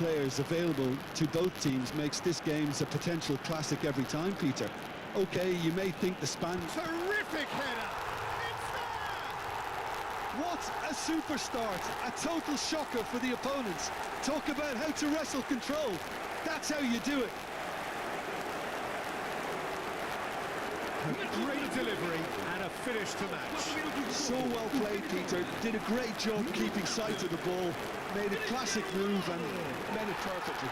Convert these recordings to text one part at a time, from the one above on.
players available to both teams makes this game a potential classic every time, Peter. Okay, you may think the span... Terrific header! It's there! What a super start! A total shocker for the opponents. Talk about how to wrestle control. That's how you do it. A great delivery and a finish to match. So well played, Peter. Did a great job keeping sight of the ball. Made a classic move and met it perfectly.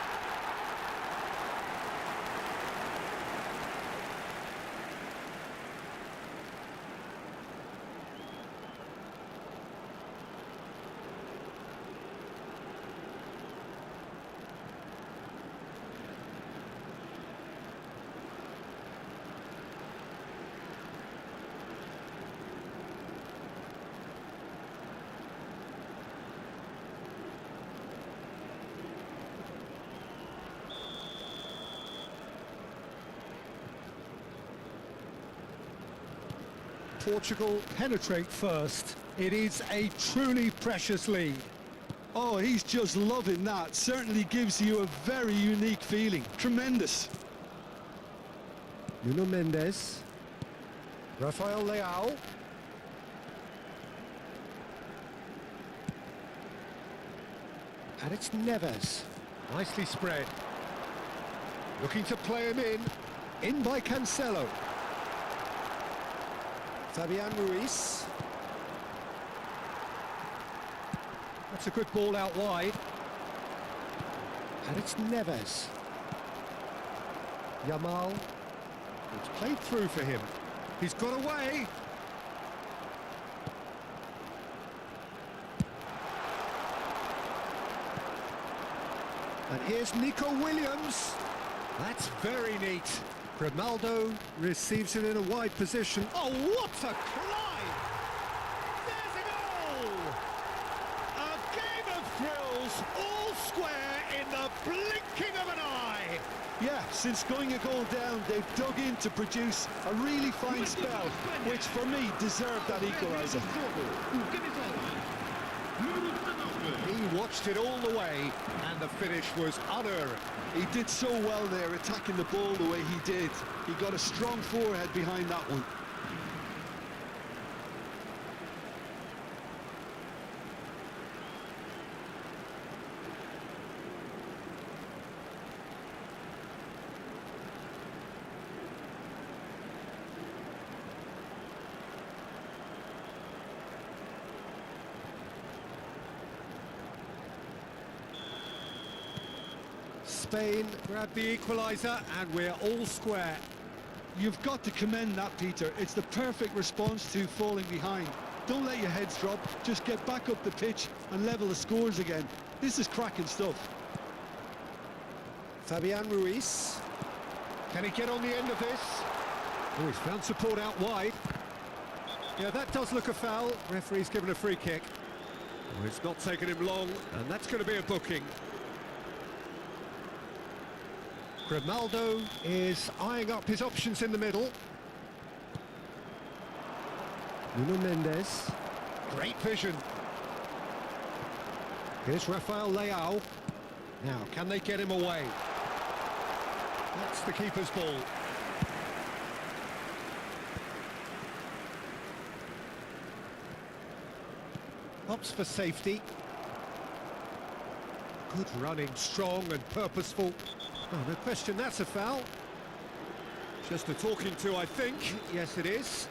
Portugal penetrate first. It is a truly precious lead. Oh, he's just loving that. Certainly gives you a very unique feeling. Tremendous. Nuno Mendes. Rafael Leao. And it's Neves. Nicely spread. Looking to play him in. In by Cancelo. Fabian Ruiz. That's a good ball out wide. And it's Neves. Yamal. It's played through for him. He's got away. And here's Nico Williams. That's very neat. Ronaldo receives it in a wide position. Oh, what a climb! There's a goal! A game of thrills, all square in the blinking of an eye. Yeah, since going a goal down, they've dug in to produce a really fine spell, which for me deserved that equaliser. He watched it all the way, and the finish was unerring. He did so well there, attacking the ball the way he did. He got a strong forehead behind that one. Spain grabbed the equaliser, and we're all square. You've got to commend that, Peter. It's the perfect response to falling behind. Don't let your heads drop, just get back up the pitch and level the scores again. This is cracking stuff. Fabian Ruiz. Can he get on the end of this? Oh, he's found support out wide. Yeah, that does look a foul. Referee's given a free kick. Oh, it's not taken him long, and that's going to be a booking. Ronaldo is eyeing up his options in the middle. Nuno Mendes. Great vision. Here's Rafael Leao. Now, can they get him away? That's the keeper's ball. Opts for safety. Good running, strong and purposeful. Oh, no question, that's a foul. Just a talking to, I think. Yes, it is.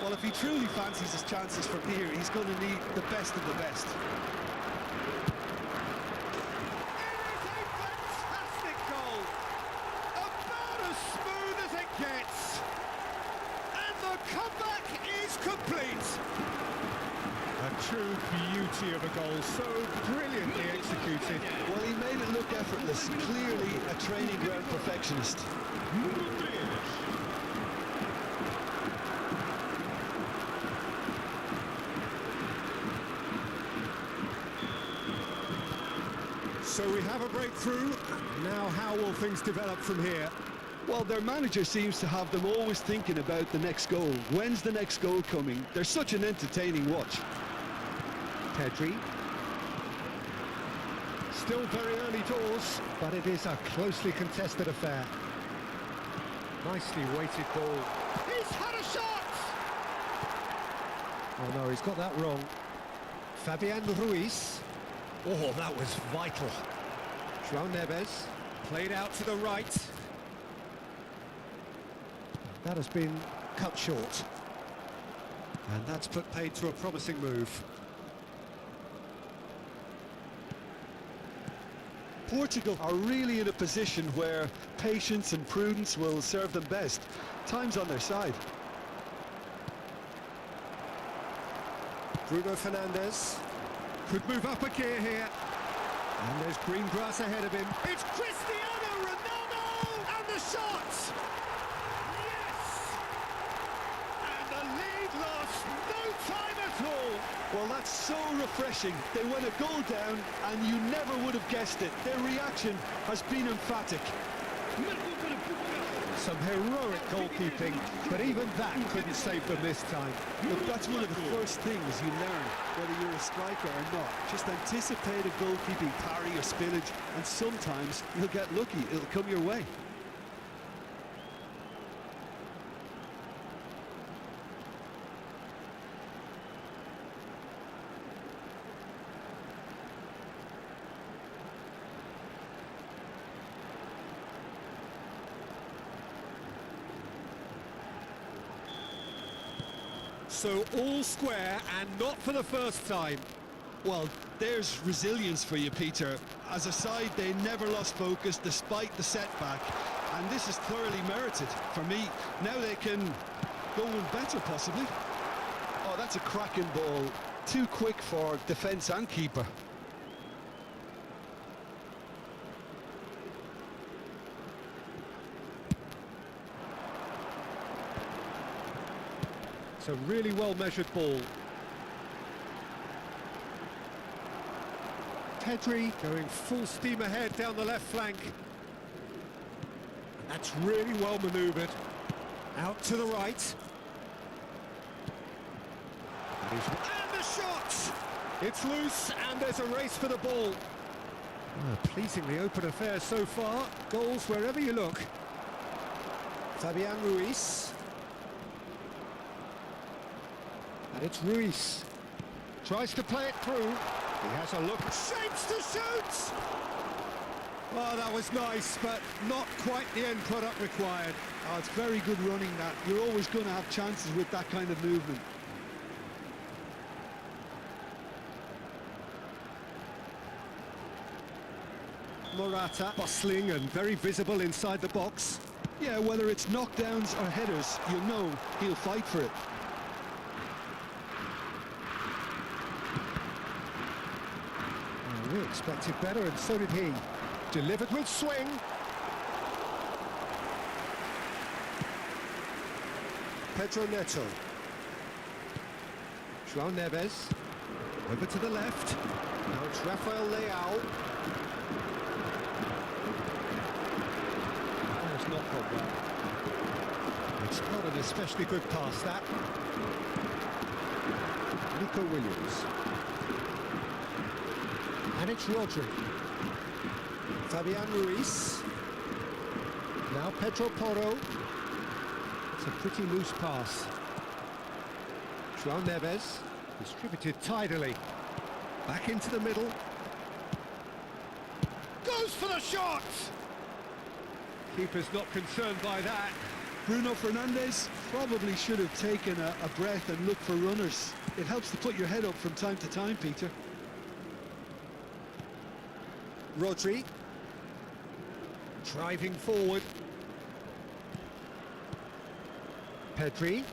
Well, if he truly fancies his chances from here, he's going to need the best of the best. True beauty of a goal, so brilliantly executed. Well, he made it look effortless, clearly a training ground perfectionist. So we have a breakthrough. Now how will things develop from here? Well, their manager seems to have them always thinking about the next goal. When's the next goal coming? They're such an entertaining watch. Pedri. Still very early doors, but it is a closely contested affair. Nicely weighted ball. He's had a shot! Oh no, he's got that wrong. Fabian Ruiz. Oh, that was vital. João Neves. Played out to the right. That has been cut short. And that's put paid to a promising move. Portugal are really in a position where patience and prudence will serve them best. Time's on their side. Bruno Fernandes could move up a gear here. And there's green grass ahead of him. It's Cristiano Ronaldo! And the shot! Yes! And the lead lost no time at all. Well, that's so refreshing. They went a goal down and you never would have guessed it. Their reaction has been emphatic. Some heroic goalkeeping, but even that couldn't save them this time. Look, that's one of the first things you learn, whether you're a striker or not. Just anticipate a goalkeeping parry or spillage, and sometimes you'll get lucky. It'll come your way. So all square, and not for the first time. Well, there's resilience for you, Peter. As a side, they never lost focus despite the setback, and this is thoroughly merited for me. Now they can go one better, possibly. Oh, that's a cracking ball. Too quick for defence and keeper. It's a really well-measured ball. Pedri going full steam ahead down the left flank. That's really well manoeuvred. Out to the right. And the shot! It's loose and there's a race for the ball. Pleasingly open affair so far. Goals wherever you look. Fabian Ruiz. And it's Ruiz. Tries to play it through. He has a look. Shapes to shoot! Oh, that was nice, but not quite the end product required. Oh, it's very good running, that. You're always going to have chances with that kind of movement. Morata, bustling and very visible inside the box. Yeah, whether it's knockdowns or headers, you'll know he'll fight for it. We expected better, and so did he. Delivered with swing. Pedro Neto. João Neves. Over to the left. Now it's Rafael Leao. Oh, it's not gone well. It's not an especially good pass, that. Nico Williams. And it's Rodri. Fabian Ruiz. Now Pedro Porro. It's a pretty loose pass. João Neves. Distributed tidily. Back into the middle. Goes for the shot! Keeper's not concerned by that. Bruno Fernandes probably should have taken a breath and looked for runners. It helps to put your head up from time to time, Peter. Rodri. Driving forward. Pedri.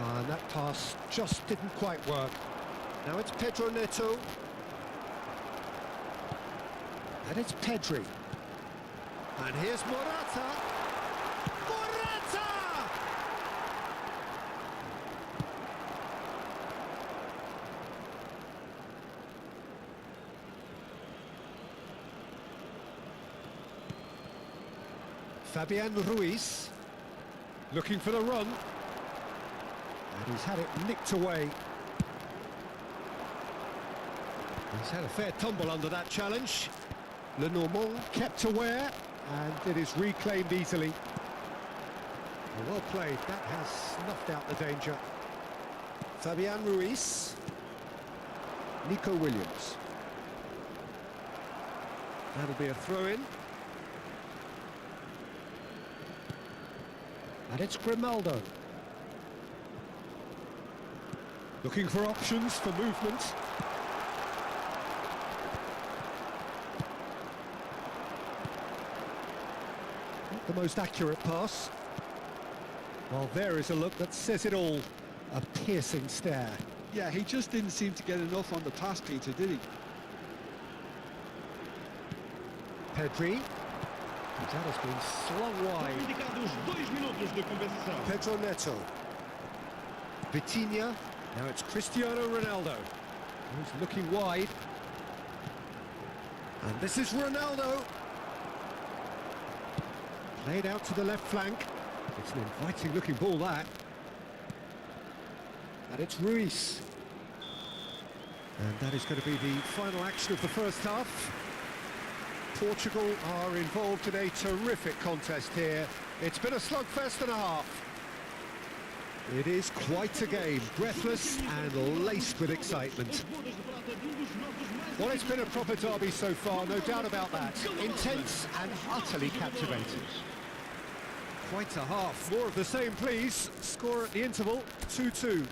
And that pass just didn't quite work. Now it's Pedro Neto. And it's Pedri. And here's Morata. Morata! Fabian Ruiz. Looking for the run. And he's had it nicked away. He's had a fair tumble under that challenge. Lenormand kept aware, and it is reclaimed easily. Well played, that has snuffed out the danger. Fabian Ruiz. Nico Williams. That'll be a throw-in. And it's Grimaldo. Looking for options for movement. Not the most accurate pass. Well, there is a look that says it all. A piercing stare. Yeah, he just didn't seem to get enough on the pass, Peter, did he? Pedri. That has been slung wide. Pedro Neto. Vitinha. Now it's Cristiano Ronaldo. Who's looking wide. And this is Ronaldo. Played out to the left flank. It's an inviting looking ball, that. And it's Ruiz. And that is going to be the final action of the first half. Portugal are involved in a terrific contest here. It's been a slugfest and a half. It is quite a game, breathless and laced with excitement. Well, it's been a proper derby so far, no doubt about that. Intense and utterly captivating. Quite a half. More of the same, please. Score at the interval, 2-2.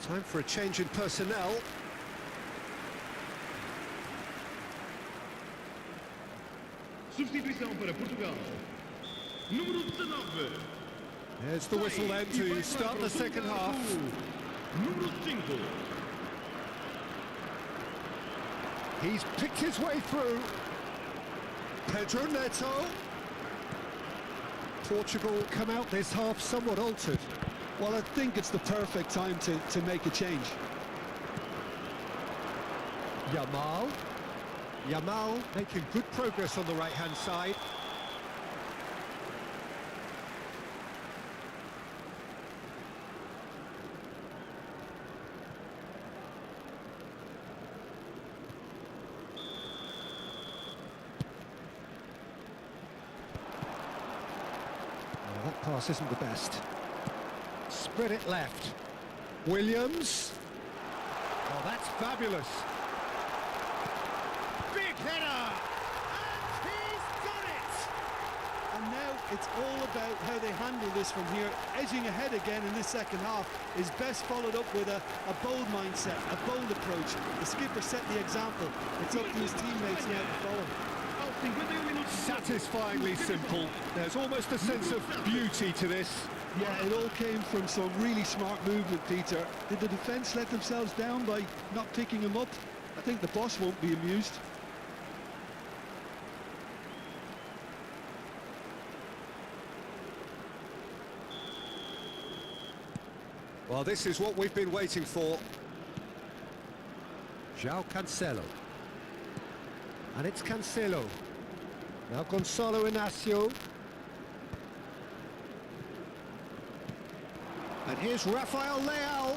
Time for a change in personnel. Substituição para Portugal. Número 19. There's the whistle then to start the second half. Número 5. He's picked his way through. Pedro Neto. Portugal come out this half somewhat altered. Well, I think it's the perfect time to make a change. Yamal. Yamal making good progress on the right-hand side. Well, that pass isn't the best. Spread it left. Williams. Oh, that's fabulous. Big header! And he's done it! And now it's all about how they handle this from here. Edging ahead again in this second half is best followed up with a bold mindset, a bold approach. The skipper set the example. It's up to his teammates now to follow. Satisfyingly simple. There's almost a sense of beauty to this. Yeah, it all came from some really smart movement, Peter. Did the defence let themselves down by not picking him up? I think the boss won't be amused. Well, this is what we've been waiting for. João Cancelo. And it's Cancelo. Now Gonzalo Inacio. And here's Rafael Leao.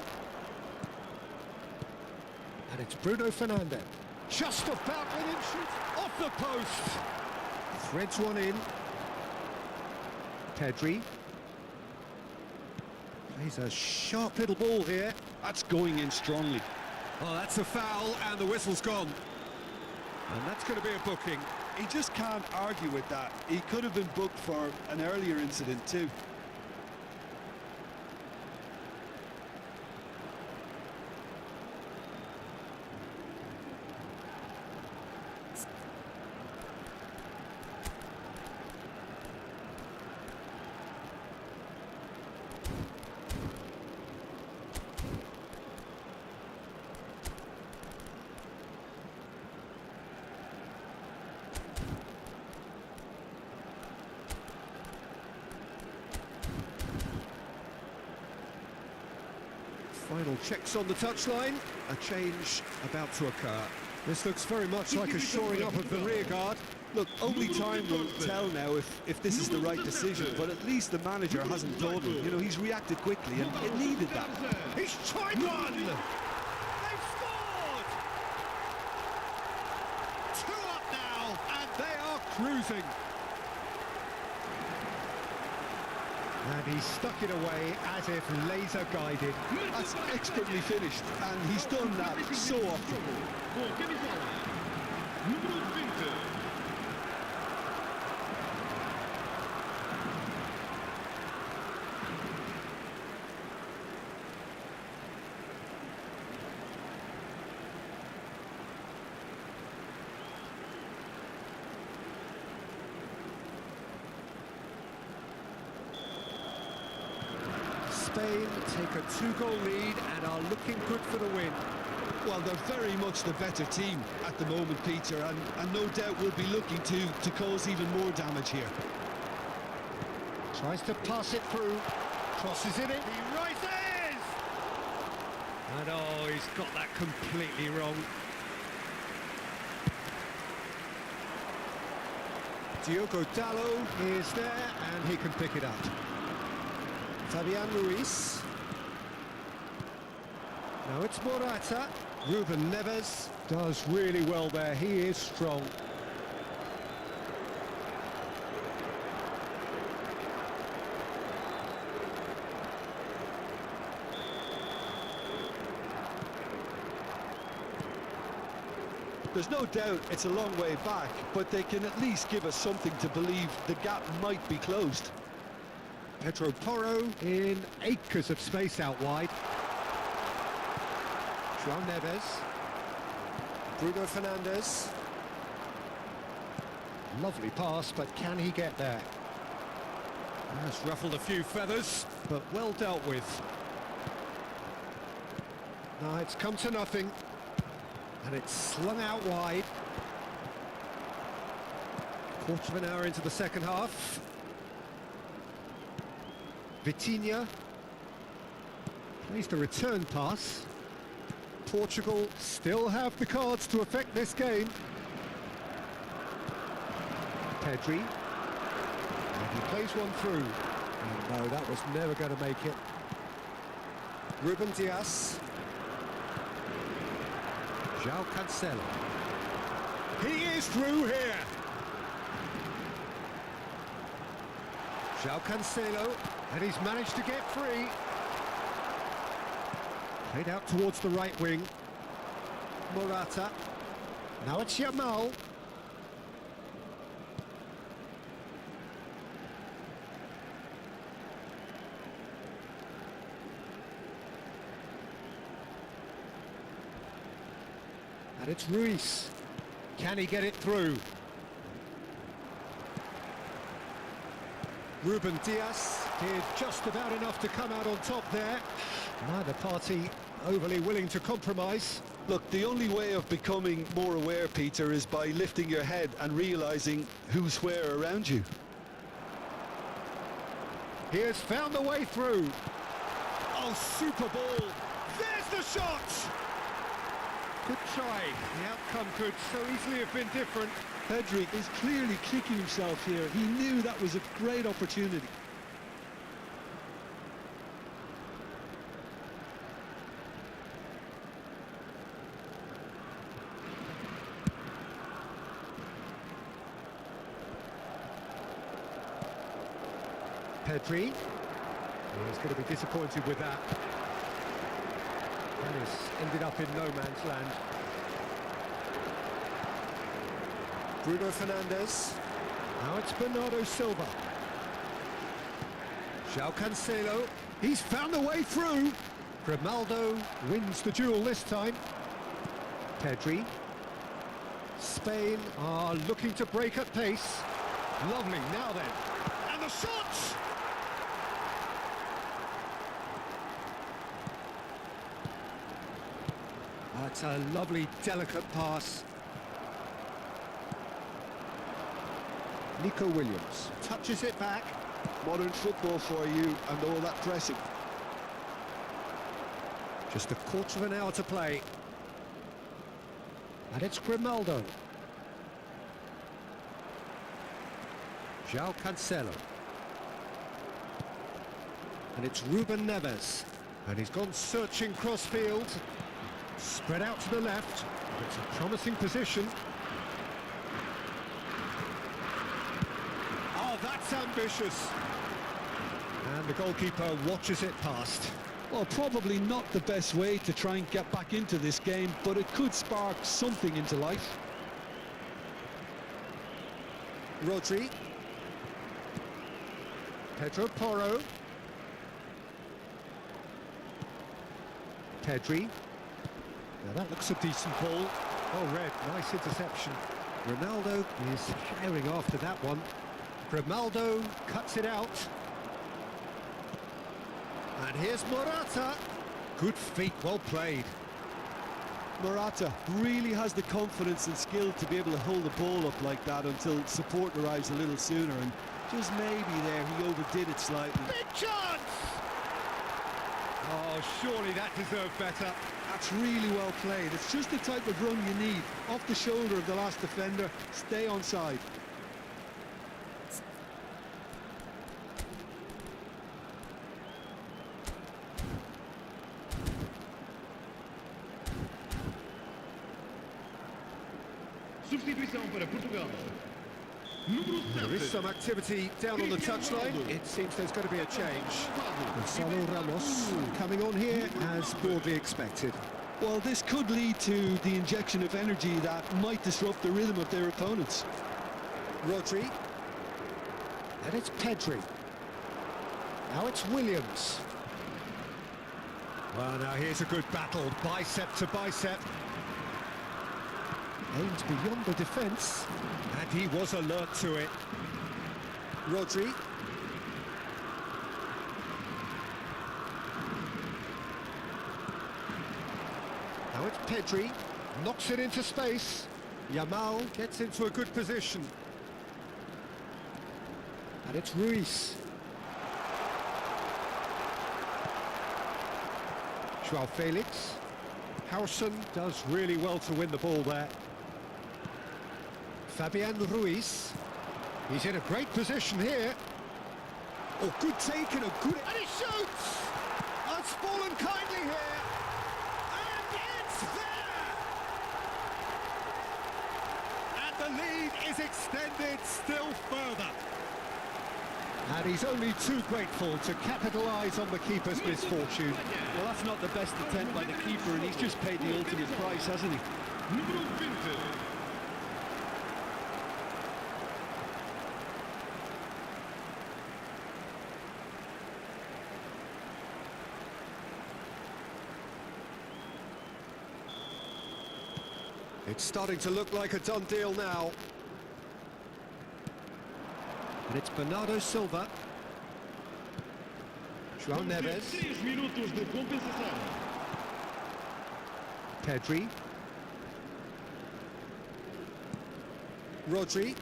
And it's Bruno Fernandes. Just about within shoot. Off the post. Threads one in. Pedri. Plays a sharp little ball here. That's going in strongly. Oh, that's a foul, and the whistle's gone. And that's going to be a booking. He just can't argue with that. He could have been booked for an earlier incident too. Final checks on the touchline. A change about to occur. This looks very much like a shoring up of the rear guard. Look, only time will tell now if this is the right decision, but at least the manager hasn't dawdled. You know, he's reacted quickly and it needed that. He's tried one! They've scored! 2 up now, and they are cruising. And he stuck it away as if laser guided. That's expertly finished, and he's done that so often. Spain take a 2-goal lead and are looking good for the win. Well, they're very much the better team at the moment, Peter, and no doubt will be looking to cause even more damage here. Tries to pass it through, crosses it in, he rises! And oh, he's got that completely wrong. Diogo Dalot is there and he can pick it up. Fabian Ruiz. Now it's Morata. Ruben Neves does really well there, he is strong. There's no doubt it's a long way back, but they can at least give us something to believe the gap might be closed. Pedro Porro in acres of space out wide. João Neves. Bruno Fernandes. Lovely pass, but can he get there? Has ruffled a few feathers, but well dealt with. Now it's come to nothing. And it's slung out wide. Quarter of an hour into the second half. Vitinha plays the return pass. Portugal still have the cards to affect this game. Pedri. And he plays one through. And no, that was never going to make it. Ruben Dias. João Cancelo. He is through here. João Cancelo, and he's managed to get free. Played out towards the right wing. Morata. Now it's Yamal. And it's Ruiz. Can he get it through? Ruben Dias did just about enough to come out on top there. Neither party overly willing to compromise. Look, the only way of becoming more aware, Peter, is by lifting your head and realising who's where around you. He has found the way through. Oh, super ball. There's the shot! Good try. The outcome could so easily have been different. Pedri is clearly kicking himself here. He knew that was a great opportunity. Pedri. He's going to be disappointed with that. And he's ended up in no man's land. Bruno Fernandes. Now it's Bernardo Silva. João Cancelo. He's found a way through. Ronaldo wins the duel this time. Pedri. Spain are looking to break at pace. Lovely, now then. And the shot! That's a lovely, delicate pass. Nico Williams touches it back. Modern football for you and all that pressing. Just a quarter of an hour to play. And it's Ronaldo. João Cancelo. And it's Ruben Neves. And he's gone searching cross-field. Spread out to the left. It's a promising position. Oh, that's ambitious. And the goalkeeper watches it past. Well, probably not the best way to try and get back into this game, but it could spark something into life. Rodri. Pedro Porro. Pedri. Now that looks a decent ball. Oh, Red, nice interception. Ronaldo is firing after that one. Ronaldo cuts it out. And here's Morata. Good feet, well played. Morata really has the confidence and skill to be able to hold the ball up like that until support arrives a little sooner, and just maybe there he overdid it slightly. Big chance! Oh, surely that deserved better. That's really well played. It's just the type of run you need. Off the shoulder of the last defender, stay onside. Substituição para Portugal. Número 7. There is some activity down on the touchline. It seems there's going to be a change. Gonzalo Ramos coming on here as broadly expected. Well, this could lead to the injection of energy that might disrupt the rhythm of their opponents. Rodri. And it's Pedri. Now it's Williams. Well, now here's a good battle, bicep to bicep. Aimed beyond the defence, and he was alert to it. Rodri. Now it's Pedri, knocks it into space. Yamal gets into a good position. And it's Ruiz. João Felix. Howson does really well to win the ball there. Fabian Ruiz. He's in a great position here. Oh, good take and a good... And he shoots! That's fallen kindly here. And it's there! And the lead is extended still further. And he's only too grateful to capitalise on the keeper's misfortune. Well, that's not the best attempt by the keeper, and he's just paid the ultimate price, hasn't he? Número 20. It's starting to look like a done deal now. And it's Bernardo Silva. João Neves. 3 minutos de compensação. Pedri. Rodri.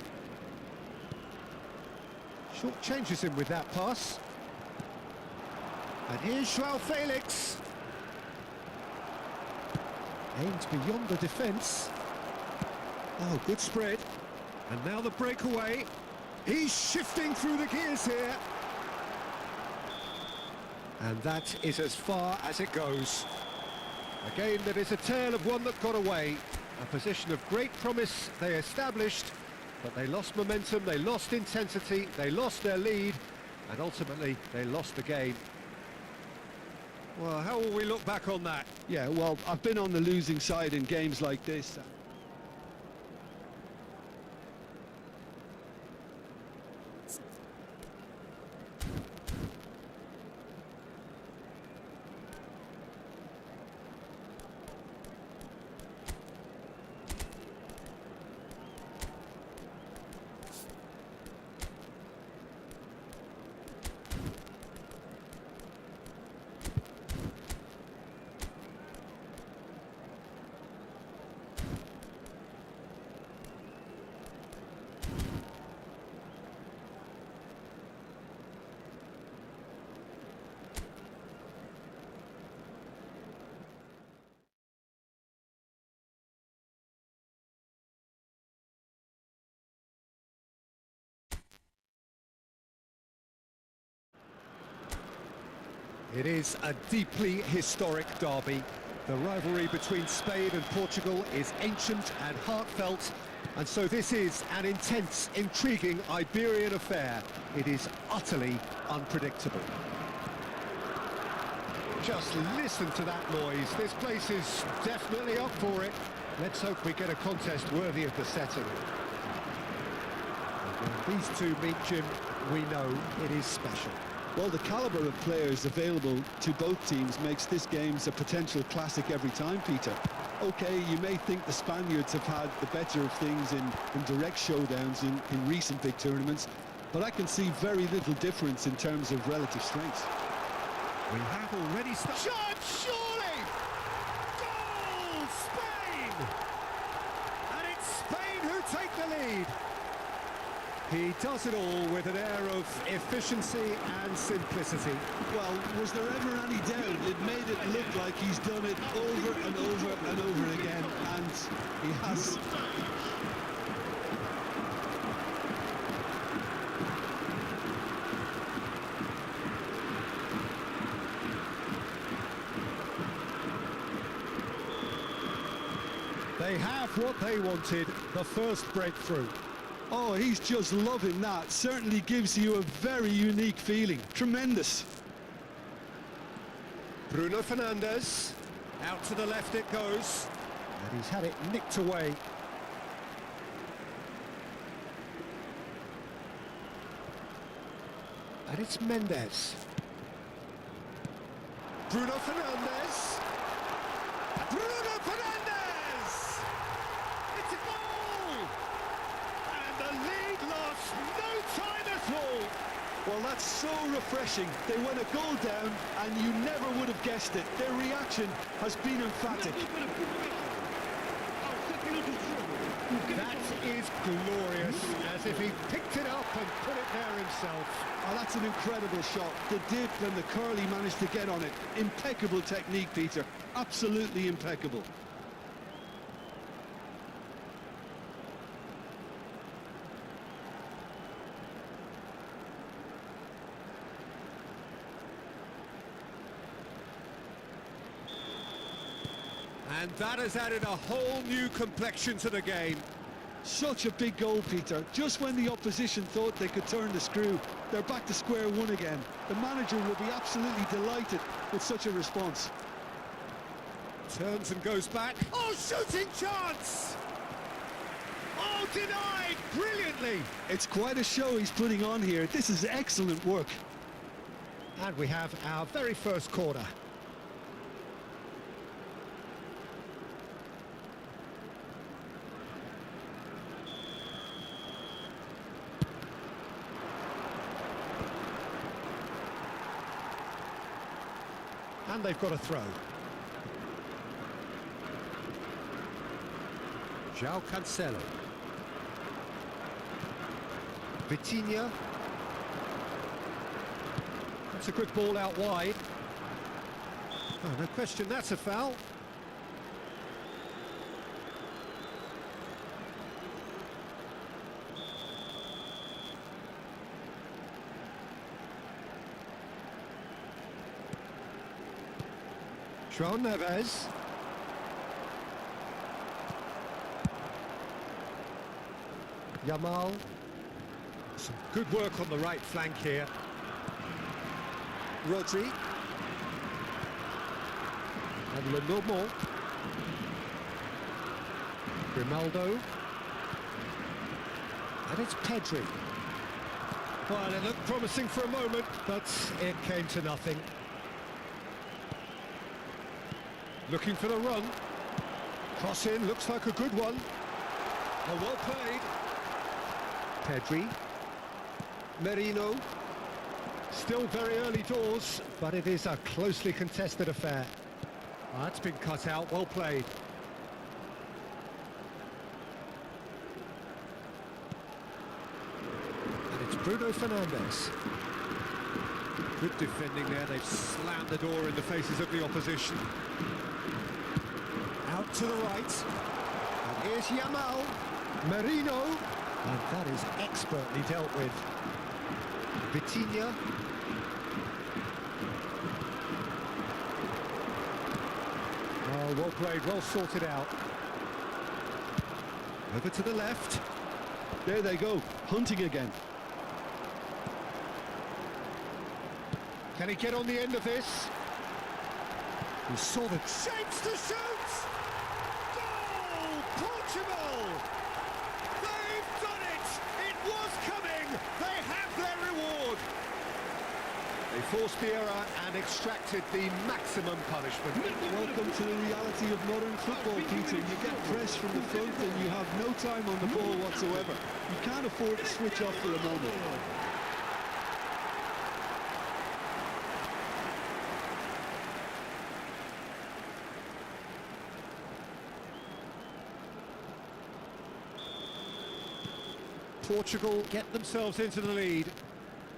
Short changes him with that pass. And here's João Felix. Aimed beyond the defence. Oh, good spread. And now the breakaway. He's shifting through the gears here. And that is as far as it goes. A game that is a tale of one that got away. A position of great promise they established, but they lost momentum, they lost intensity, they lost their lead, and ultimately they lost the game. Well, how will we look back on that? Yeah, well, I've been on the losing side in games like this. It is a deeply historic derby. The rivalry between Spain and Portugal is ancient and heartfelt, and so this is an intense, intriguing Iberian affair. It is utterly unpredictable. Just listen to that noise. This place is definitely up for it. Let's hope we get a contest worthy of the setting. When these two meet, Jim, we know it is special. Well, the calibre of players available to both teams makes this game a potential classic every time, Peter. OK, you may think the Spaniards have had the better of things in direct showdowns in recent big tournaments, but I can see very little difference in terms of relative strength. We have already started. Shot, surely! Goal, Spain! And it's Spain who take the lead. He does it all with an air of efficiency and simplicity. Well, was there ever any doubt? It made it look like he's done it over and over and over again, and he has. They have what they wanted, the first breakthrough. Oh, he's just loving that. Certainly gives you a very unique feeling. Tremendous. Bruno Fernandes. Out to the left it goes. And he's had it nicked away. And it's Mendes. Bruno Fernandes. Bruno Fernandes! It's a goal! And the lead lost no time at all. Well, that's so refreshing. They went a goal down and you never would have guessed it. Their reaction has been emphatic. That is glorious, as if he picked it up and put it there himself. Oh, that's an incredible shot. The dip and the curl he managed to get on it. Impeccable technique, Peter. Absolutely impeccable. And that has added a whole new complexion to the game. Such a big goal, Peter. Just when the opposition thought they could turn the screw, they're back to square one again. The manager will be absolutely delighted with such a response. Turns and goes back. Oh, shooting chance! Oh, denied brilliantly! It's quite a show he's putting on here. This is excellent work. And we have our very first corner. And they've got a throw. João Cancelo. Vitinha. That's a good ball out wide. Oh, no question, that's a foul. João Neves. Yamal. Some good work on the right flank here. Rodri. And Lamine. Ronaldo. And it's Pedri. Well, it looked promising for a moment, but it came to nothing. Looking for the run. Cross in, looks like a good one. Oh, well played. Pedri. Merino. Still very early doors, but it is a closely contested affair. Oh, that's been cut out, well played. And it's Bruno Fernandes. Good defending there, they've slammed the door in the faces of the opposition. Out to the right. And here's Yamal. Merino. And that is expertly dealt with. Vitinha. Oh, well played, well sorted out. Over to the left. There they go, hunting again. Can he get on the end of this? He saw the chance to shoot! Goal! Portugal! They've done it! It was coming! They have their reward! They forced the error and extracted the maximum punishment. Welcome to the reality of modern football, Peter. You get pressed from the front and you have no time on the ball whatsoever. You can't afford to switch off for a moment. Portugal get themselves into the lead.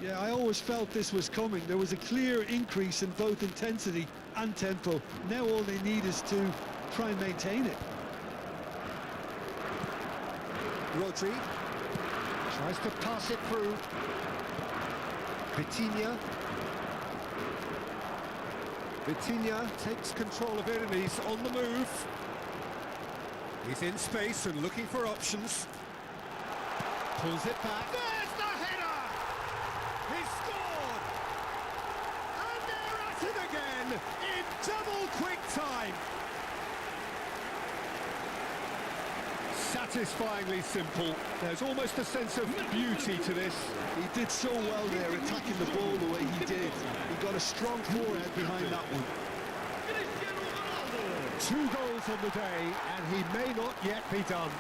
Yeah, I always felt this was coming. There was a clear increase in both intensity and tempo. Now all they need is to try and maintain it. Rodri tries to pass it through. Vitinha takes control of it and he's on the move. He's in space and looking for options. Pulls it back. There's the header! He scored! And they're at it again in double quick time. Satisfyingly simple. There's almost a sense of beauty to this. He did so well there, attacking the ball the way he did. He got a strong forehead behind that one. Cristiano Ronaldo. 2 goals on the day, and he may not yet be done.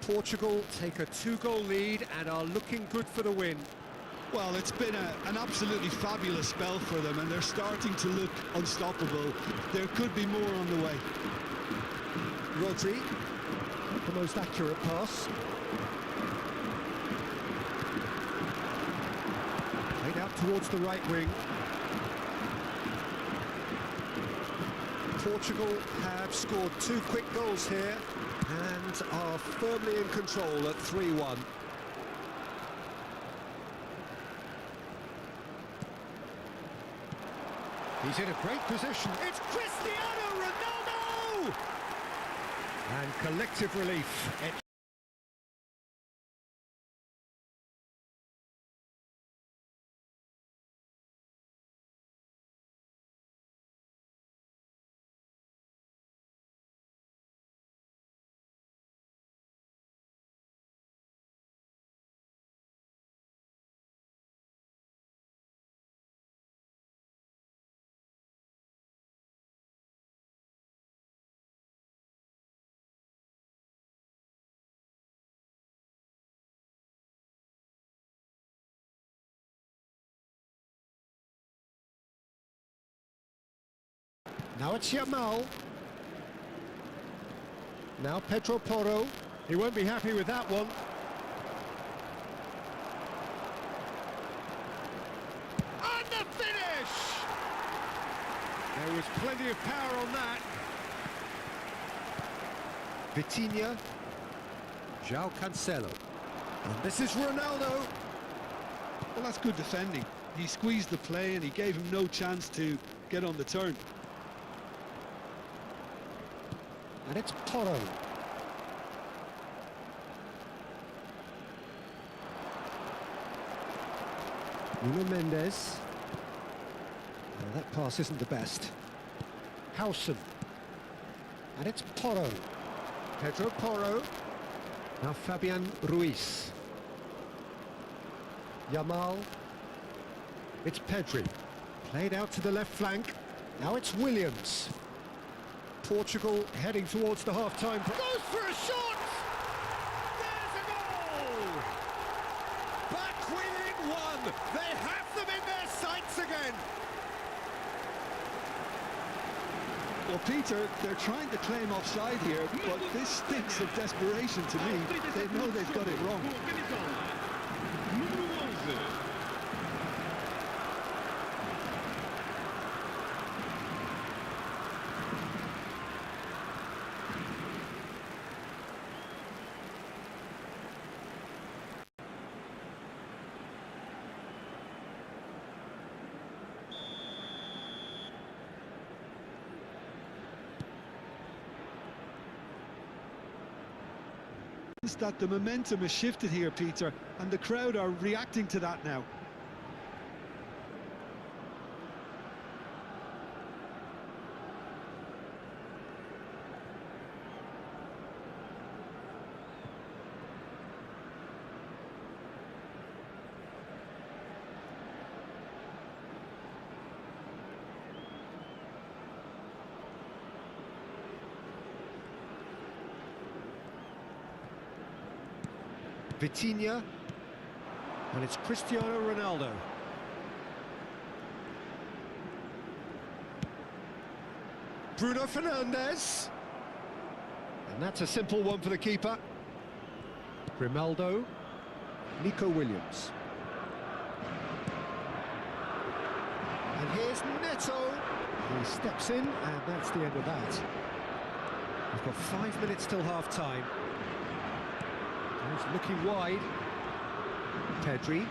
Portugal take a 2-goal lead and are looking good for the win. Well, it's been an absolutely fabulous spell for them, and they're starting to look unstoppable. There could be more on the way. Rodri, not the most accurate pass. Played out towards the right wing. Portugal have scored 2 quick goals here and are firmly in control at 3-1. He's in a great position. It's Cristiano Ronaldo! And collective relief. Now it's Yamal. Now Pedro Porro. He won't be happy with that one. And the finish! There was plenty of power on that. Vitinha. João Cancelo. And this is Ronaldo. Well, that's good defending. He squeezed the play and he gave him no chance to get on the turn. And it's Porro. Nuno Mendes. Well, that pass isn't the best. Howson. And it's Porro. Pedro Porro. Now Fabian Ruiz. Yamal. It's Pedri. Played out to the left flank. Now it's Williams. Portugal heading towards the half-time. Goes for a shot! There's a goal! Back within one! They have them in their sights again. Well, Peter, they're trying to claim offside here, but this stinks of desperation to me. They know they've got it wrong. Número 11. That the momentum has shifted here, Peter, and the crowd are reacting to that now. Vitinha, and it's Cristiano Ronaldo. Bruno Fernandes, and that's a simple one for the keeper. Grimaldo, Nico Williams. And here's Neto. He steps in, and that's the end of that. We've got 5 minutes till half-time. He's looking wide. Pedri.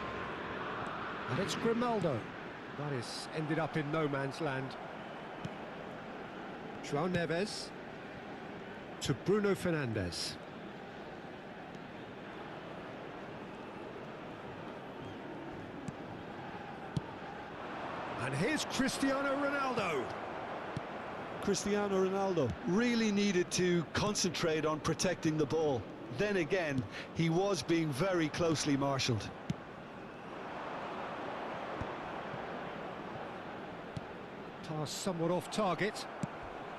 And it's Grimaldo. That is ended up in no man's land. João Neves to Bruno Fernandes. And here's Cristiano Ronaldo. Cristiano Ronaldo really needed to concentrate on protecting the ball. Then again, he was being very closely marshalled. Pass somewhat off target.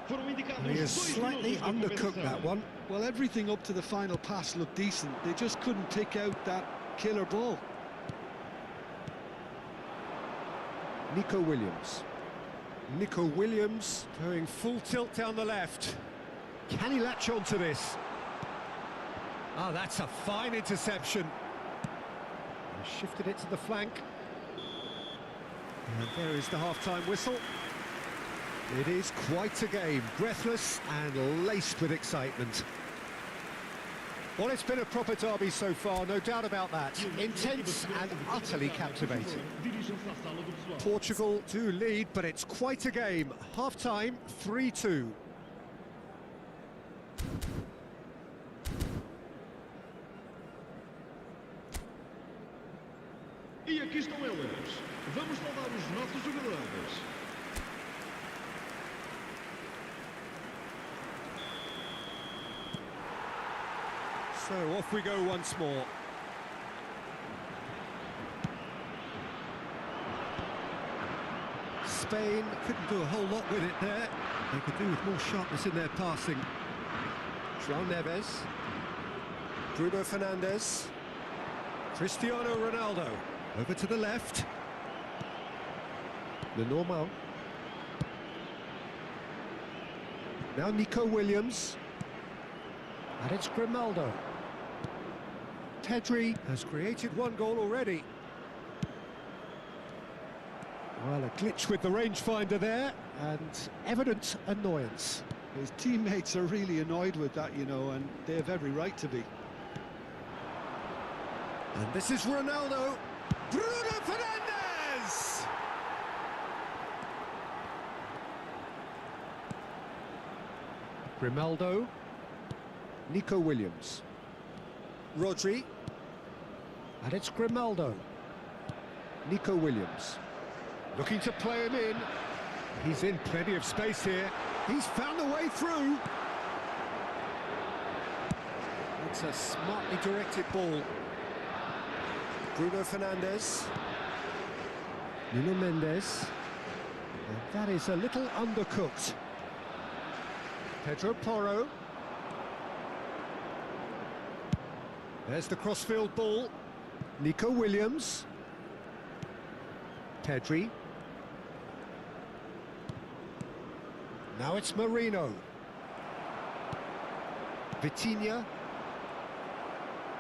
Foram indicados He has 2 slightly minutos de undercooked compensação. that one. Well, everything up to the final pass looked decent. They just couldn't pick out that killer ball. Nico Williams. Nico Williams going full tilt down the left. Can he latch on to this? Ah, that's a fine interception. He shifted it to the flank. And there is the half-time whistle. It is quite a game, breathless and laced with excitement. Well, it's been a proper derby so far, no doubt about that. Intense and utterly captivating. Dirigem-se à sala do pessoal. Portugal do lead, but it's quite a game. Half-time, 3-2. E aqui estão eles. Vamos saudar os nossos jogadores. So off we go once more. Spain couldn't do a whole lot with it there. They could do with more sharpness in their passing. João Neves. Bruno Fernandes. Cristiano Ronaldo. Over to the left. Lenormand. Now Nico Williams. And it's Grimaldo. Pedri has created one goal already. Well, a glitch with the rangefinder there, and evident annoyance. His teammates are really annoyed with that, you know, and they have every right to be. And this is Ronaldo. Bruno Fernandes! Grimaldo. Nico Williams. Rodri. And it's Grimaldo. Nico Williams. Looking to play him in. He's in plenty of space here. He's found a way through. It's a smartly directed ball. Bruno Fernandes. Nuno Mendes. And that is a little undercooked. Pedro Porro. There's the crossfield ball. Nico Williams. Pedri. Now it's Marino. Vitinha.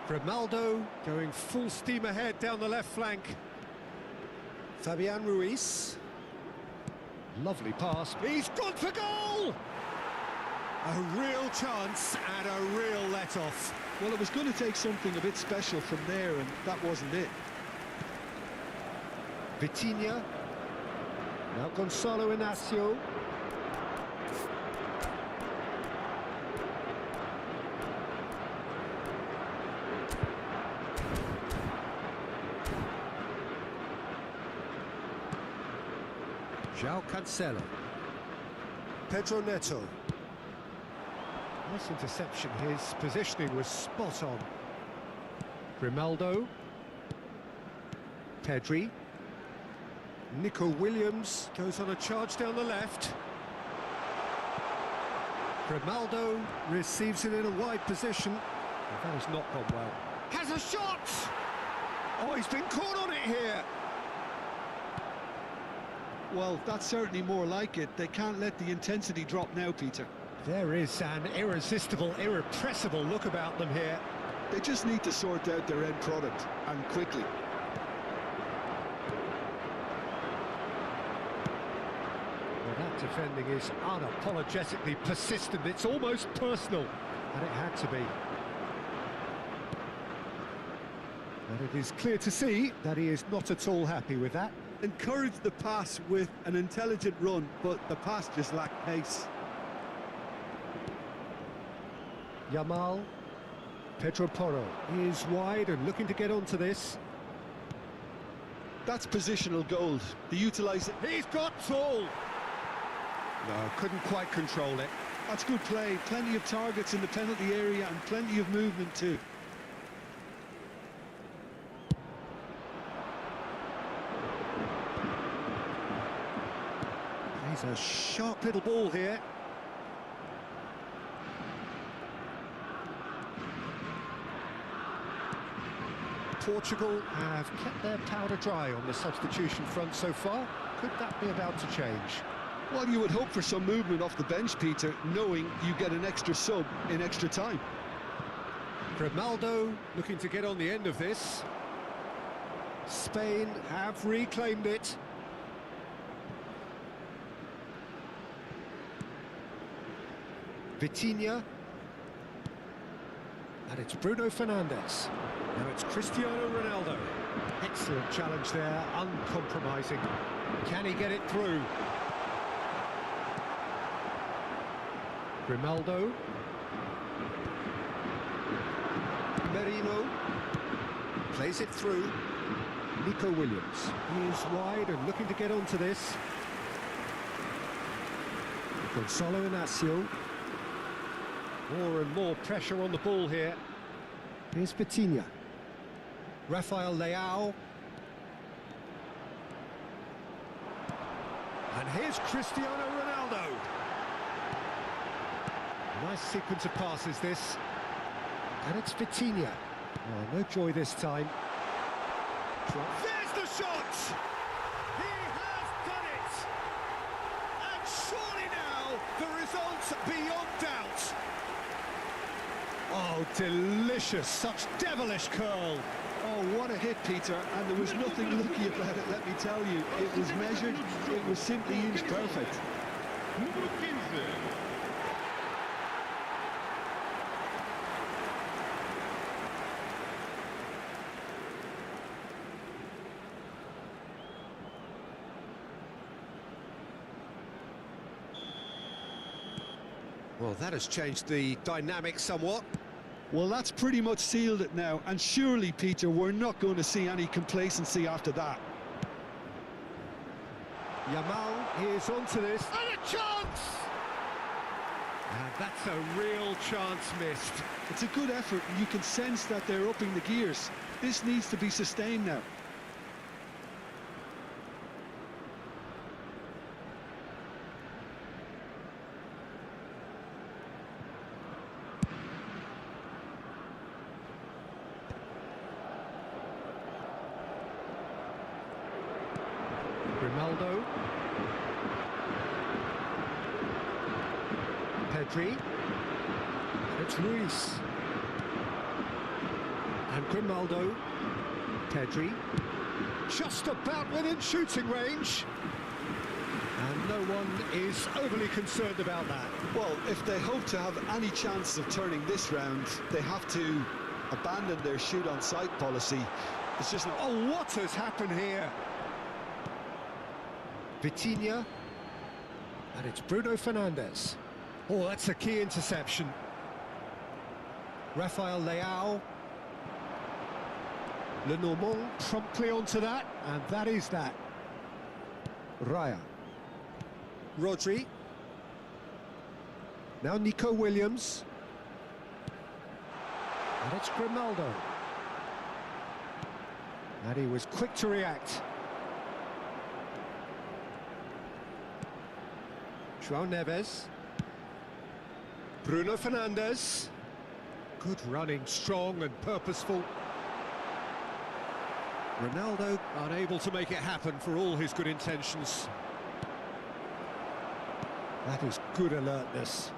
Ronaldo going full steam ahead down the left flank. Fabian Ruiz. Lovely pass. He's gone for goal! A real chance and a real let-off. Well, it was going to take something a bit special from there, and that wasn't it. Vitinha. Now Gonzalo Inacio. João Cancelo. Pedro Neto. Nice interception. His positioning was spot on. Ronaldo. Pedri. Nico Williams goes on a charge down the left. Ronaldo receives it in a wide position. That has not gone well. Has a shot! Oh, he's been caught on it here. Well, that's certainly more like it. They can't let the intensity drop now, Peter. There is an irresistible, irrepressible look about them here. They just need to sort out their end product, and quickly. Well, that defending is unapologetically persistent. It's almost personal, and it had to be. And it is clear to see that he is not at all happy with that. Encouraged the pass with an intelligent run, but the pass just lacked pace. Yamal. Pedro Porro is wide and looking to get onto this. That's positional gold. They utilise it. He's got tall. No, couldn't quite control it. That's good play. Plenty of targets in the penalty area and plenty of movement too. He's a sharp little ball here. Portugal have kept their powder dry on the substitution front so far. Could that be about to change? Well, you would hope for some movement off the bench, Peter, knowing you get an extra sub in extra time. Ronaldo looking to get on the end of this. Spain have reclaimed it. Vitinha. And it's Bruno Fernandes. Now it's Cristiano Ronaldo. Excellent challenge there, uncompromising. Can he get it through? Ronaldo. Marino. Plays it through. Nico Williams. He is wide and looking to get onto this. Gonzalo Inacio. More and more pressure on the ball here. Here's Vitinha. Rafael Leao. And here's Cristiano Ronaldo. Nice sequence of passes this. And it's Vitinha. Oh, no joy this time. There's the shot! He has done it! And surely now the result's beyond doubt. Oh, delicious, such devilish curl. Oh, what a hit, Peter, and there was nothing lucky about it, let me tell you. It was measured, it was simply inch perfect. Número 15. Well, that has changed the dynamic somewhat. Well, that's pretty much sealed it now, and surely, Peter, we're not going to see any complacency after that. Yamal is onto this. And a chance! And that's a real chance missed. It's a good effort, and you can sense that they're upping the gears. This needs to be sustained now. Pedri. It's Ruiz. And Grimaldo. Pedri. Just about within shooting range. And no one is overly concerned about that. Well, if they hope to have any chance of turning this round, they have to abandon their shoot-on-sight policy. It's just not... Oh, what has happened here? Vitinha. And it's Bruno Fernandes. Oh, that's a key interception. Rafael Leao. Lenormand promptly onto that, and that is that. Raya. Rodri. Now Nico Williams. And it's Grimaldo. And he was quick to react. João Neves. Bruno Fernandes. Good running, strong and purposeful. Ronaldo unable to make it happen for all his good intentions. That is good alertness.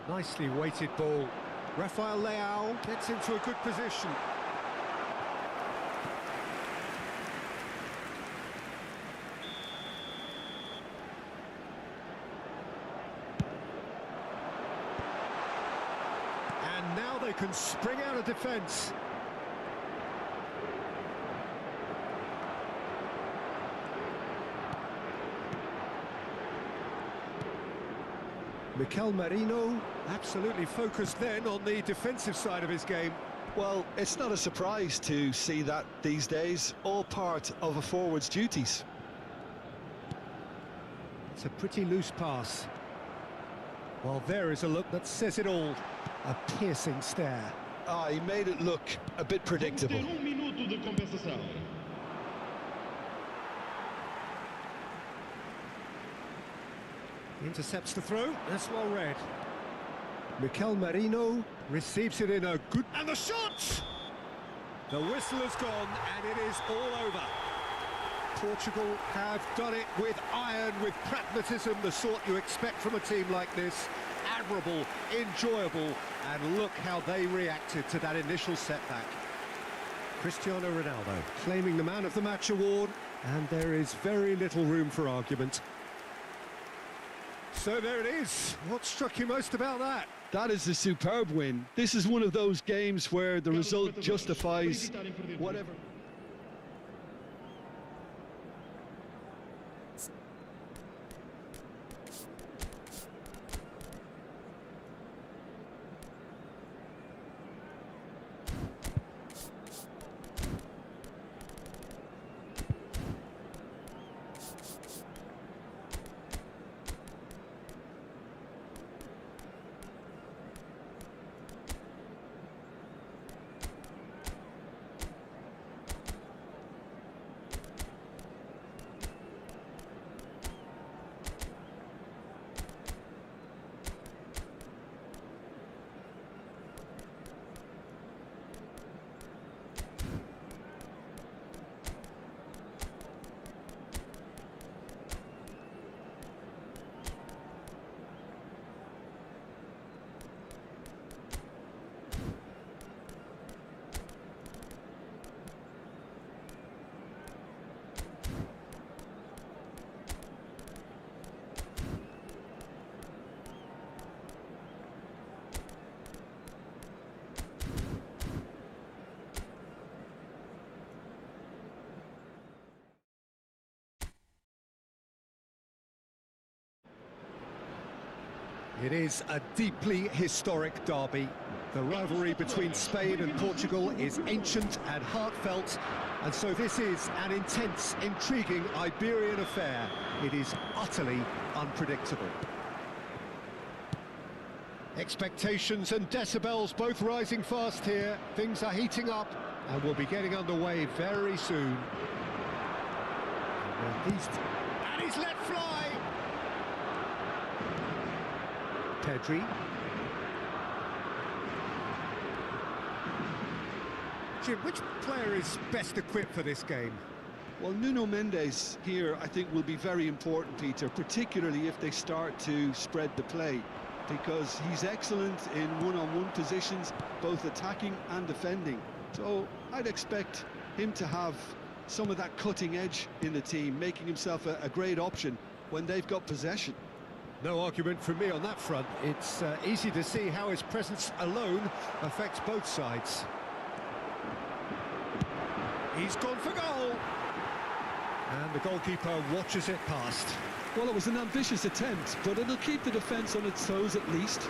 Nicely weighted ball. Rafael Leao gets into a good position. And now they can spring out of defence. Mikel Merino absolutely focused then on the defensive side of his game. Well, it's not a surprise to see that these days, all part of a forward's duties. It's a pretty loose pass. Well, there is a look that says it all. A piercing stare. Ah, he made it look a bit predictable. Minuto de compensação. Intercepts the throw, that's well read. Mikel Merino receives it in a good... And the shot! The whistle has gone and it is all over. Portugal have done it with iron, with pragmatism, the sort you expect from a team like this. Admirable, enjoyable, and look how they reacted to that initial setback. Cristiano Ronaldo claiming the Man of the Match award, and there is very little room for argument. So there it is. What struck you most about that? That is a superb win. This is one of those games where the result justifies whatever. It is a deeply historic derby. The rivalry between Spain and Portugal is ancient and heartfelt, and so this is an intense, intriguing Iberian affair. It is utterly unpredictable. Expectations and decibels both rising fast here. Things are heating up and will be getting underway very soon. And he's let fly! Pedri. Jim, which player is best equipped for this game? Well, Nuno Mendes here, I think, will be very important, Peter, particularly if they start to spread the play. because he's excellent in one-on-one positions, both attacking and defending. So I'd expect him to have some of that cutting edge in the team, making himself a great option when they've got possession. No argument from me on that front. It's easy to see how his presence alone affects both sides. He's gone for goal. And the goalkeeper watches it past. Well, it was an ambitious attempt, but it'll keep the defence on its toes at least.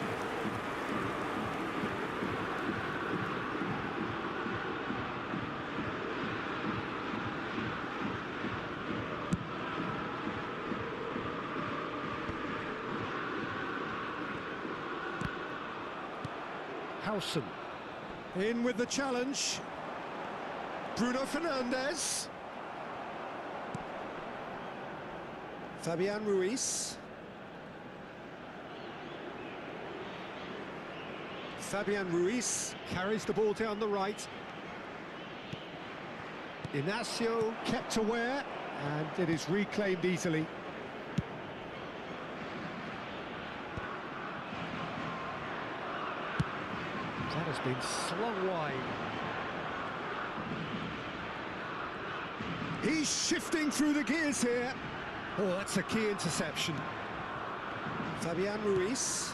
Howson. In with the challenge. Bruno Fernandes. Fabian Ruiz. Fabian Ruiz carries the ball down the right. Inacio kept aware, and it is reclaimed easily. That has been slung wide. He's shifting through the gears here. Oh, that's a key interception. Fabian Ruiz.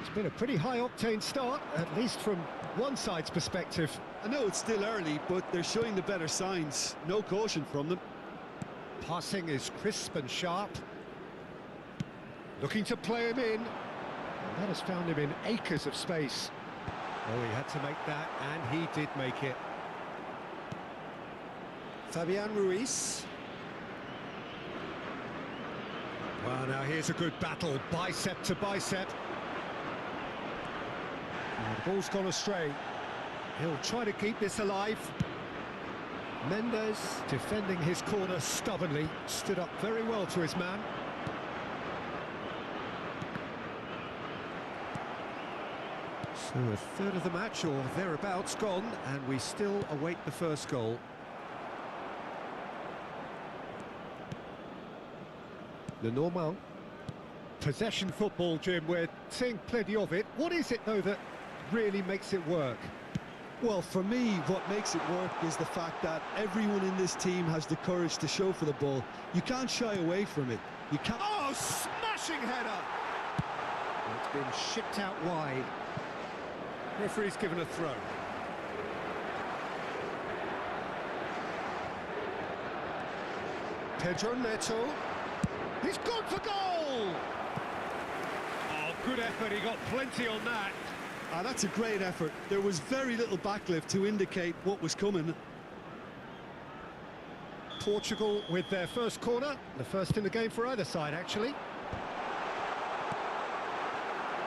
It's been a pretty high-octane start, at least from one side's perspective. I know it's still early, but they're showing the better signs. No caution from them. Passing is crisp and sharp. Looking to play him in. And that has found him in acres of space. Oh, he had to make that, and he did make it. Fabian Ruiz. Well, now here's a good battle, bicep to bicep. Oh, the ball's gone astray. He'll try to keep this alive. Mendes, defending his corner stubbornly, stood up very well to his man. So a third of the match, or thereabouts, gone, and we still await the first goal. Le Normand. Possession football, Jim, we're seeing plenty of it. What is it, though, that really makes it work? Well, for me, what makes it work is the fact that everyone in this team has the courage to show for the ball. You can't shy away from it. You can't... Oh, smashing header! It's been shipped out wide. Referee's given a throw. Pedro Neto. He's gone for goal! Oh, good effort, he got plenty on that. That's a great effort. There was very little backlift to indicate what was coming. Portugal with their first corner, the first in the game for either side, actually.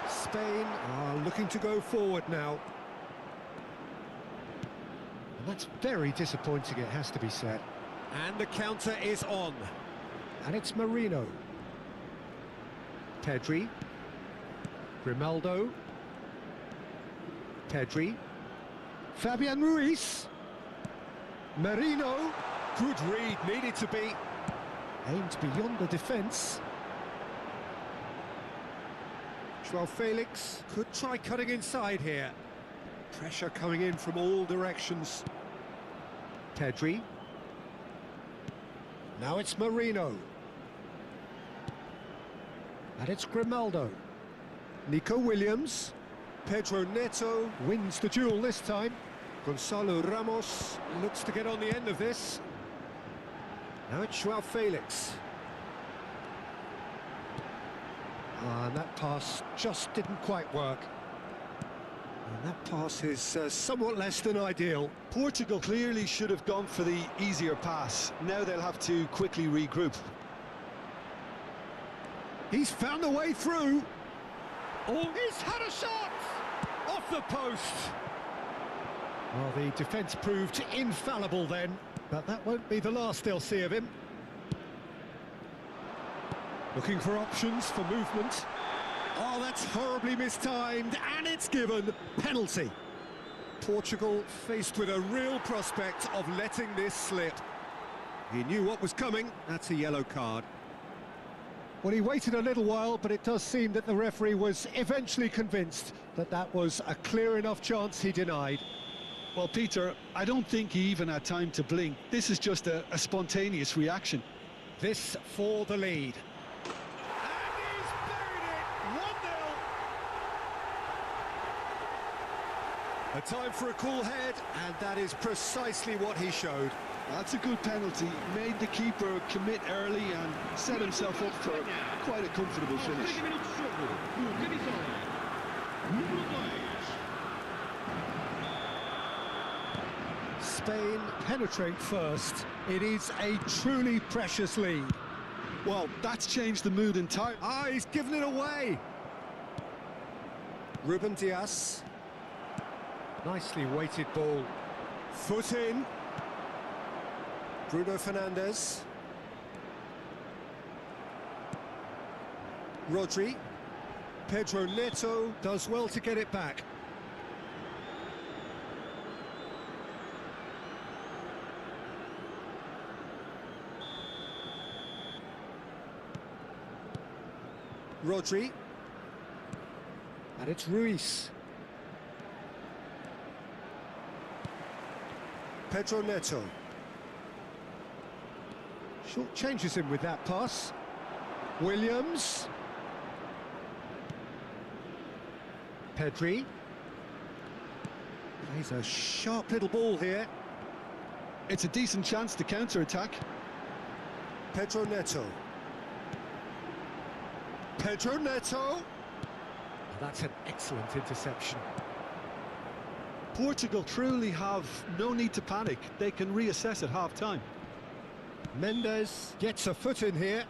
Spain are looking to go forward now. And that's very disappointing, it has to be said. And the counter is on. And it's Marino. Pedri. Grimaldo. Pedri. Fabian Ruiz. Marino. Good read, needed to be. Aimed beyond the defence. Joao Felix could try cutting inside here. Pressure coming in from all directions. Pedri. Now it's Marino. And it's Grimaldo. Nico Williams. Pedro Neto wins the duel this time. Gonzalo Ramos looks to get on the end of this. Now it's Joao Felix. And that pass just didn't quite work. And that pass is somewhat less than ideal. Portugal clearly should have gone for the easier pass. Now they'll have to quickly regroup. He's found a way through. Oh, he's had a shot! Off the post. Well, the defence proved infallible then, but that won't be the last they'll see of him. Looking for options for movement. Oh, that's horribly mistimed, and it's given. Penalty. Portugal faced with a real prospect of letting this slip. He knew what was coming. That's a yellow card. Well, he waited a little while, but it does seem that the referee was eventually convinced that that was a clear enough chance he denied. Well, Peter, I don't think he even had time to blink. This is just a spontaneous reaction. This for the lead. And he's buried it. 1-0. A time for a cool head, and that is precisely what he showed. That's a good penalty. Made the keeper commit early and set himself up for quite a comfortable finish. 30 minutos de jogo. O Camisola número 2. Spain penetrate first. It is a truly precious lead. Well, that's changed the mood entirely. Ah, he's given it away. Ruben Dias. Nicely weighted ball. Foot in. Bruno Fernandes. Rodri. Pedro Neto does well to get it back. Rodri. And it's Ruiz. Pedro Neto. Short changes him with that pass. Williams. Pedri. Plays a sharp little ball here. It's a decent chance to counter-attack. Pedro Neto. Pedro Neto. That's an excellent interception. Portugal truly have no need to panic. They can reassess at half-time. Mendes gets a foot in here.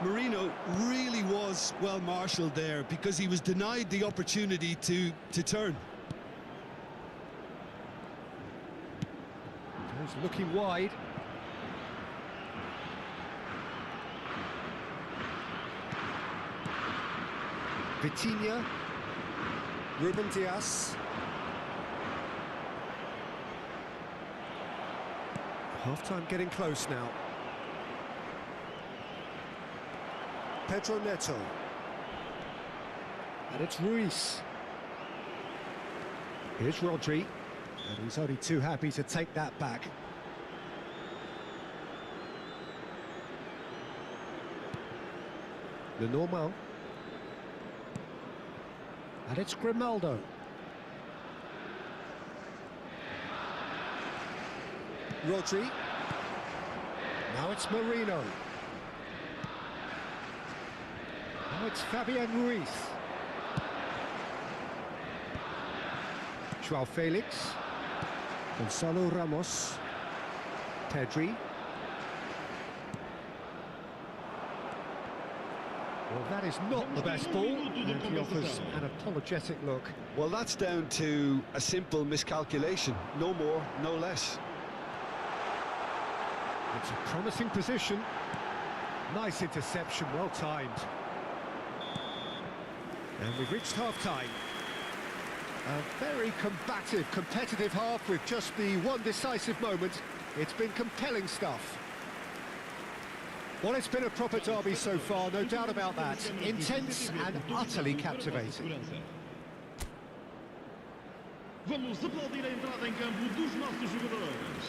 Marino really was well marshalled there because he was denied the opportunity to turn. He's looking wide. Vitinha. Ruben Dias. Half-time getting close now. Pedro Neto. And it's Ruiz. Here's Rodri. And he's only too happy to take that back. Lenormand. And it's Grimaldo. Rodri. Now it's Marino. Now it's Fabian Ruiz. Joao Felix. Gonzalo Ramos. Pedri. Well, that is not the best ball, and he offers an apologetic look. Well, that's down to a simple miscalculation. No more, no less. It's a promising position. Nice interception, well timed. And we've reached half-time. A very combative, competitive half with just the one decisive moment. It's been compelling stuff. Well, it's been a proper derby so far, no doubt about that. Intense and utterly captivating. Vamos aplaudir a entrada em campo dos nossos jogadores.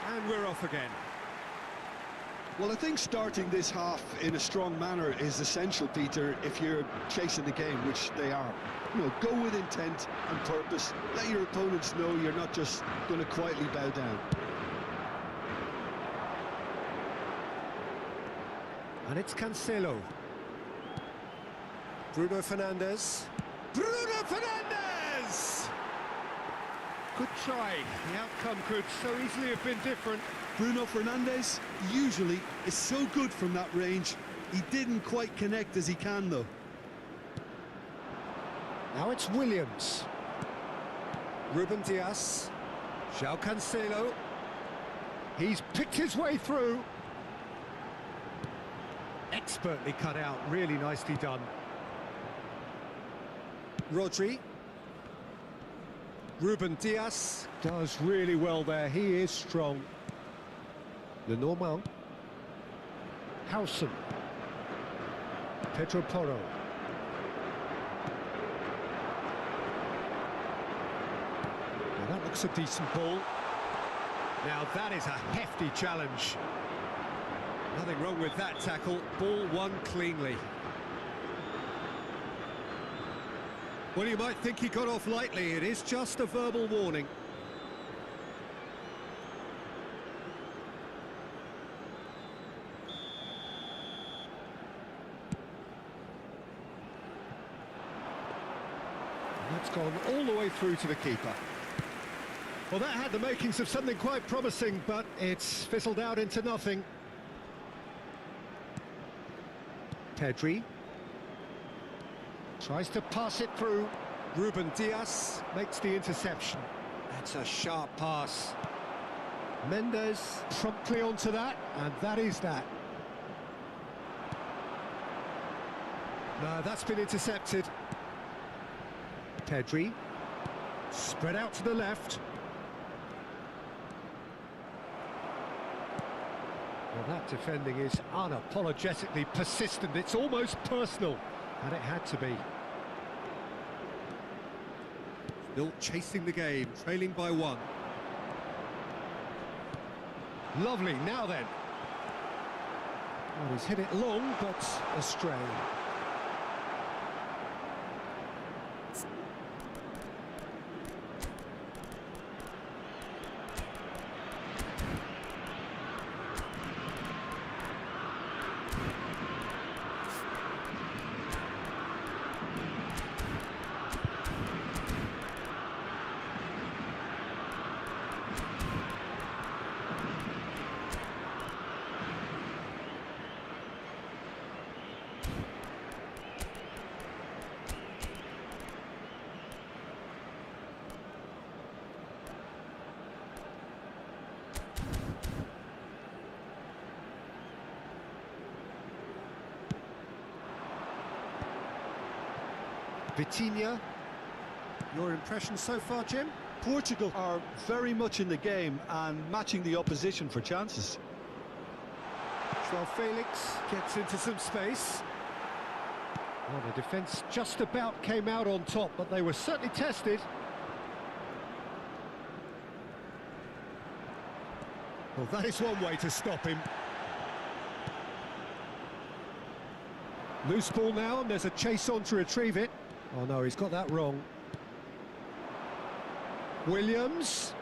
And we're off again. Well, I think starting this half in a strong manner is essential, Peter, if you're chasing the game, which they are. You know, go with intent and purpose. Let your opponents know you're not just going to quietly bow down. And it's Cancelo. Bruno Fernandes. Bruno Fernandes! Good try. The outcome could so easily have been different. Bruno Fernandes usually is so good from that range. He didn't quite connect as he can, though. Now it's Williams. Ruben Dias. Joao Cancelo. He's picked his way through. Expertly cut out, really nicely done. Rodri. Ruben Diaz does really well there, he is strong. Lenormand. Howson. Pedro Porro. Now that looks a decent ball. Now that is a hefty challenge. Nothing wrong with that tackle, ball won cleanly. Well, you might think he got off lightly, it is just a verbal warning. And that's gone all the way through to the keeper. Well, that had the makings of something quite promising, but it's fizzled out into nothing. Pedri tries to pass it through. Ruben Diaz makes the interception. That's a sharp pass. Mendes promptly onto that, and that is that. No, that's been intercepted. Pedri spread out to the left. Well, that defending is unapologetically persistent. It's almost personal, and it had to be. Still chasing the game, trailing by 1. Lovely, now then. Well, he's hit it long, but astray. Vitinha, your impression so far, Jim? Portugal are very much in the game and matching the opposition for chances. Joao Felix gets into some space. Well, the defence just about came out on top, but they were certainly tested. Well, that is one way to stop him. Loose ball now, and there's a chase on to retrieve it. Oh no, he's got that wrong. Williams.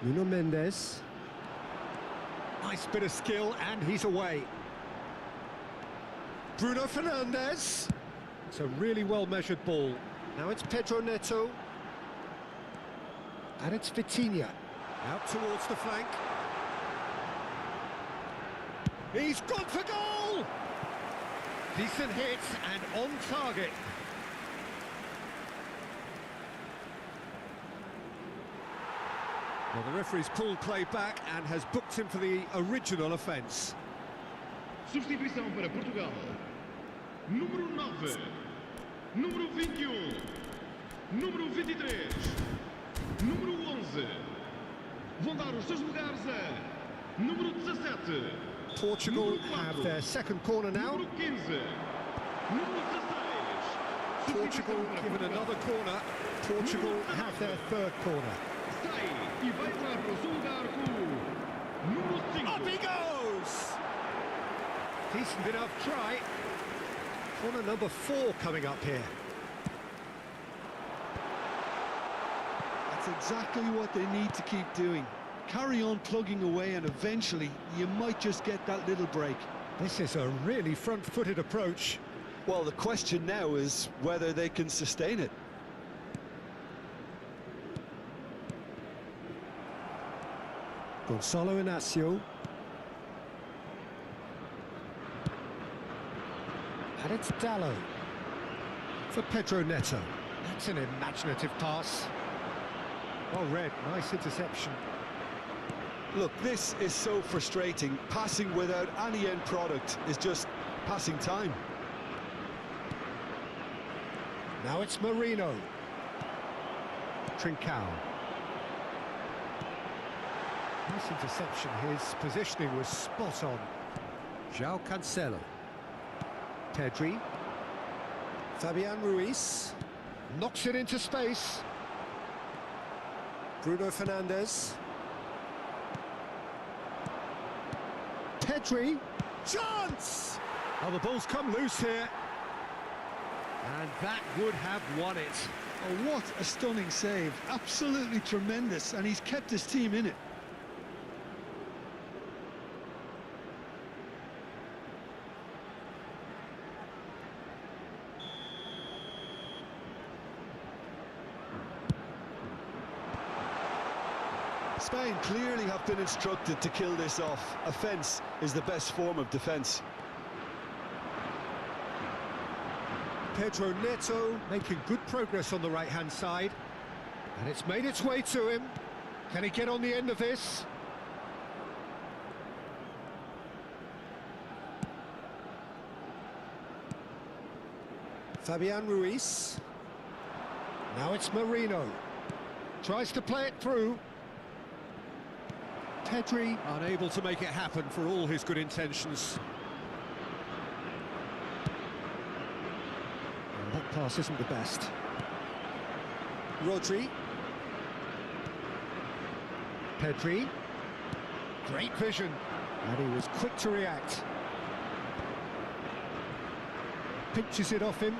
Nuno Mendes. Nice bit of skill, and he's away. Bruno Fernandes. It's a really well-measured ball. Now it's Pedro Neto. And it's Vitinha. Out towards the flank. He's gone for goal! Decent hit and on target. Well, the referee's pulled play back and has booked him for the original offence. Substituição para Portugal. Número 9. Número 21. Número 23. Número 11. Vão dar os seus lugares a número 17. Portugal have their second corner now. Número 15. Número 16. Portugal given another corner. Portugal have their third corner. Sai e vai entrar para o seu lugar com o número 5. Up he goes! Decent enough try. Corner number 4 coming up here. That's exactly what they need to keep doing. Carry on plugging away, and eventually you might just get that little break. This is a really front-footed approach. Well, the question now is whether they can sustain it. Gonzalo Inacio. And it's Dallo. For Pedro Neto. That's an imaginative pass. Well read, nice interception. Look, this is so frustrating. Passing without any end product is just passing time. Now it's Marino. Trincao. Nice interception, his positioning was spot on. João Cancelo. Pedri. Fabian Ruiz. Knocks it into space. Bruno Fernandes. Pedri. Chance! Oh, the ball's come loose here. And that would have won it. Oh, what a stunning save. Absolutely tremendous, and he's kept his team in it. Spain clearly have been instructed to kill this off. Offence is the best form of defence. Pedro Neto making good progress on the right-hand side. And it's made its way to him. Can he get on the end of this? Fabian Ruiz. Now it's Marino. Tries to play it through. Pedri unable to make it happen for all his good intentions. Well, that pass isn't the best. Rodri. Pedri. Great vision. And he was quick to react. Pinches it off him.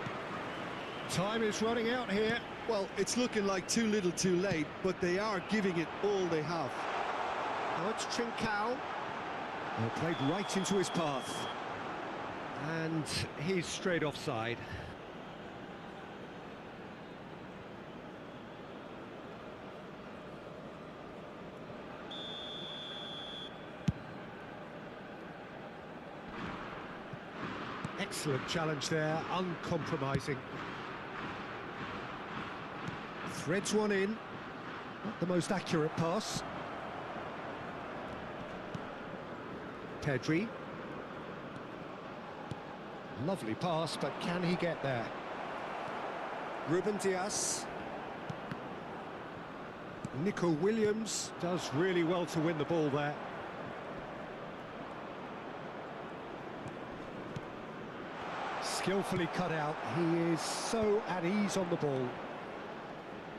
Time is running out here. Well, it's looking like too little too late, but they are giving it all they have. Now it's Trincao. Well, played right into his path. And he's straight offside. Excellent challenge there, uncompromising. Threads one in. Not the most accurate pass. Pedri. Lovely pass, but can he get there? Ruben Dias. Nico Williams does really well to win the ball there. Skillfully cut out. He is so at ease on the ball.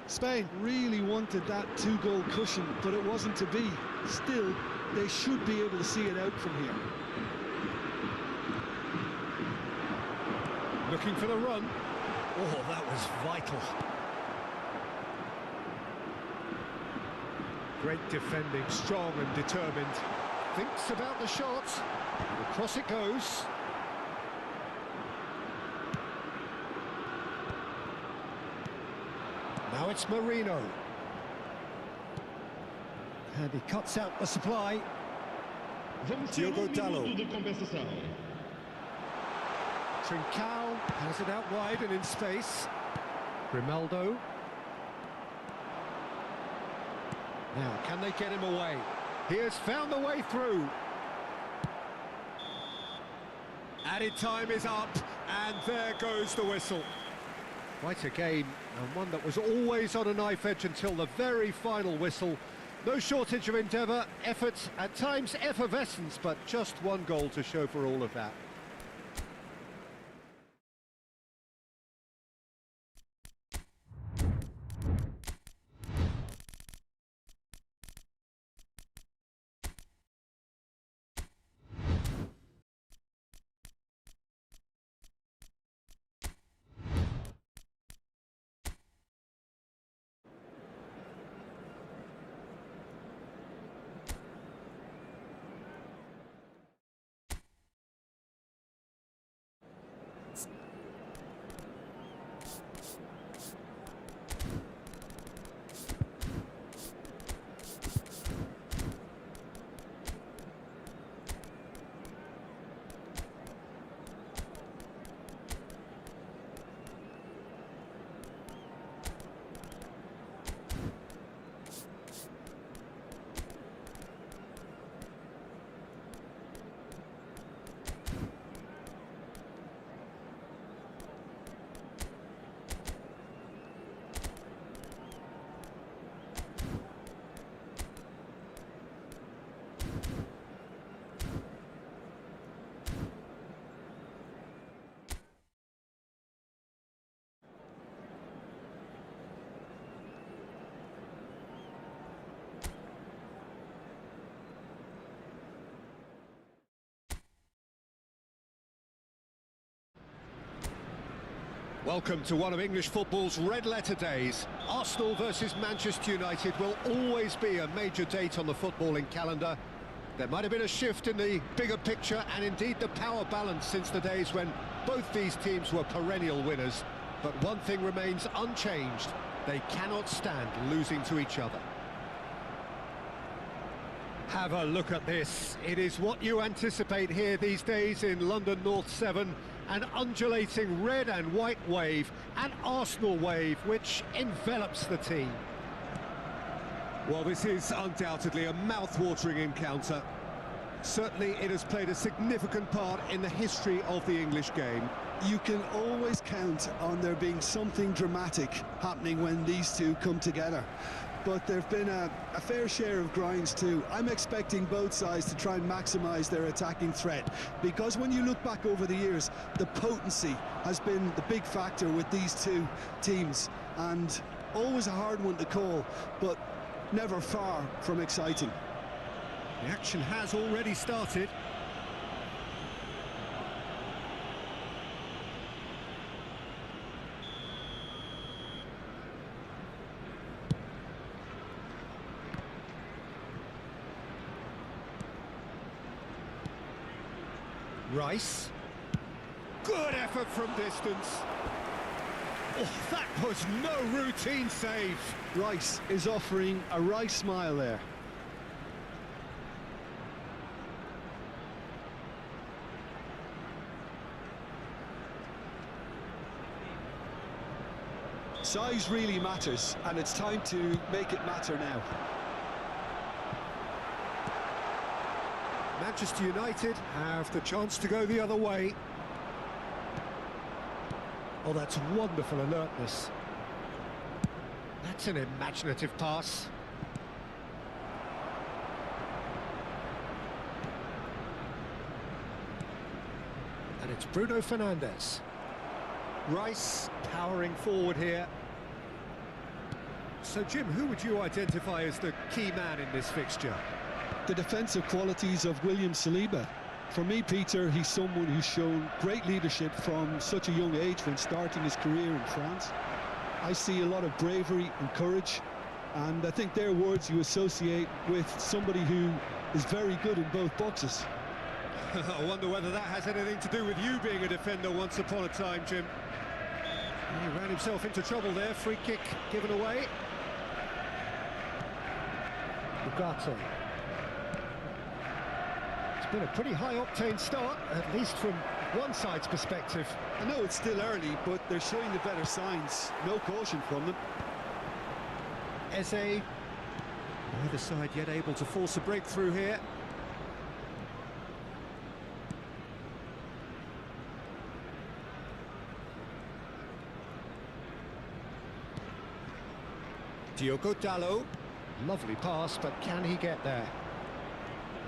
Spain really wanted that two-goal cushion, but it wasn't to be. Still, they should be able to see it out from here. Looking for the run. Oh, that was vital. Great defending, strong and determined. Thinks about the shot. Across it goes. Now it's Marino. And he cuts out the supply. Diogo Dalot. Trincao has it out wide and in space. Grimaldo. Now, can they get him away? He has found the way through. Added time is up, and there goes the whistle. Quite a game, and one that was always on a knife edge until the very final whistle. No shortage of endeavour, effort, at times effervescence, but just one goal to show for all of that. Welcome to one of English football's red-letter days. Arsenal versus Manchester United will always be a major date on the footballing calendar. There might have been a shift in the bigger picture and indeed the power balance since the days when both these teams were perennial winners. But one thing remains unchanged: they cannot stand losing to each other. Have a look at this. It is what you anticipate here these days in London North 7. An undulating red and white wave, an Arsenal wave which envelops the team. Well, this is undoubtedly a mouth-watering encounter. Certainly it has played a significant part in the history of the English game. You can always count on there being something dramatic happening when these two come together. But there have been a fair share of grinds too. I'm expecting both sides to try and maximise their attacking threat, because when you look back over the years, the potency has been the big factor with these two teams, and always a hard one to call, but never far from exciting. The action has already started. Rice. Good effort from distance. Oh, that was no routine save. Rice is offering a Rice smile there. Size really matters, and it's time to make it matter now. Manchester United have the chance to go the other way. Oh, that's wonderful alertness. That's an imaginative pass. And it's Bruno Fernandes. Rice powering forward here. So, Jim, who would you identify as the key man in this fixture? The defensive qualities of William Saliba. For me, Peter, he's someone who's shown great leadership from such a young age when starting his career in France. I see a lot of bravery and courage, and I think they're words you associate with somebody who is very good in both boxes. I wonder whether that has anything to do with you being a defender once upon a time, Jim. He ran himself into trouble there. Free kick given away. Ugarte. It's been a pretty high-octane start, at least from one side's perspective. I know it's still early, but they're showing the better signs. No caution from them. Eze. Neither side yet able to force a breakthrough here. Diogo Dalot. Lovely pass, but can he get there?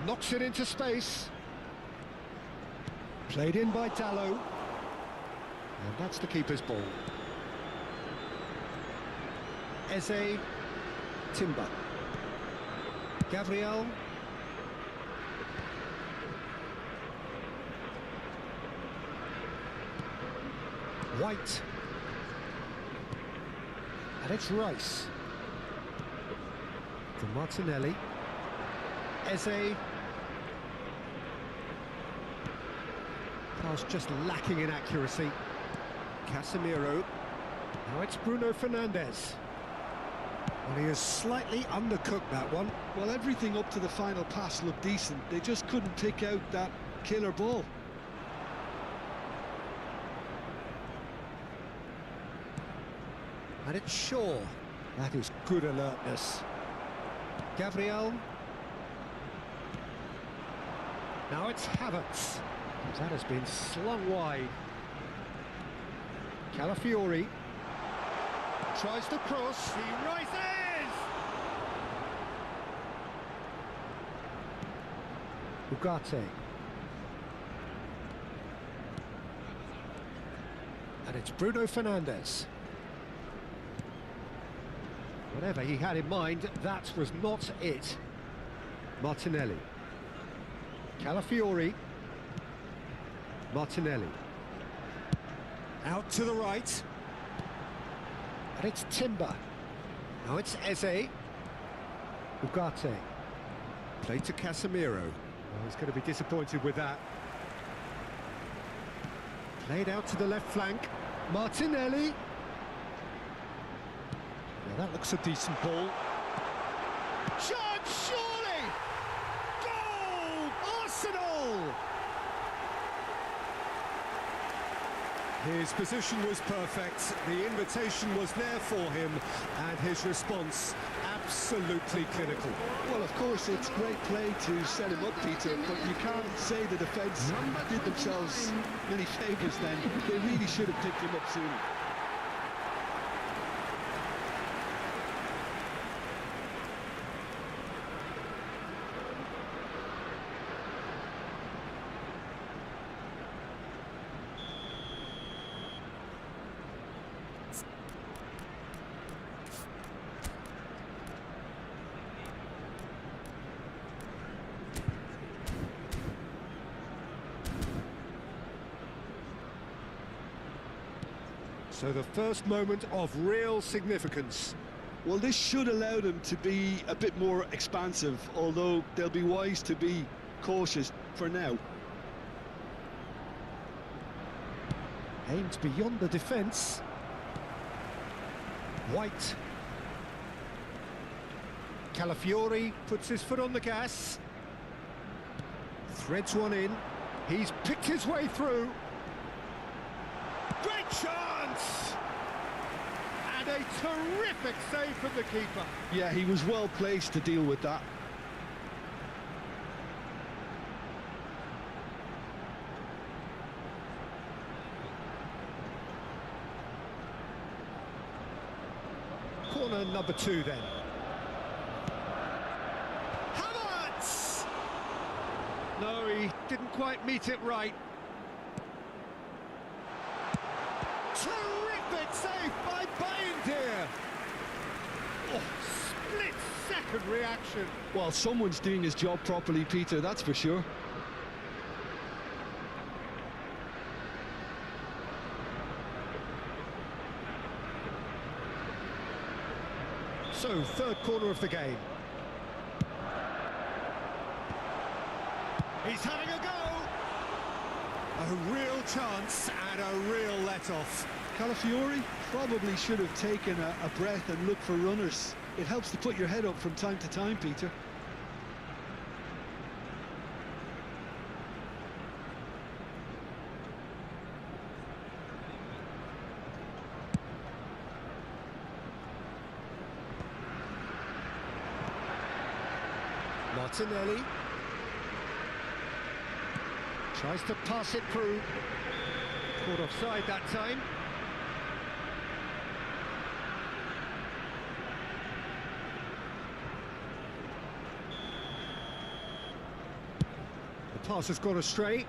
Knocks it into space. Played in by Dalot. And that's the keeper's ball. Eze. Timber. Gabriel. White. And it's Rice. To Martinelli. Eze. Pass just lacking in accuracy. Casemiro. Now it's Bruno Fernandes. Well, he has slightly undercooked that one. Well, everything up to the final pass looked decent. They just couldn't pick out that killer ball. And it's Shaw. That is good alertness. Gabriel. Now it's Havertz. That has been slung wide. Calafiori. Tries to cross. He rises! Ugarte. And it's Bruno Fernandes. Whatever he had in mind, that was not it. Martinelli. Calafiori. Martinelli. Out to the right. And it's Timber. Now it's Eze. Ugarte. Play to Casemiro. Oh, he's going to be disappointed with that. Played out to the left flank. Martinelli. Now that looks a decent ball. Chance, surely! Goal! Arsenal! His position was perfect, the invitation was there for him, and his response absolutely clinical. Well, of course, it's great play to set him up, Peter, but you can't say the defence did themselves many favours then. They really should have picked him up sooner. So the first moment of real significance. Well, this should allow them to be a bit more expansive, although they'll be wise to be cautious for now. Aimed beyond the defence. White. Calafiori puts his foot on the gas. Threads one in. He's picked his way through. Great chance! And a terrific save from the keeper. Yeah, he was well placed to deal with that. Corner number 2 then. Havertz! No, he didn't quite meet it right. Terrific save by Bayindir! Oh, split-second reaction. Well, someone's doing his job properly, Peter, that's for sure. So, third corner of the game. He's having a go! A real chance and a real let-off. Calafiori probably should have taken a breath and looked for runners. It helps to put your head up from time to time, Peter. Martinelli. Tries to pass it through. Caught offside that time. The pass has gone astray.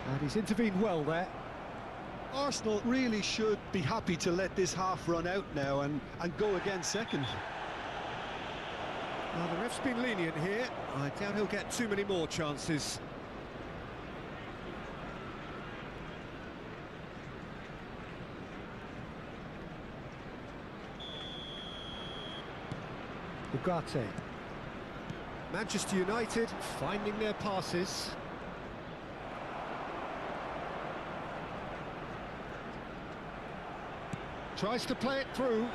And he's intervened well there. Arsenal really should be happy to let this half run out now and go again second. Well, the ref's been lenient here. I doubt he'll get too many more chances. Ugarte. Manchester United finding their passes. Tries to play it through.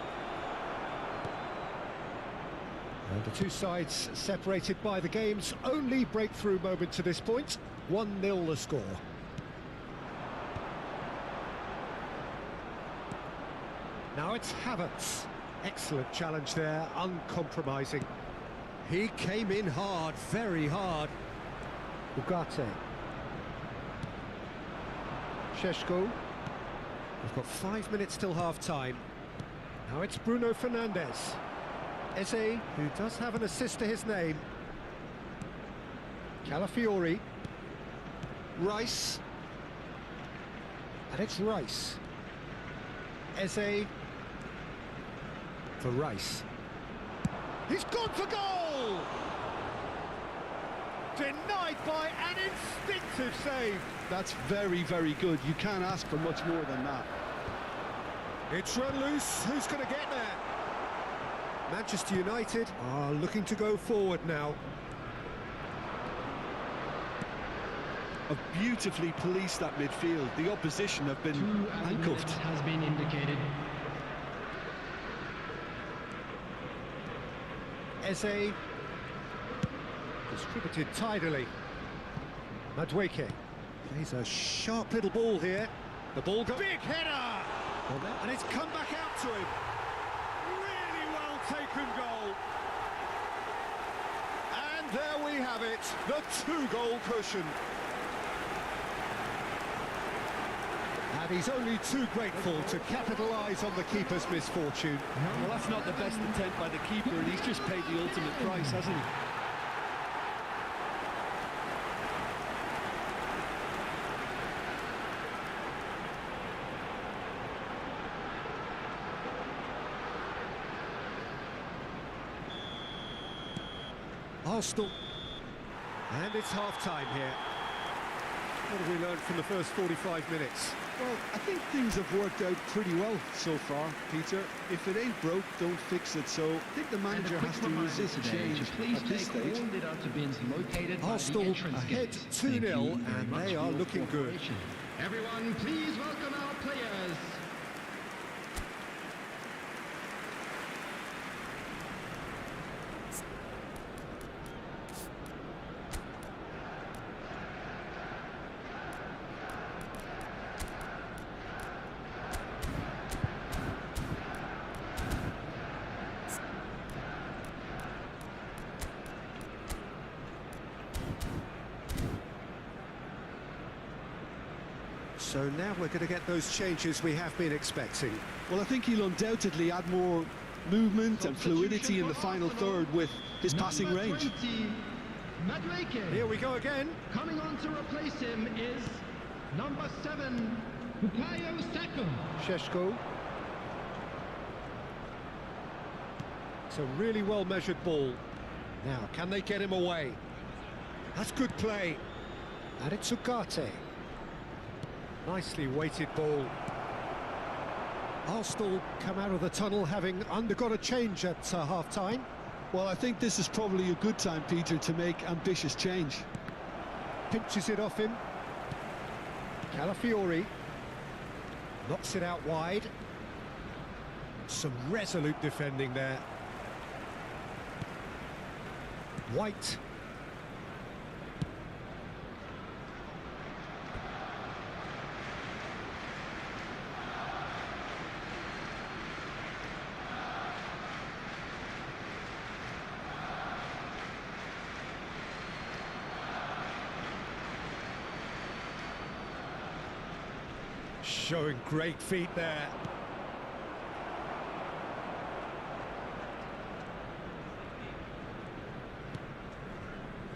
And the two sides separated by the game's only breakthrough moment to this point. 1-0 the score. Now it's Havertz. Excellent challenge there, uncompromising. He came in hard, very hard. Ugarte. Šeško. We've got 5 minutes till half-time. Now it's Bruno Fernandes. Eze, who does have an assist to his name. Calafiori. Rice. And it's Rice. Eze. For Rice. He's gone for goal! Denied by an instinctive save. That's very, very good. You can't ask for much more than that. It's run loose. Who's going to get there? Manchester United are looking to go forward now. Have beautifully policed that midfield. The opposition have been handcuffed. Has been indicated. Eze distributed tidily. Madueke plays a sharp little ball here. The ball goes. Big header! And it's come back out to him. Really well taken goal. And there we have it, the 2-goal cushion. And he's only too grateful to capitalise on the keeper's misfortune. Well, that's not the best attempt by the keeper, and he's just paid the ultimate price, hasn't he? Arsenal. And it's half-time here. What have we learned from the first 45 minutes? Well, I think things have worked out pretty well so far, Peter. If it ain't broke, don't fix it. So I think the manager has to resist change Please at this take stage. all litter bins located by the Arsenal entrance ahead gate. 2-0, and they are looking good. Everyone, please welcome our players. So now we're going to get those changes we have been expecting. Well, I think he'll undoubtedly add more movement and fluidity in the final third with his passing range. Madueke. Here we go again. Coming on to replace him is number 7, Bukayo Saka. Šeško. It's a really well-measured ball. Now, can they get him away? That's good play. And it's Ugarte. Nicely weighted ball. Arsenal come out of the tunnel having undergone a change at half-time. Well, I think this is probably a good time, Peter, to make ambitious change. Pinches it off him. Calafiori knocks it out wide. Some resolute defending there. White. Showing great feet there.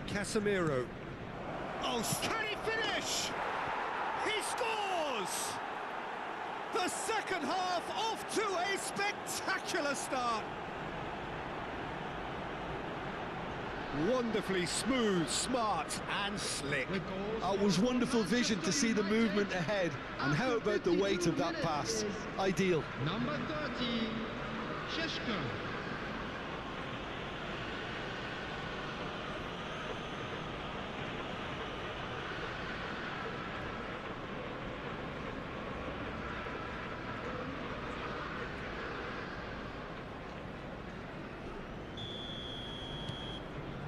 Casemiro. Oh, can he finish? He scores! The second half off to a spectacular start. Wonderfully smooth, smart and slick. It was wonderful vision to see the movement ahead, and how about the weight of that pass? Ideal. Number 30, Šeško.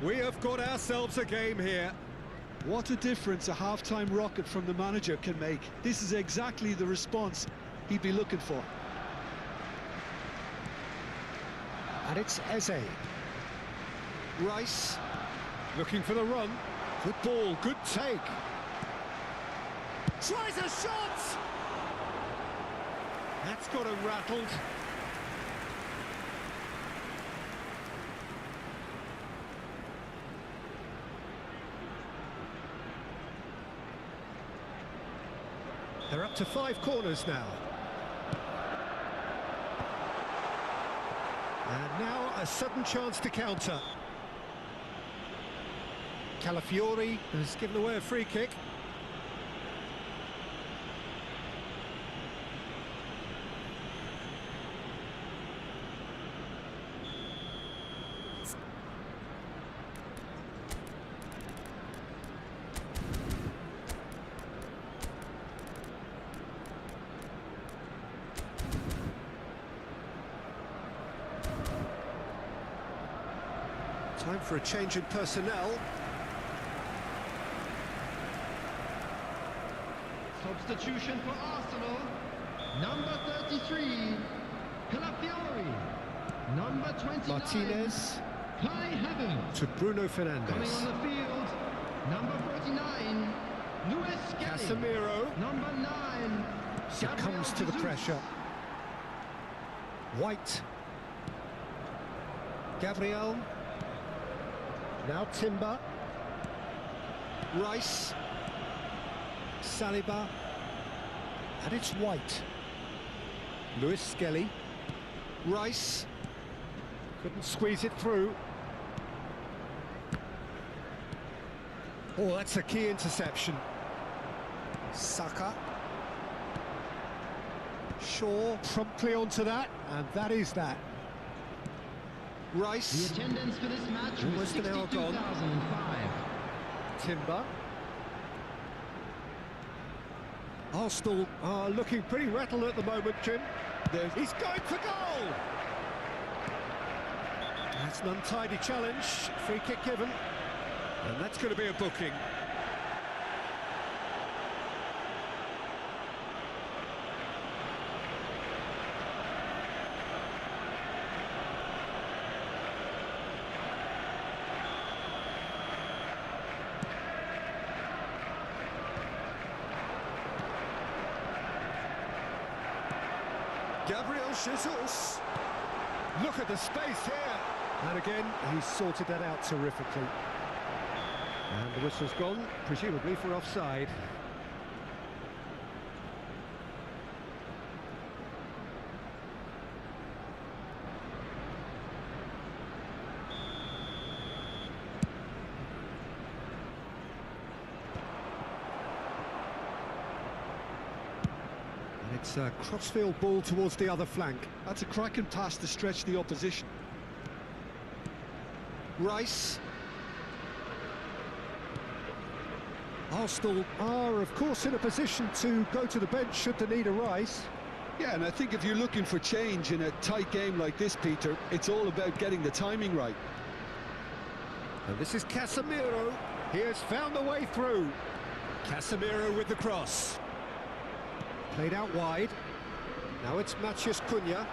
We have got ourselves a game here. What a difference a half-time rocket from the manager can make. This is exactly the response he'd be looking for. And it's Eze. Rice looking for the run. Good ball, good take. Tries a shot! That's got him rattled. They're up to 5 corners now. And now a sudden chance to counter. Calafiori has given away a free kick. Time for a change in personnel. Substitution for Arsenal. Number 33, Calafiori. Number 29, Martinez Kai Havertz. to Bruno Coming on Fernandes. the field, number 49, Luis Skelly. Casemiro Number 9, succumbs to the Jesus. pressure. White. Gabriel. Now Timber. Rice. Saliba. And it's White. Luis Skelly. Rice. Couldn't squeeze it through. Oh, that's a key interception. Saka. Shaw promptly onto that, and that is that. Rice. The attendance for this match was Almost an hour gone. 62,005. Timber. Arsenal are looking pretty rattled at the moment, Jim. He's going for goal! That's an untidy challenge, free kick given. And that's going to be a booking. Gabriel Jesus. Look at the space here. And again, he's sorted that out terrifically. And the whistle's gone, presumably for offside. It's a crossfield ball towards the other flank. That's a cracking pass to stretch the opposition. Rice. Arsenal are, of course, in a position to go to the bench should the need arise. Yeah, and I think if you're looking for change in a tight game like this, Peter, it's all about getting the timing right. And this is Casemiro. He has found a way through. Casemiro with the cross. Played out wide. Now it's Matheus Cunha.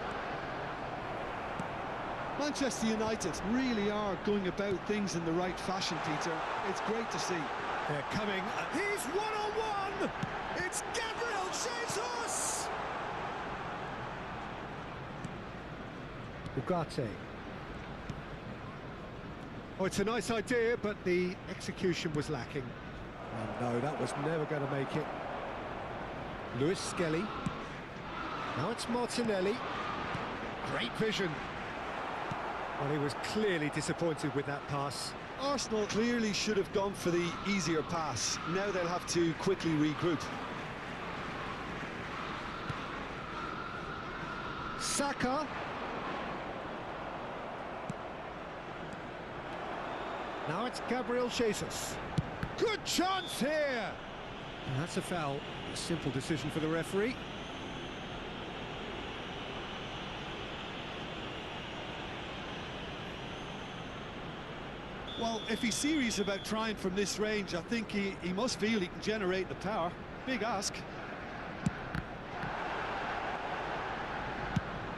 Manchester United really are going about things in the right fashion, Peter. It's great to see. They're coming. He's one-on-one! It's Gabriel Jesus! Ugarte. Oh, it's a nice idea, but the execution was lacking. Oh no, that was never going to make it. Luis Skelly. Now it's Martinelli. Great vision. Well, he was clearly disappointed with that pass. Arsenal clearly should have gone for the easier pass. Now they'll have to quickly regroup. Saka. Now it's Gabriel Jesus. Good chance here! And that's a foul. A simple decision for the referee. Well, if he's serious about trying from this range, I think he must feel he can generate the power. Big ask.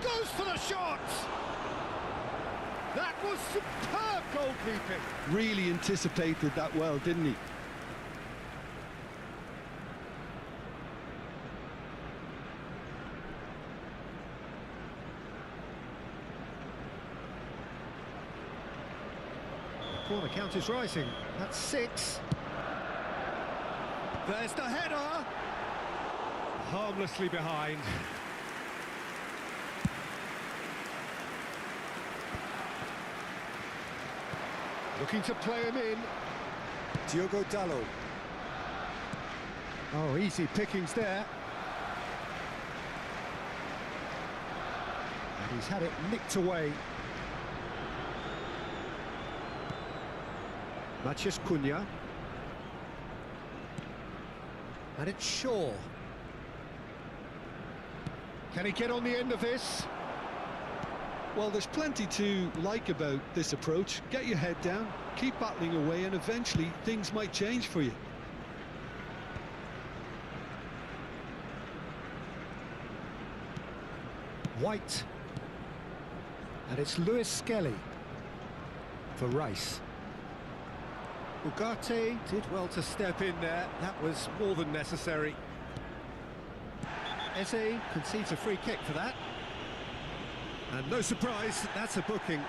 Goes for the shot! That was superb goalkeeping. Really anticipated that well, didn't he? Corner count is rising. That's 6. There's the header. Harmlessly behind. Looking to play him in. Diogo Dalot. Oh, easy pickings there. And he's had it nicked away. Matheus Cunha. And it's Shaw. Can he get on the end of this? Well, there's plenty to like about this approach. Get your head down, keep battling away, and eventually things might change for you. White. And it's Lewis Skelly for Rice. Ugarte did well to step in there. That was more than necessary. Eze concedes a free kick for that. And no surprise, that's a booking.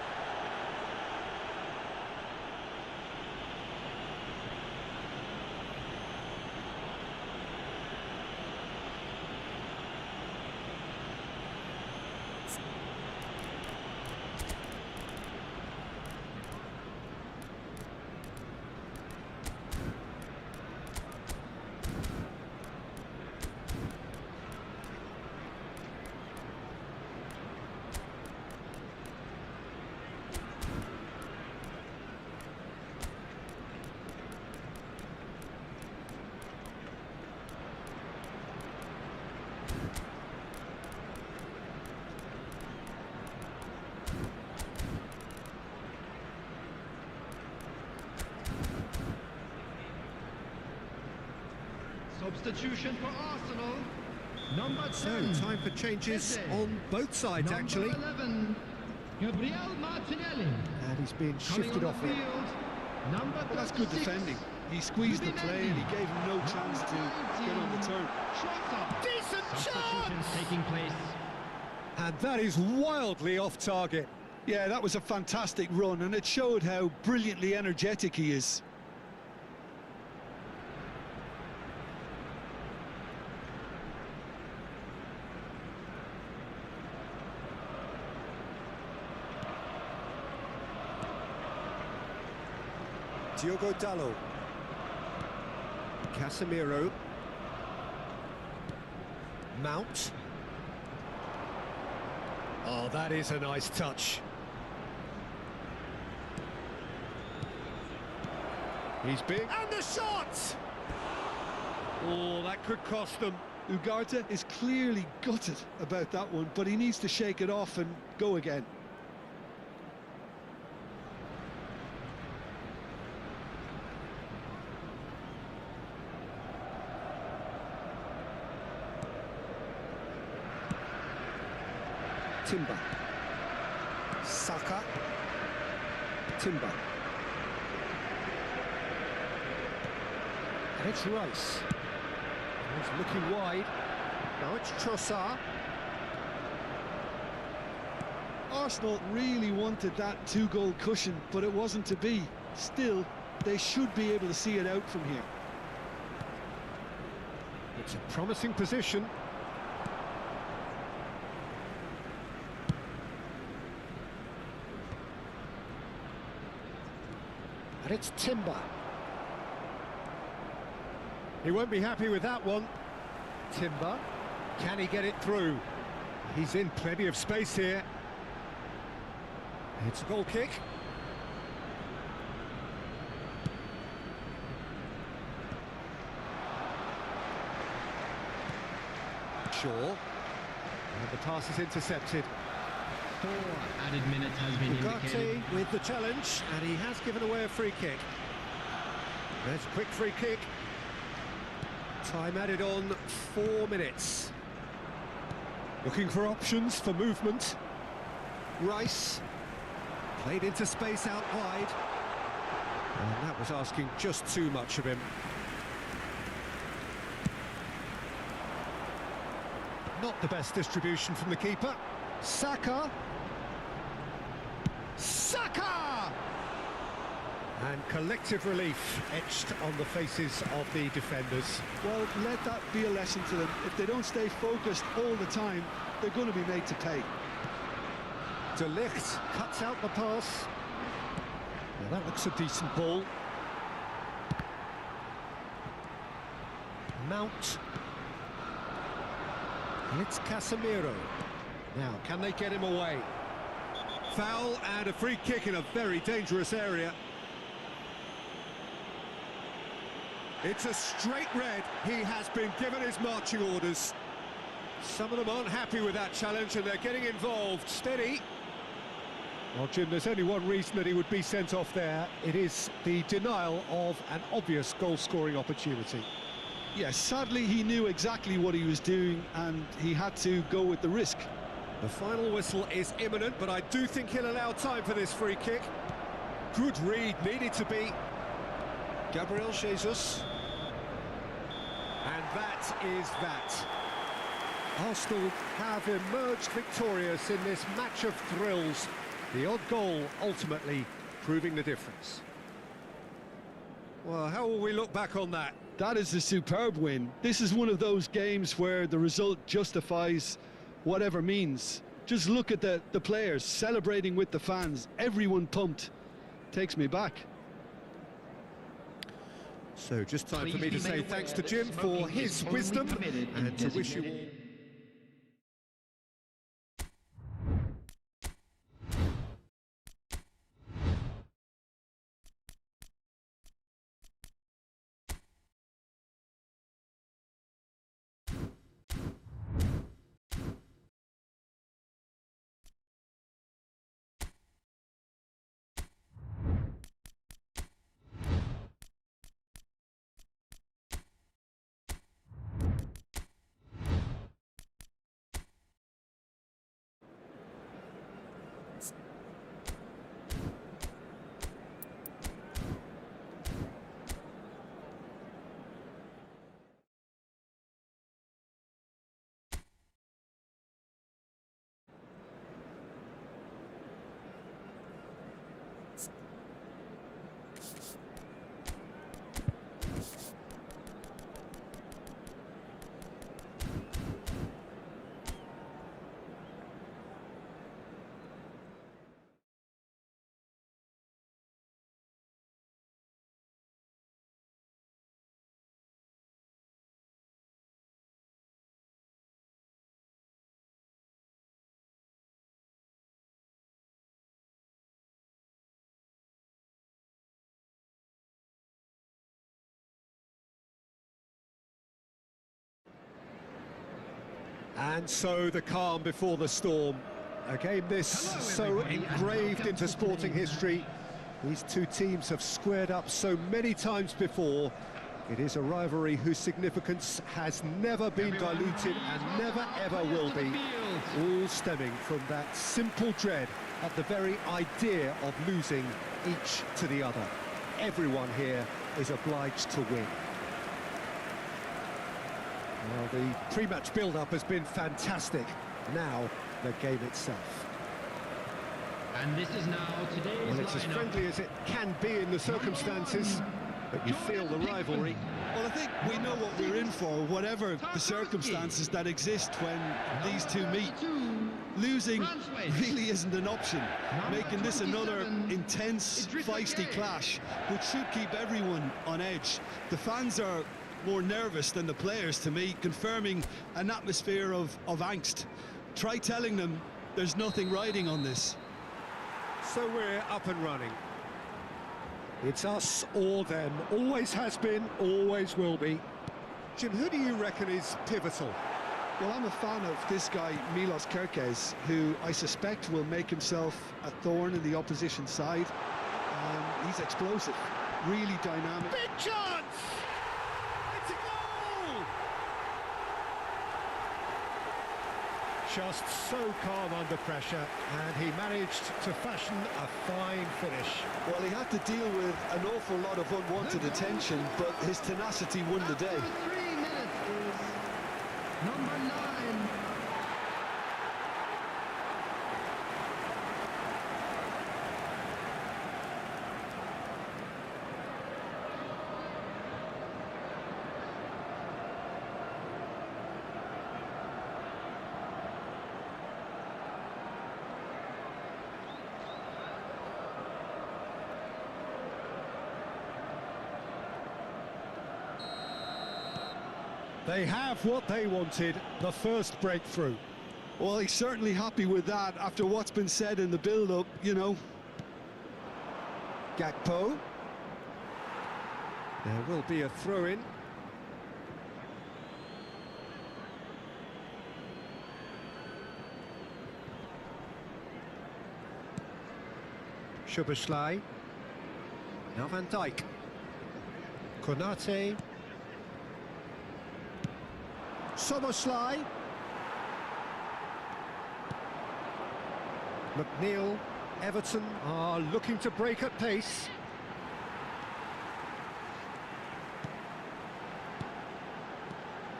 Substitution for Arsenal. Number 10. So, time for changes Eze. on both sides, Number actually. 11, Gabriel Martinelli. And he's being Coming shifted on off the it. field, number 36. Well, that's good defending. He squeezed the play and he gave him no chance to get on the turn. Decent Substitutions chance! taking place. And that is wildly off target. Yeah, that was a fantastic run, and it showed how brilliantly energetic he is. Diogo Dalot. Casemiro. Mount. Oh, that is a nice touch. He's big. And the shot! Oh, that could cost them. Ugarte is clearly gutted about that one, but he needs to shake it off and go again. Timber. Saka. Timber. And it's Rice. He's looking wide. Now it's Trossard. Arsenal really wanted that two-goal cushion, but it wasn't to be. Still, they should be able to see it out from here. It's a promising position. And it's Timber. He won't be happy with that one. Timber. Can he get it through? He's in plenty of space here. It's a goal kick. Shaw. And the pass is intercepted. 4 added minutes has been indicated. Ugarte with the challenge, and he has given away a free kick. There's a quick free kick. Time added on 4 minutes. Looking for options for movement. Rice played into space out wide, and that was asking just too much of him. Not the best distribution from the keeper. Saka. Saka! And collective relief etched on the faces of the defenders. Well, let that be a lesson to them. If they don't stay focused all the time, they're going to be made to pay. De Ligt cuts out the pass. Well, that looks a decent ball. Mount. And it's Casemiro. Now, can they get him away? Foul and a free kick in a very dangerous area. It's a straight red. He has been given his marching orders. Some of them aren't happy with that challenge and they're getting involved. Steady. Well, Jim, there's only one reason that he would be sent off there. It is the denial of an obvious goal-scoring opportunity. Yes, sadly he knew exactly what he was doing and he had to go with the risk. The final whistle is imminent, but I do think he'll allow time for this free kick. Good read, needed to be. Gabriel Jesus. And that is that. Arsenal have emerged victorious in this match of thrills. The odd goal ultimately proving the difference. Well, how will we look back on that? That is a superb win. This is one of those games where the result justifies whatever means. Just look at the players celebrating with the fans. Everyone pumped. Takes me back. So just time for me to say thanks to Jim for his wisdom and to wish you all... And so the calm before the storm. A game this so engraved into sporting history. These two teams have squared up so many times before. It is a rivalry whose significance has never been diluted and never ever will be. All stemming from that simple dread at the very idea of losing each to the other. Everyone here is obliged to win. Well, the pre-match build-up has been fantastic. Now, the game itself. And this is now today's Well, it's as friendly as it can be in the circumstances, but you feel the rivalry. Well, I think we know what we're in for, whatever the circumstances that exist when these two meet. Losing really isn't an option, making this another intense, feisty clash, which should keep everyone on edge. The fans are more nervous than the players, to me, confirming an atmosphere of angst. Try telling them there's nothing riding on this. So we're up and running. It's us or them. Always has been, always will be. Jim, who do you reckon is pivotal? Well, I'm a fan of this guy, Milos Kerkez, who I suspect will make himself a thorn in the opposition side. He's explosive, really dynamic. Big chance! It's a goal! Just so calm under pressure, and he managed to fashion a fine finish. Well, he had to deal with an awful lot of unwanted attention, but his tenacity won the day. 3 minutes is number 9. They have what they wanted, the first breakthrough. Well, he's certainly happy with that after what's been said in the build-up, you know. Gakpo. There will be a throw-in. Szoboszlai. Now Van Dijk. Konate. Szoboszlai. McNeil. Everton are looking to break at pace.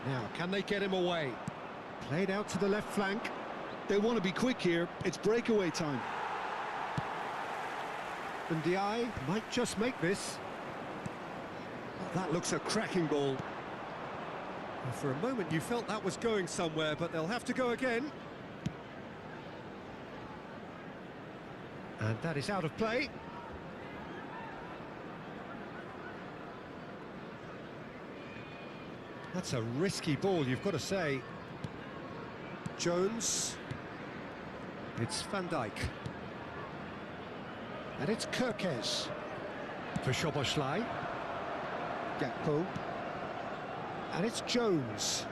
Now, can they get him away? Played out to the left flank. They want to be quick here. It's breakaway time. Ndiaye might just make this. Oh, that looks a cracking ball. Well, for a moment you felt that was going somewhere, but they'll have to go again. And that is out of play. That's a risky ball, you've got to say. Jones. It's Van Dijk. And it's Kerkez. For Szoboszlai. Gakpo. And it's Jones.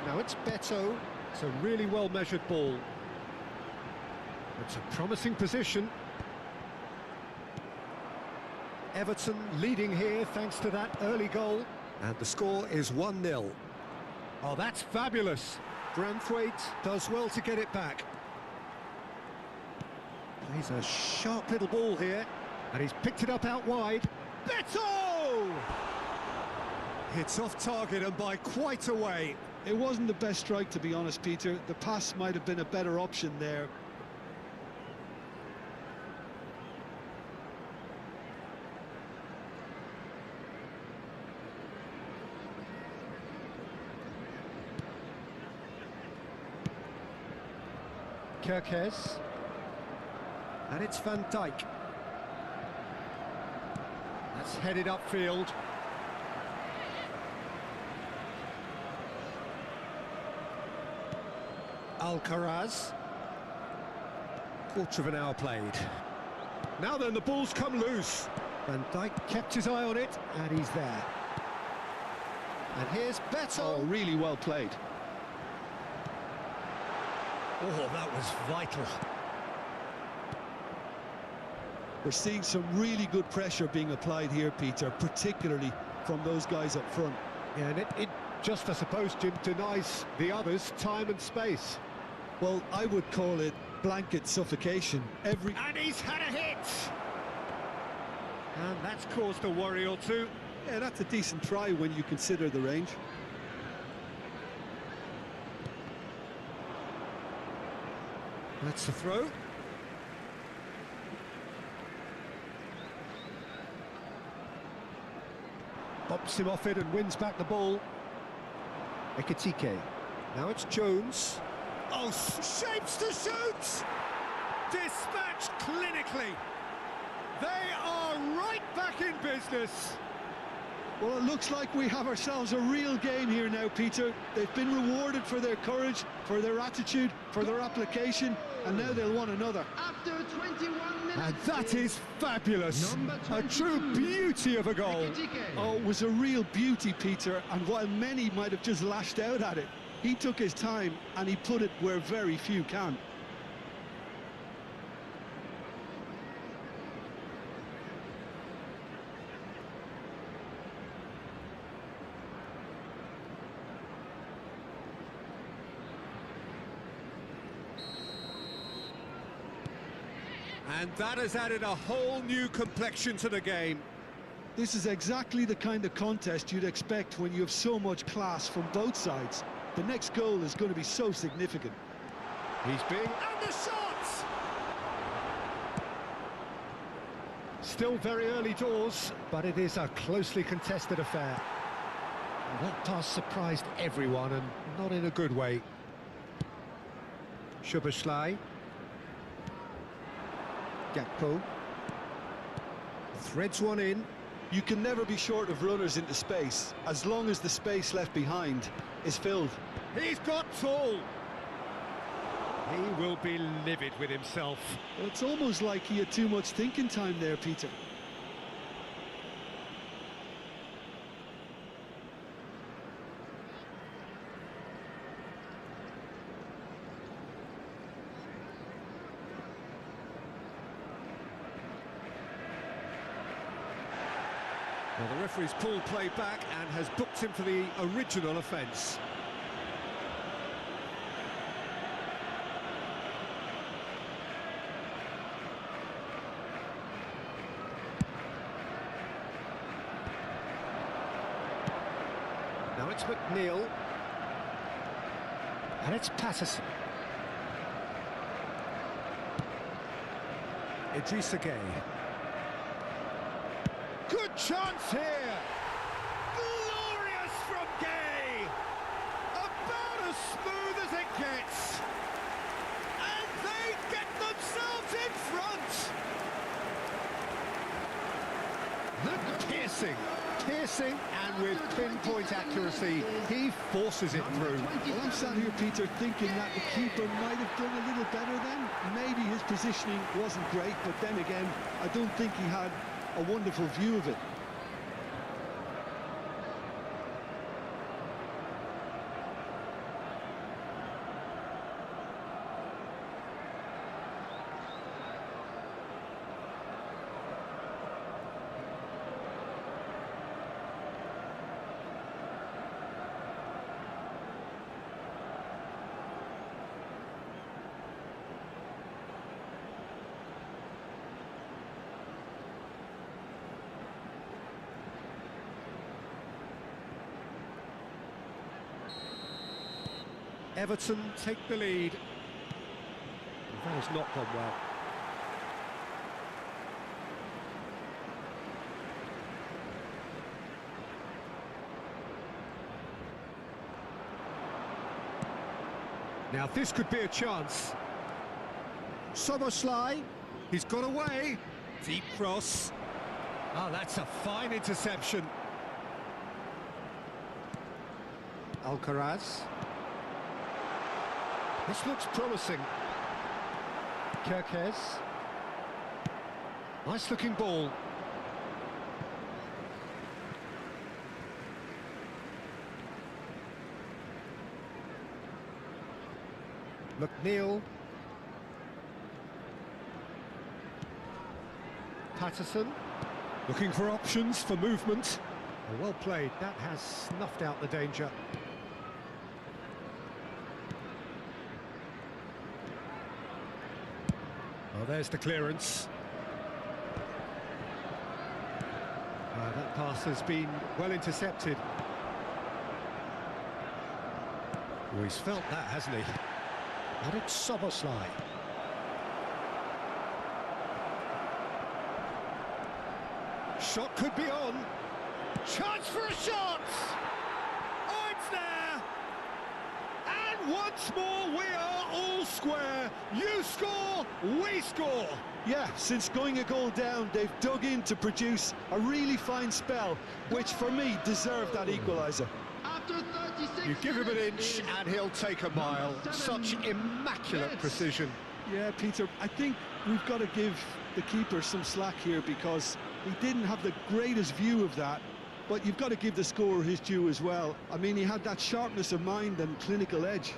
Now it's Beto. It's a really well-measured ball. It's a promising position. Everton leading here thanks to that early goal. And the score is 1-0. Oh, that's fabulous. Branthwaite does well to get it back. Plays a sharp little ball here. And he's picked it up out wide. Beto! It's off target and by quite a way. It wasn't the best strike, to be honest, Peter. The pass might have been a better option there. Kerkez. And it's Van Dijk. That's headed upfield. Alcaraz. Quarter of an hour played. Now then, the ball's come loose. Van Dijk kept his eye on it, and he's there. And here's Beto. Oh, really well played. Oh, that was vital. We're seeing some really good pressure being applied here, Peter, particularly from those guys up front. Yeah, and it just, I suppose, Jim, denies the others time and space. Well, I would call it blanket suffocation. And he's had a hit! And that's caused a worry or two. Yeah, that's a decent try when you consider the range. That's the throw. Bumps him off it and wins back the ball. Ekitike. Now it's Jones. Oh, shapes to shoot! Dispatched clinically. They are right back in business. Well, it looks like we have ourselves a real game here now, Peter. They've been rewarded for their courage, for their attitude, for their application, and now they'll want another. After 21 minutes. And that is fabulous. Number A true 22. beauty of a goal. Oh, it was a real beauty, Peter, and while many might have just lashed out at it, he took his time and he put it where very few can. And that has added a whole new complexion to the game. This is exactly the kind of contest you'd expect when you have so much class from both sides. The next goal is going to be so significant. He's being... And the shot! Still very early doors, but it is a closely contested affair. And that pass surprised everyone, and not in a good way. Szoboszlai. Gakpo. Threads one in. You can never be short of runners into space, as long as the space left behind is filled. He's got tall. He will be livid with himself. Well, it's almost like he had too much thinking time there, Peter. Well, the referee's pulled play back and has booked him for the original offence. Now it's McNeil. And it's Patterson. Idrissa Gueye. Good chance here! Glorious from Gueye! About as smooth as it gets! And they get themselves in front! Piercing, and with pinpoint accuracy, he forces it through. Well, I'm sat here, Peter, thinking that the keeper might have done a little better then. Maybe his positioning wasn't great, but then again, I don't think he had a wonderful view of it. Everton take the lead. That has not gone well. Now this could be a chance. Szoboszlai, he's got away. Deep cross. Oh, that's a fine interception. Alcaraz. This looks promising. Kerkez. Nice looking ball. McNeil. Patterson. Looking for options for movement. Well played. That has snuffed out the danger. Well, there's the clearance. That pass has been well intercepted. Well, he's felt that, hasn't he? And it's Soboslai. Shot could be on. Chance for a shot! Oh, it's there! And once more, we are all square. You score, we score. Yeah, since going a goal down, they've dug in to produce a really fine spell, which for me deserved that equaliser. After 36 You give him an minutes inch is and he'll take a mile. number 7, Such immaculate Vince. precision. Yeah, Peter, I think we've got to give the keeper some slack here because he didn't have the greatest view of that, but you've got to give the scorer his due as well. I mean, he had that sharpness of mind and clinical edge.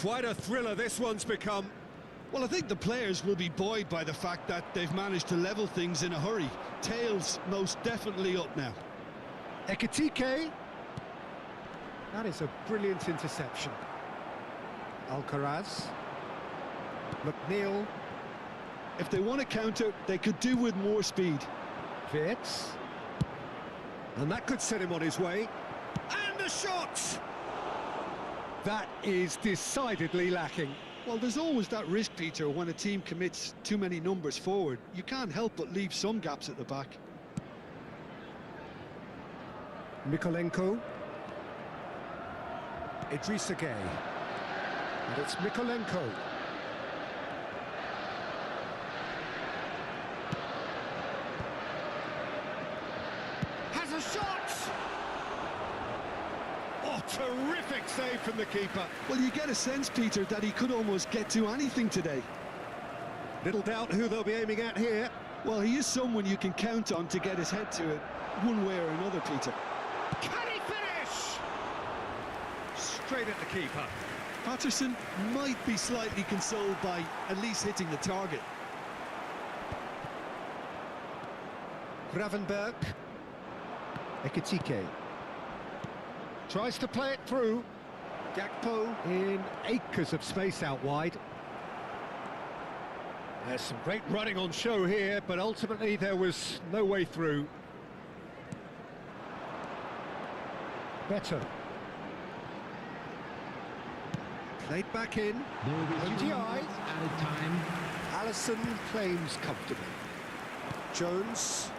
Quite a thriller this one's become. Well, I think the players will be buoyed by the fact that they've managed to level things in a hurry. Tails most definitely up now. Ekitike. That is a brilliant interception. Alcaraz. McNeil. If they want to counter, they could do with more speed. Wirtz. And that could set him on his way. And the shot! That is decidedly lacking. Well, there's always that risk, Peter, when a team commits too many numbers forward. You can't help but leave some gaps at the back. Mykolenko. Idrissa Gueye. And it's Mykolenko. Has a shot! Oh, terrific save from the keeper. Well, you get a sense, Peter, that he could almost get to anything today. Little doubt who they'll be aiming at here. Well, he is someone you can count on to get his head to it, one way or another, Peter. Can he finish? Straight at the keeper. Patterson might be slightly consoled by at least hitting the target. Gravenberg. Ekitike. Tries to play it through. Gakpo in acres of space out wide. There's some great running on show here, but ultimately there was no way through. Better. Played back in. NDI. added time. Allison claims comfortably. Jones.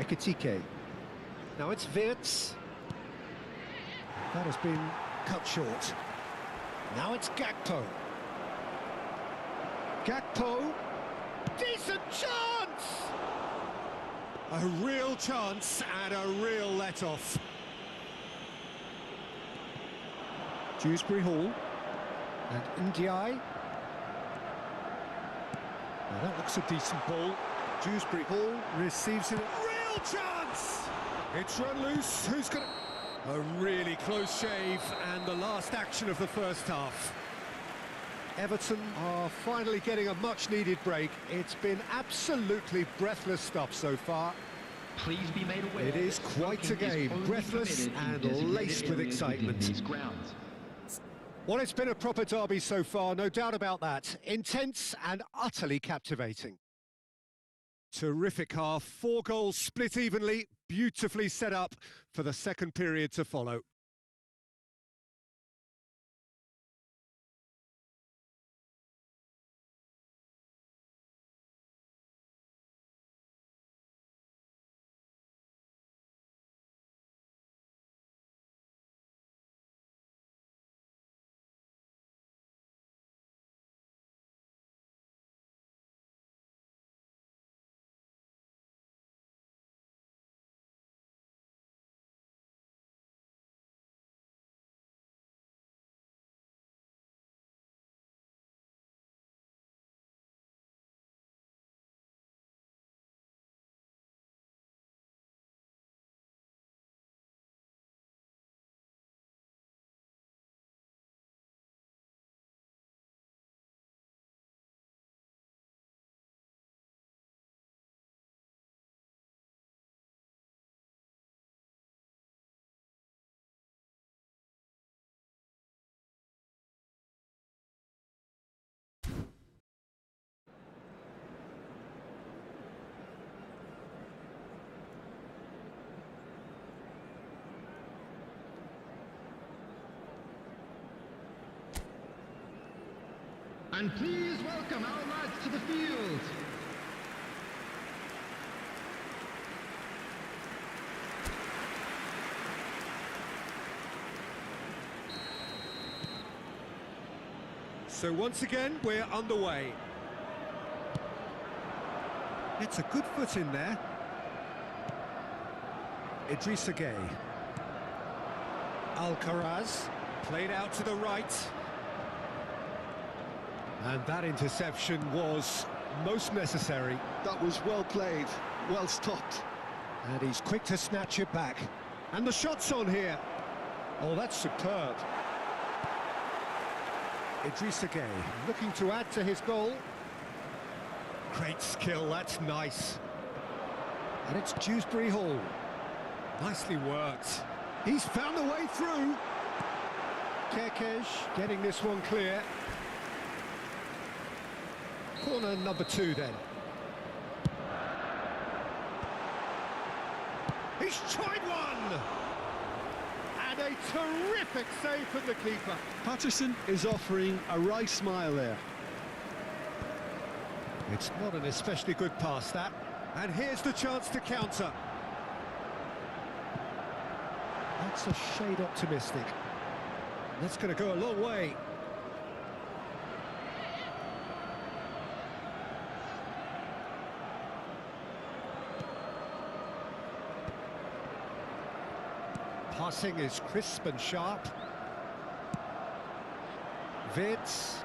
Ekitike. Now it's Wirtz. That has been cut short. Now it's Gakpo. Gakpo. Decent chance! A real chance and a real let-off. Dewsbury Hall. And Ndiaye. Now that looks a decent ball. Dewsbury Hall receives it. Real chance! It's run loose. Who's going to... A really close shave, and the last action of the first half. Everton are finally getting a much-needed break. It's been absolutely breathless stuff so far. Please be made aware. It is quite a game, breathless and laced with excitement. Well, it's been a proper derby so far, no doubt about that. Intense and utterly captivating. Terrific half, 4 goals split evenly, beautifully set up for the second period to follow. And please welcome our lads to the field. So once again, we're underway. It's a good foot in there. Idrissa Gueye. Alcaraz, played out to the right. And that interception was most necessary. That was well played, well stopped. And he's quick to snatch it back. And the shot's on here. Oh, that's superb. Idrissa Gueye looking to add to his goal. Great skill, that's nice. And it's Dewsbury Hall. Nicely worked. He's found a way through. Kerkez getting this one clear. Corner number 2 then. He's tried one! And a terrific save from the keeper. Patterson is offering a right smile there. It's not an especially good pass, that. And here's the chance to counter. That's a shade optimistic. That's going to go a long way. Passing is crisp and sharp. Vids.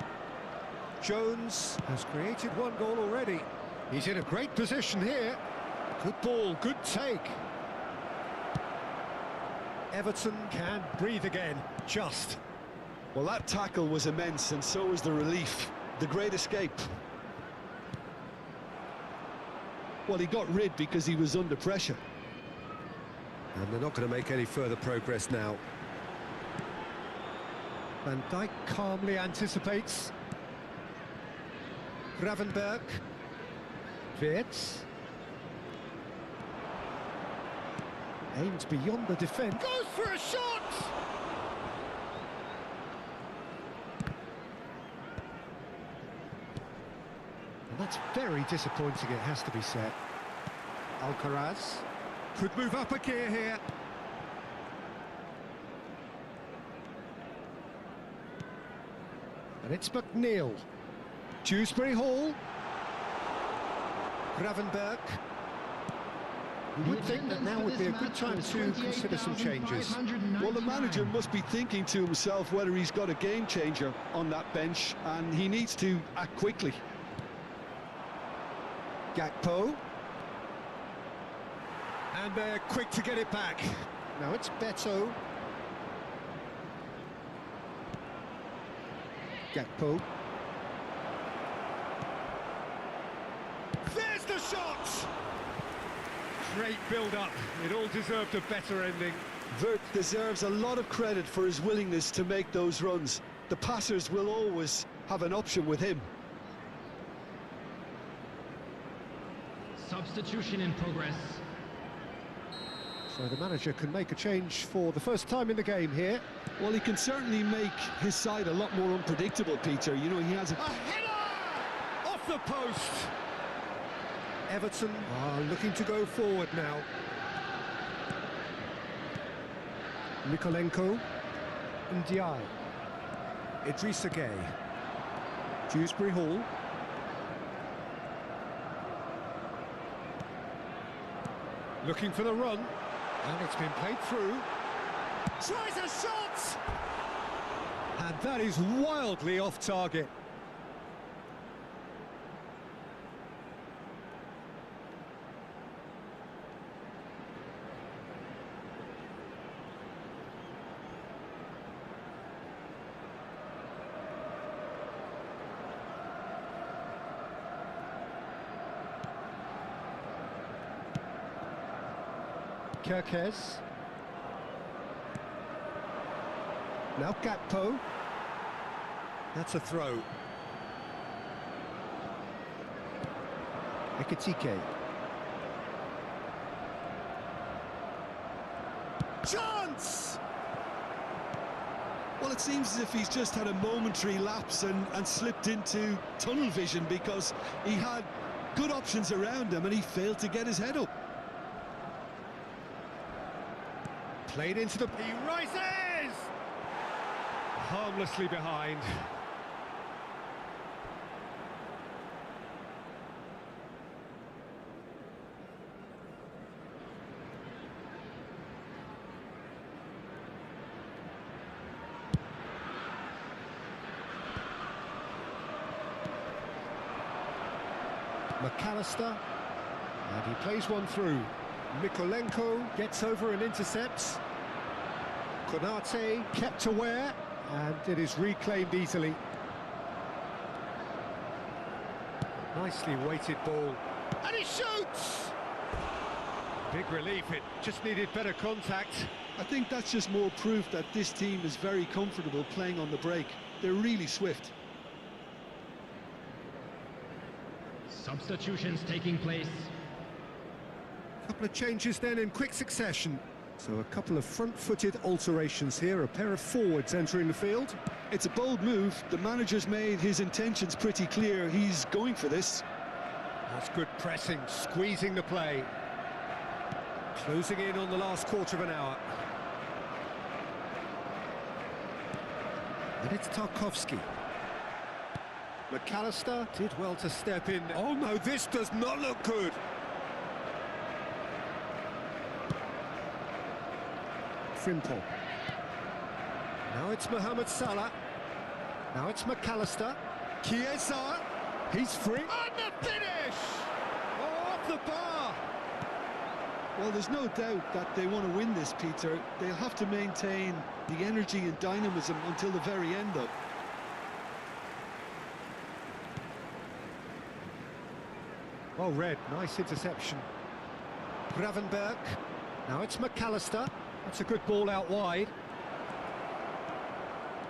Jones has created one goal already. He's in a great position here. Good ball, good take. Everton can breathe again, just. Well, that tackle was immense, and so was the relief. The great escape. Well, he got rid because he was under pressure. And they're not going to make any further progress now. Van Dijk calmly anticipates. Gravenberg. Wirtz. Aims beyond the defence. Goes for a shot! And that's very disappointing, it has to be said. Alcaraz could move up a gear here. And it's McNeil. Dewsbury Hall. Gravenberg. You would think that now would be a good time to consider some changes. Well, the manager must be thinking to himself whether he's got a game changer on that bench, and he needs to act quickly. Gakpo. And they're quick to get it back. Now it's Beto. Gakpo. There's the shot! Great build-up. It all deserved a better ending. Vert deserves a lot of credit for his willingness to make those runs. The passers will always have an option with him. Substitution in progress. So the manager can make a change for the first time in the game here. Well, he can certainly make his side a lot more unpredictable, Peter. You know, he has a header! Off the post! Everton are looking to go forward now. Mikolenko. Ndiaye. Idrissa Gueye. Dewsbury Hall. Looking for the run. And it's been played through. Tries a shot! And that is wildly off target. Kerkez. Now Gakpo. That's a throw. Ekitike. Chance! Well, it seems as if he's just had a momentary lapse and slipped into tunnel vision, because he had good options around him and he failed to get his head up. Played into the... He rises! Harmlessly behind. McAllister, and he plays one through. Mikolenko gets over and intercepts. Konate kept aware, and it is reclaimed easily. Nicely weighted ball, and he shoots! Big relief, it just needed better contact. I think that's just more proof that this team is very comfortable playing on the break. They're really swift. Substitutions taking place. A couple of changes then in quick succession. So a couple of front-footed alterations here, a pair of forwards entering the field. It's a bold move. The manager's made his intentions pretty clear. He's going for this. That's good pressing, squeezing the play. Closing in on the last quarter of an hour. And it's Tarkowski. McAllister did well to step in. Oh no, this does not look good. Frimpong. Now it's Mohamed Salah. Now it's McAllister. Chiesa. He's free. And the finish! Oh, off the bar. Well, there's no doubt that they want to win this, Peter. They'll have to maintain the energy and dynamism until the very end, though. Well read, nice interception. Gravenberg. Now it's McAllister. That's a good ball out wide.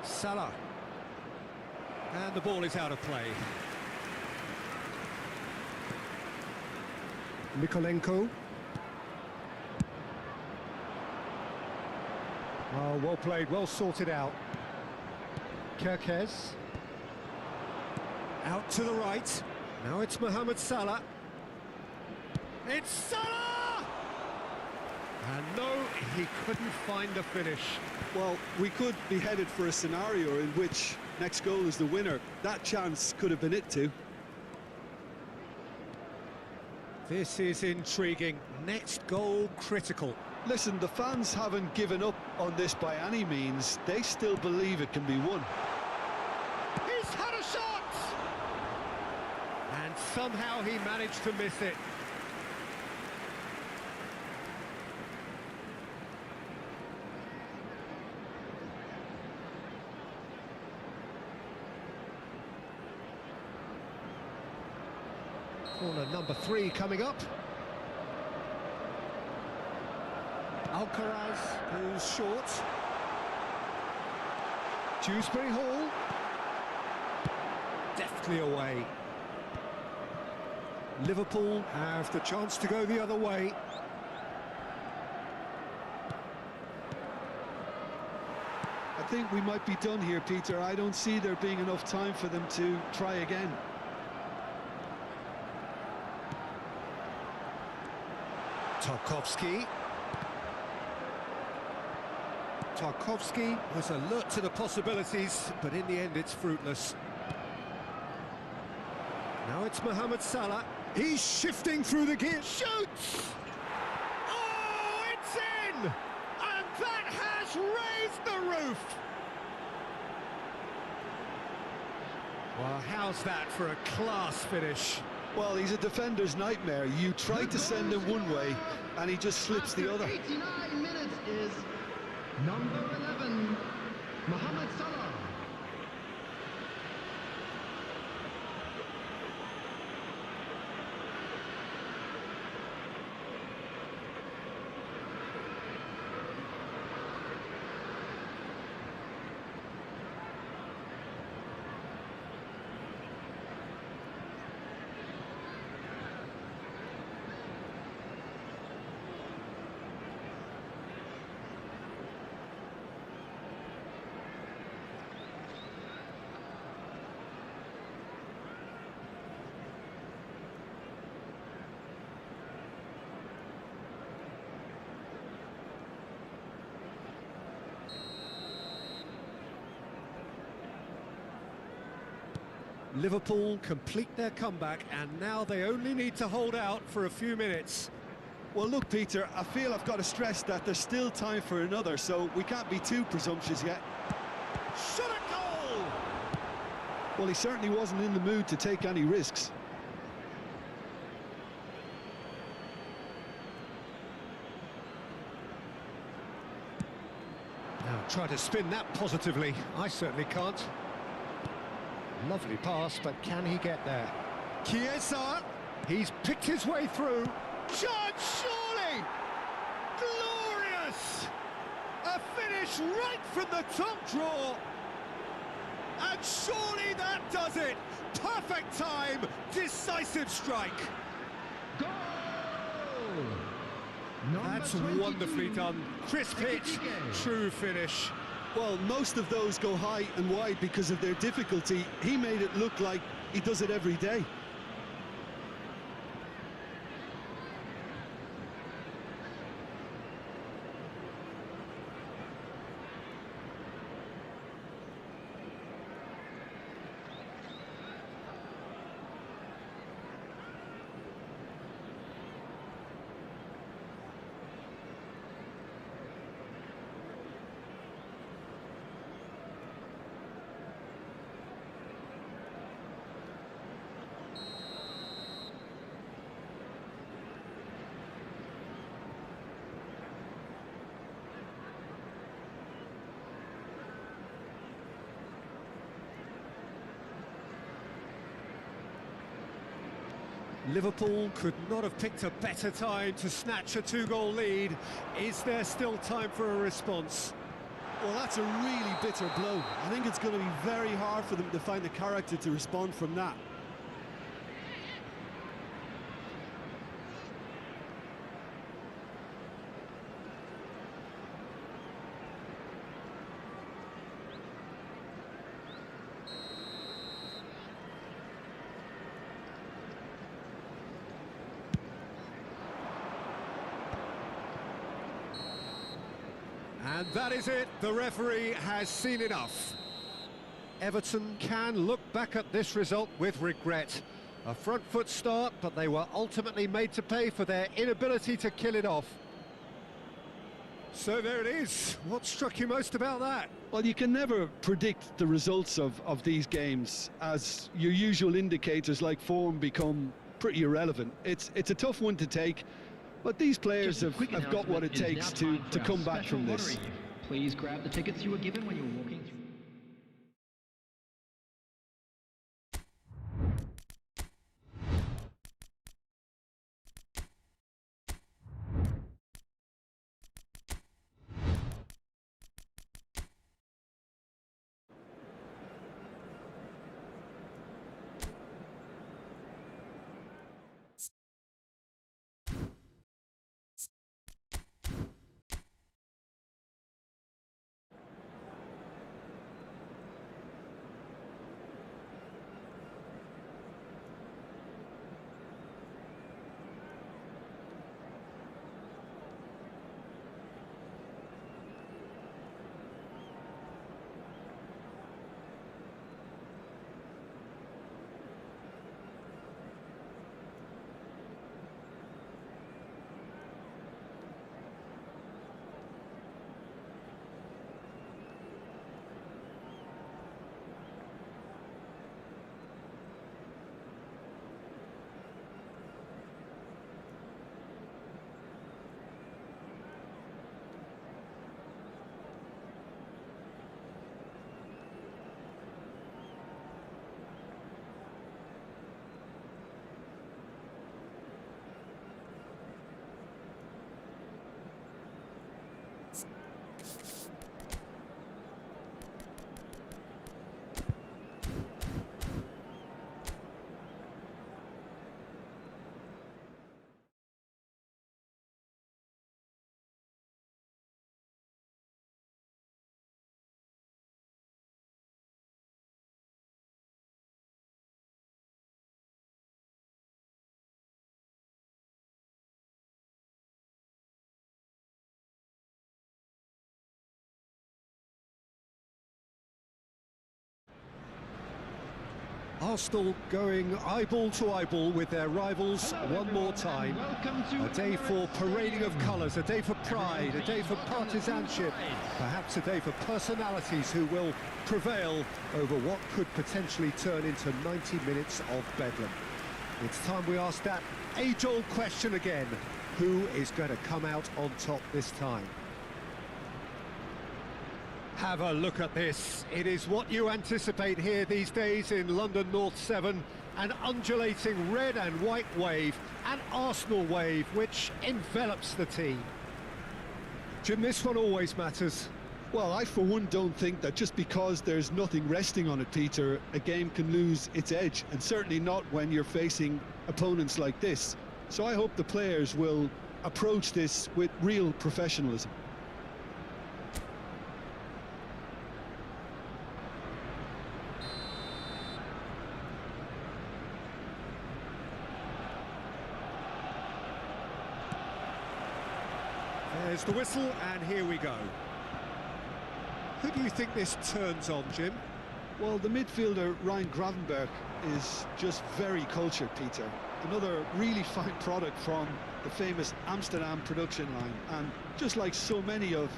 Salah. And the ball is out of play. Mikolenko. Oh, well played, well sorted out. Kerkez. Out to the right. Now it's Mohamed Salah. It's Salah! And no, he couldn't find the finish. Well, we could be headed for a scenario in which next goal is the winner. That chance could have been it too. This is intriguing. Next goal critical. Listen, the fans haven't given up on this by any means. They still believe it can be won. He's had a shot! And somehow he managed to miss it. Corner number 3 coming up. Alcaraz goes short. Dewsbury Hall. Deftly away. Liverpool have the chance to go the other way. I think we might be done here, Peter. I don't see there being enough time for them to try again. Tarkowski. Tarkowski was alert to the possibilities, but in the end it's fruitless. Now it's Mohamed Salah. He's shifting through the gear. Shoots! Oh, it's in! And that has raised the roof! Well, how's that for a class finish? Well, he's a defender's nightmare. You try to send him one way, and he just slips the other. 89 minutes is number 11, Mohamed Salah. Liverpool complete their comeback, and now they only need to hold out for a few minutes. Well, look, Peter, I feel I've got to stress that there's still time for another, so we can't be too presumptuous yet. Shot a goal! Well, he certainly wasn't in the mood to take any risks. Now try to spin that positively. I certainly can't. Lovely pass, but can he get there? Chiesa! He's picked his way through. Chance, surely! Glorious! A finish right from the top draw. And surely that does it! Perfect time, decisive strike. Goal! That's Number 22, wonderfully done. Crisp hit, true finish. Well, most of those go high and wide because of their difficulty. He made it look like he does it every day. Liverpool could not have picked a better time to snatch a two-goal lead. Is there still time for a response? Well, that's a really bitter blow. I think it's going to be very hard for them to find the character to respond from that. And that is it. The referee has seen enough. Everton can look back at this result with regret. A front foot start, but they were ultimately made to pay for their inability to kill it off. So there it is. What struck you most about that? Well, you can never predict the results of these games, as your usual indicators like form become pretty irrelevant. It's a tough one to take, but these players have got what it takes to come back from this. Please grab the tickets you were given when you were walking through. Arsenal going eyeball to eyeball with their rivals one more time. A day for parading of colours, a day for pride, a day for partisanship, perhaps a day for personalities who will prevail over what could potentially turn into 90 minutes of bedlam. It's time we ask that age-old question again: who is going to come out on top this time? Have a look at this. It is what you anticipate here these days in London North 7. An undulating red and white wave, an Arsenal wave which envelops the team. Jim, this one always matters. Well, I for one don't think that just because there's nothing resting on it, Peter, a game can lose its edge, and certainly not when you're facing opponents like this. So I hope the players will approach this with real professionalism. There's the whistle, and here we go. Who do you think this turns on, Jim? Well, the midfielder Ryan Gravenberch is just very cultured, Peter. Another really fine product from the famous Amsterdam production line, and just like so many of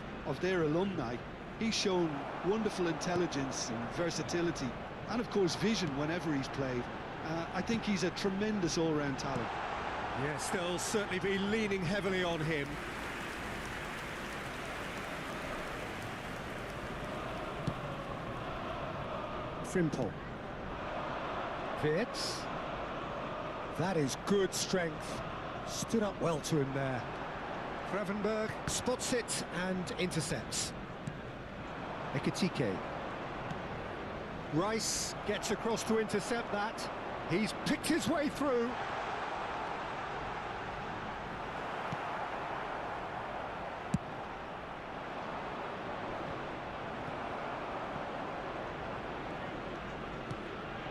their alumni, he's shown wonderful intelligence and versatility, and of course vision whenever he's played. I think he's a tremendous all-round talent. Yes, they'll certainly be leaning heavily on him. Frimpong. Wirtz. That is good strength. Stood up well to him there. Gravenberch spots it and intercepts. Ekitike. Rice gets across to intercept that. He's picked his way through.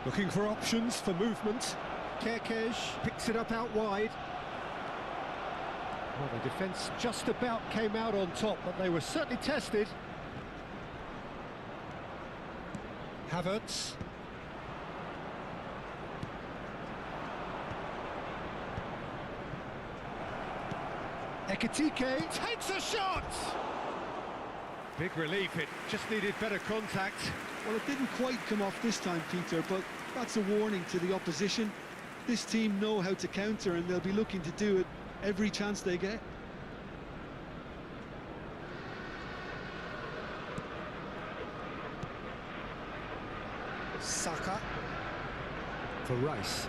Looking for options for movement. Kerkez picks it up out wide. Well, the defence just about came out on top, but they were certainly tested. Havertz. Ekitike takes a shot! Big relief, it just needed better contact. Well, it didn't quite come off this time, Peter, but that's a warning to the opposition. This team know how to counter, and they'll be looking to do it every chance they get. Saka for Rice.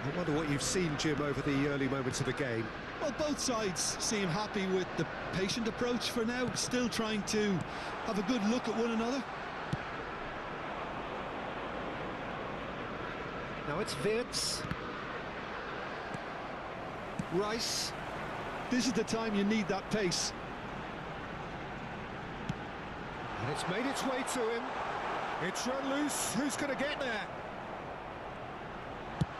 I wonder what you've seen, Jim, over the early moments of the game. Well, both sides seem happy with the patient approach for now, still trying to have a good look at one another. Now it's Wirtz. Rice. This is the time you need that pace. And it's made its way to him. It's run loose. Who's going to get there?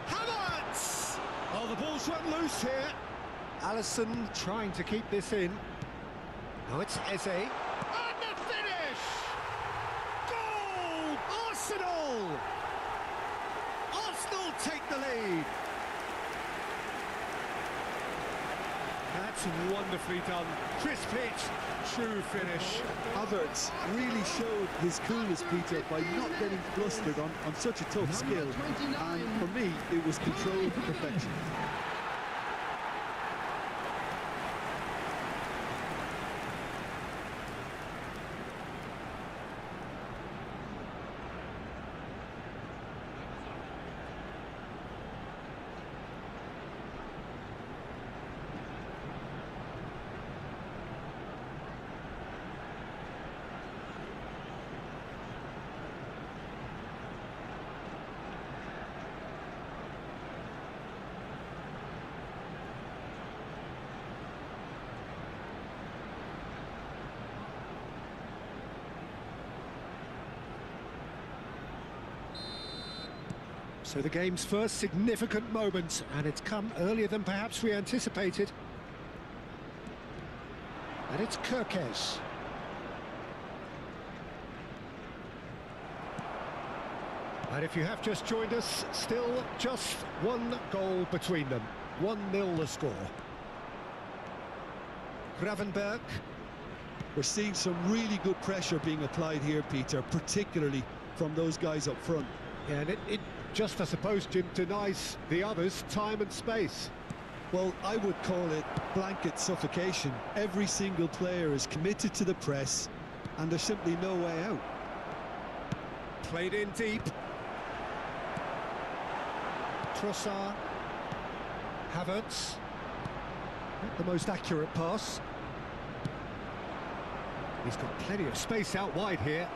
Havertz! Oh, the ball's run loose here. Alisson trying to keep this in. Now it's Eze. And the finish! Goal! Arsenal! Arsenal take the lead. That's wonderfully done. Crisp hit, true finish. Havertz really showed his coolness, Peter, by not getting flustered on such a tough skill. And for me, it was controlled perfection. So the game's first significant moment, and it's come earlier than perhaps we anticipated. And it's And if you have just joined us, still just one goal between them. 1-0 the score. Gravenberg. We're seeing some really good pressure being applied here, Peter, particularly from those guys up front. Yeah, and it just, I suppose, Jim, denies the others time and space. Well, I would call it blanket suffocation. Every single player is committed to the press, and there's simply no way out. Played in deep. Trossard. Havertz. Not the most accurate pass. He's got plenty of space out wide here.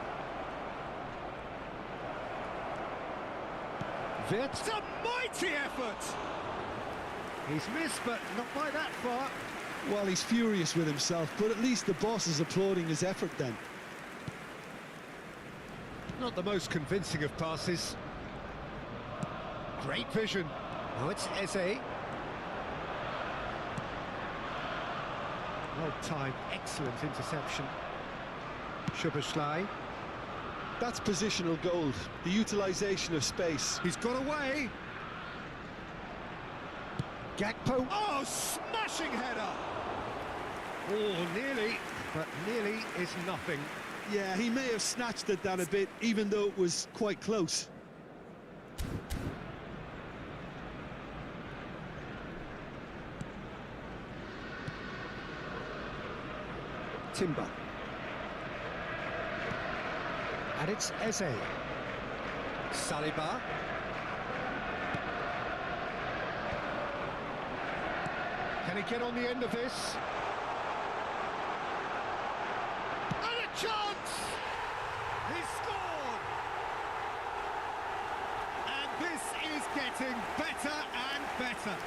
It's a mighty effort! He's missed, but not by that far. Well, he's furious with himself, but at least the boss is applauding his effort then. Not the most convincing of passes. Great vision. Now it's Eze. Well timed, excellent interception. Szoboszlai. That's positional gold, the utilisation of space. He's got away. Gakpo. Oh, smashing header. Oh, nearly, but nearly is nothing. Yeah, he may have snatched it down a bit, even though it was quite close. Timber. And it's Eze. Saliba. Can he get on the end of this? And a chance! He scored! And this is getting better and better.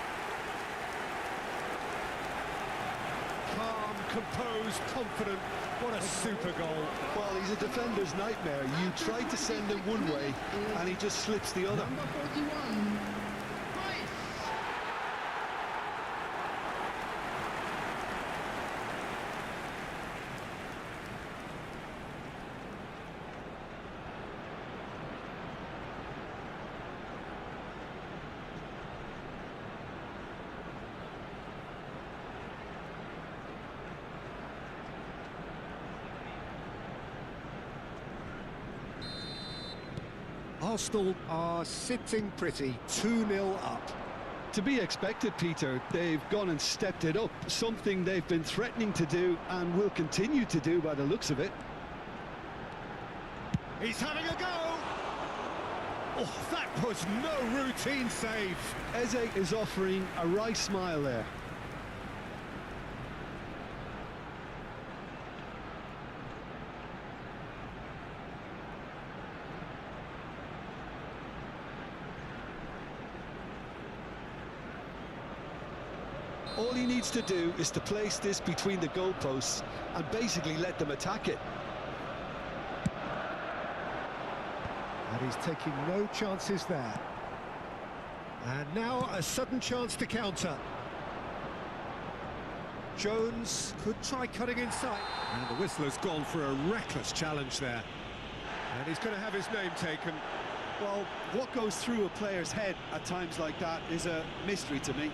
Calm, composed, confident. What a super goal. Well, he's a defender's nightmare. You try to send him one way, and he just slips the other. Number 41, Rice. Arsenal are sitting pretty, 2-0 up. To be expected, Peter. They've gone and stepped it up, something they've been threatening to do and will continue to do by the looks of it. He's having a go! Oh, that was no routine save. Eze is offering a wry smile there. All he needs to do is to place this between the goalposts and basically let them attack it. And he's taking no chances there. And now a sudden chance to counter. Jones could try cutting inside. And the whistler's gone for a reckless challenge there. And he's going to have his name taken. Well, what goes through a player's head at times like that is a mystery to me.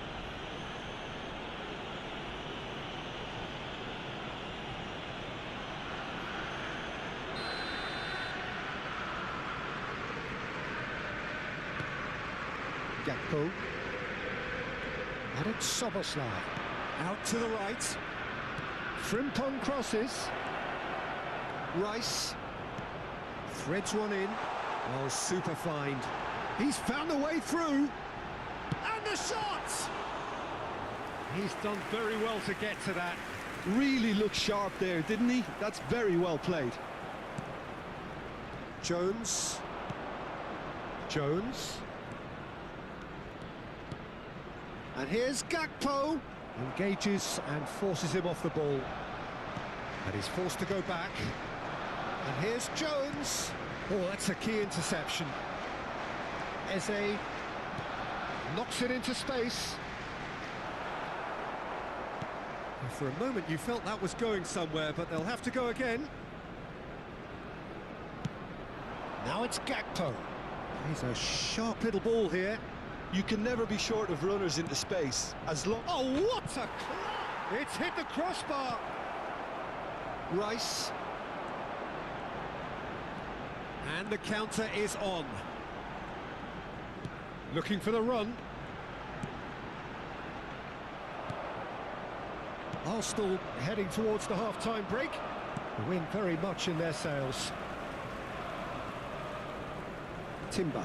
Gakpo. And it's Szoboszlai. Out to the right. Frimpong crosses. Rice. Threads one in. Oh, super find. He's found a way through. And the shot! He's done very well to get to that. Really looked sharp there, didn't he? That's very well played. Jones. Jones. And here's Gakpo. Engages and forces him off the ball. And he's forced to go back. And here's Jones. Oh, that's a key interception. Eze knocks it into space. And for a moment you felt that was going somewhere, but they'll have to go again. Now it's Gakpo. He's a sharp little ball here. You can never be short of runners into space, as long... Oh, what a clap! It's hit the crossbar. Rice. And the counter is on. Looking for the run. Arsenal heading towards the half-time break. The wind very much in their sails. Timber.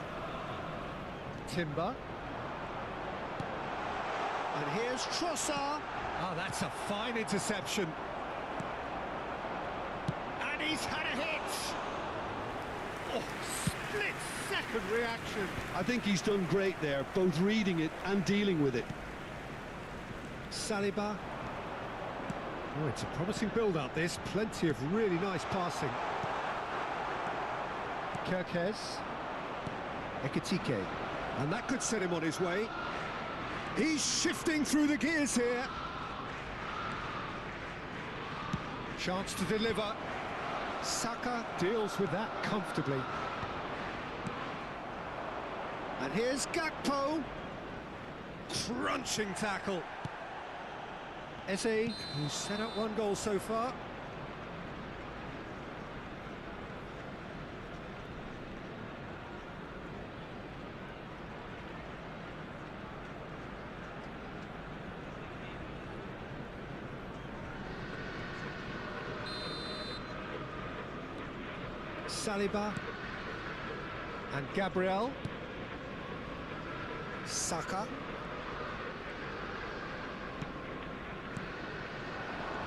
And here's Trossard. Oh, that's a fine interception. And he's had a hit. Oh, split-second reaction. I think he's done great there, both reading it and dealing with it. Saliba. Oh, it's a promising build-up, this. Plenty of really nice passing. Kirkes. Ekitike. And that could set him on his way. He's shifting through the gears here. Chance to deliver. Saka deals with that comfortably. And here's Gakpo. Crunching tackle. Eze, who's set up one goal so far. Saliba and Gabriel. Saka.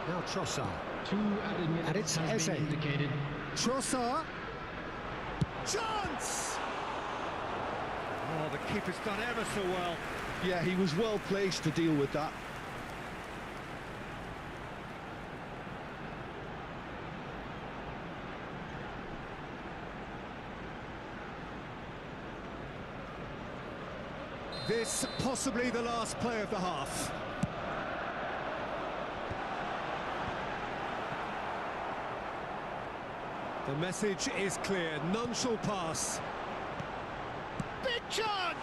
Now Trossard. 2 added minutes And it's has Eze. been indicated. Trossard. Chance! Oh, the keeper's done ever so well. Yeah, he was well placed to deal with that. This possibly the last play of the half. The message is clear, none shall pass. Big chance!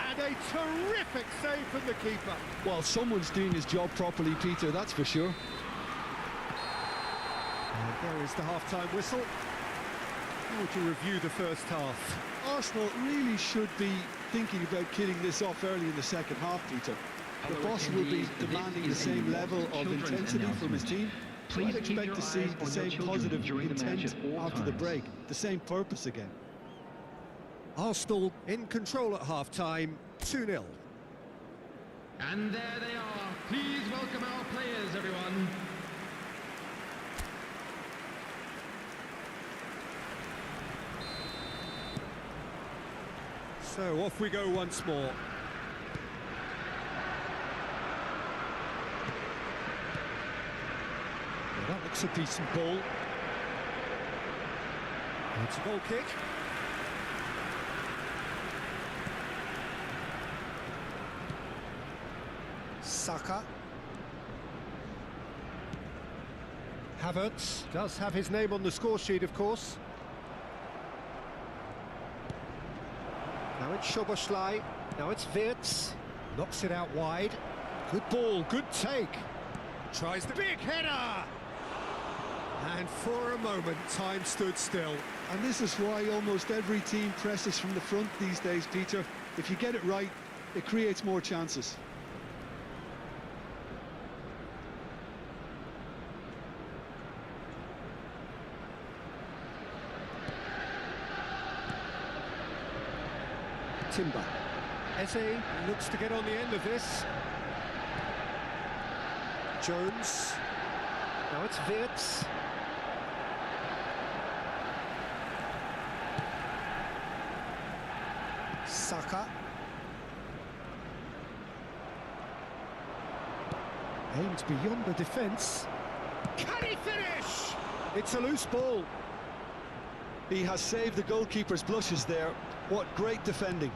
And a terrific save from the keeper. Well, someone's doing his job properly, Peter, that's for sure. And there is the half-time whistle. How would you review the first half? Arsenal really should be thinking about killing this off early in the second half, Peter. The boss will be demanding the same level of intensity from his team. I'd expect to see the same positive intent after the break, the same purpose again. Arsenal in control at half-time, 2-0. And there they are. Please welcome our players, everyone. So off we go once more. Well, that looks a decent ball. It's a goal kick. Saka. Havertz does have his name on the score sheet, of course. Now it's Szoboszlai, now it's Wirtz, knocks it out wide. Good ball, good take. Tries the big header! And for a moment, time stood still. And this is why almost every team presses from the front these days, Peter. If you get it right, it creates more chances. Timber. Eze looks to get on the end of this. Jones. Now it's Wirtz. Saka. Aimed beyond the defence. Can he finish? It's a loose ball. He has saved the goalkeeper's blushes there. What great defending.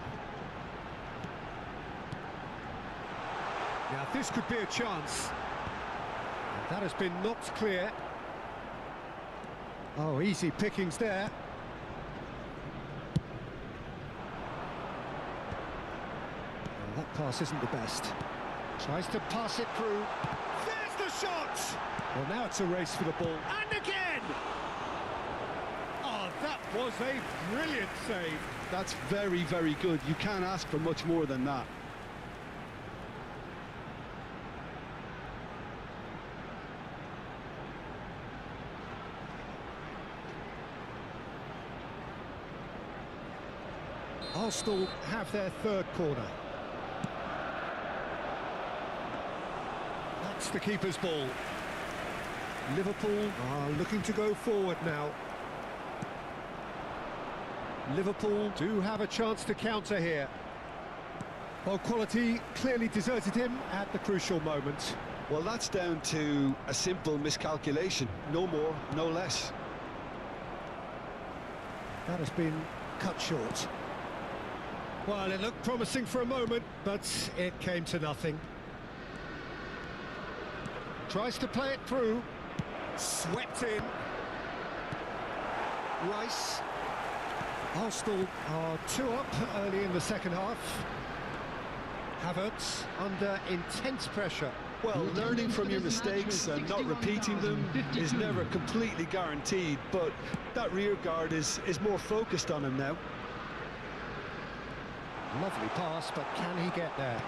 Yeah, this could be a chance. And that has been knocked clear. Oh, easy pickings there. pass isn't the best. Tries to pass it through. There's the shot! Well, now it's a race for the ball. And again! Oh, that was a brilliant save. That's very, very good. You can't ask for much more than that. Arsenal have their third corner. That's the keeper's ball. Liverpool are looking to go forward now. Liverpool do have a chance to counter here. Well, quality clearly deserted him at the crucial moment. Well, that's down to a simple miscalculation. No more, no less. That has been cut short. Well, it looked promising for a moment, but it came to nothing. Tries to play it through. Swept in. Rice. Arsenal are 2 up early in the second half. Havertz under intense pressure. Well, learning from your mistakes and not repeating them is never completely guaranteed, but that rear guard is more focused on him now. Lovely pass, but can he get there?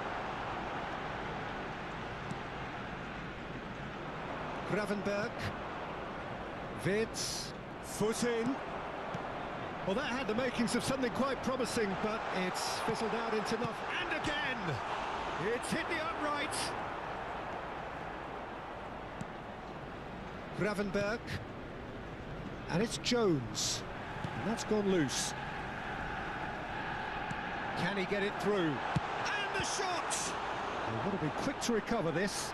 Gravenberg. Wirtz. Foot in. Well, that had the makings of something quite promising, but it's fizzled out into nothing. And again! It's hit the upright. Gravenberg. And it's Jones. And that's gone loose. Can he get it through? And the shot! They've got to be quick to recover this.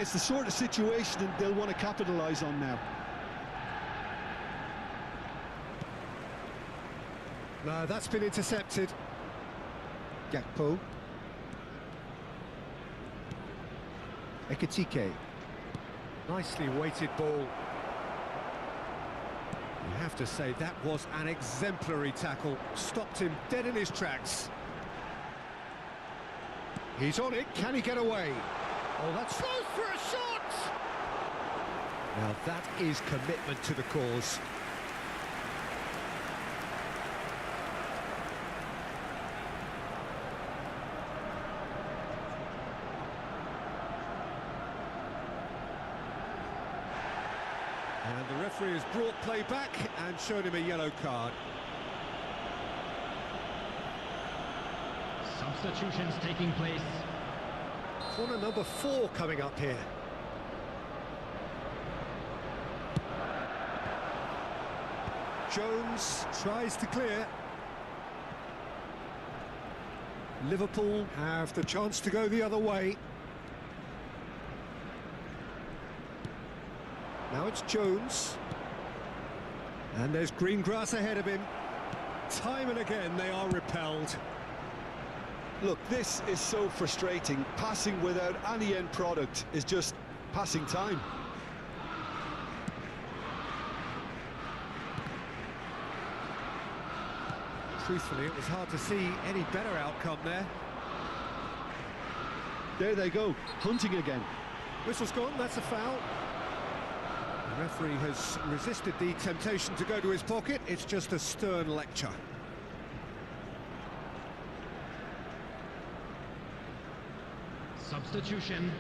It's the sort of situation that they'll want to capitalise on now. No, that's been intercepted. Gakpo. Ekitike. Nicely weighted ball. You have to say that was an exemplary tackle. Stopped him dead in his tracks. He's on it. Can he get away? Oh, that's close for a shot! Now that is commitment to the cause. And the referee has brought play back and shown him a yellow card. Substitutions taking place. Corner number 4 coming up here. Jones tries to clear. Liverpool have the chance to go the other way. Now it's Jones. And there's green grass ahead of him. Time and again they are repelled. Look, this is so frustrating. Passing without any end product is just passing time. Truthfully, it was hard to see any better outcome there. There they go, hunting again. Whistle's gone, that's a foul. The referee has resisted the temptation to go to his pocket. It's just a stern lecture. Substitution.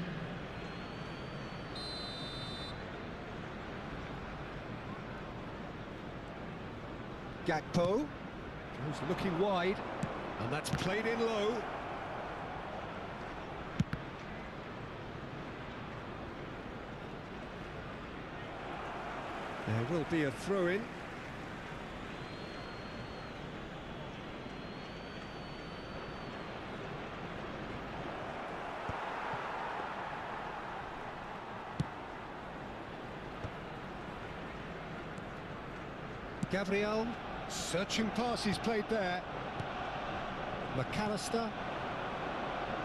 Gakpo goes looking wide, and that's played in low. There will be a throw-in. Gabriel, searching pass he's played there. McAllister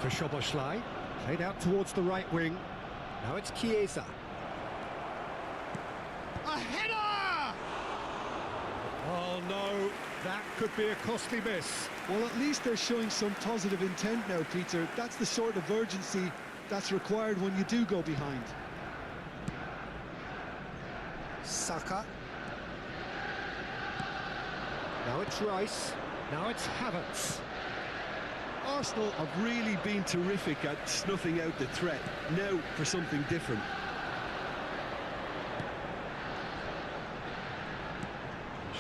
to Szoboszlai, played out towards the right wing. Now it's Chiesa. A header! Oh no, that could be a costly miss. Well, at least they're showing some positive intent now, Peter. That's the sort of urgency that's required when you do go behind. Saka. Now it's Rice. Now it's Havertz. Arsenal have really been terrific at snuffing out the threat. Now for something different.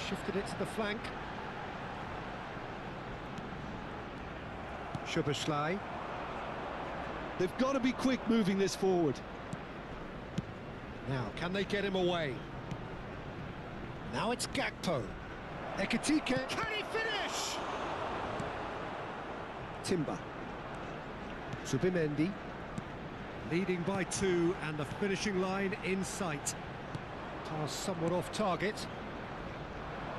Shifted it to the flank. Szoboszlai. They've got to be quick moving this forward. Now, can they get him away? Now it's Gakpo. Ekitike. Can he finish? Timber. Zubimendi. Leading by 2 and the finishing line in sight. Pass somewhat off target.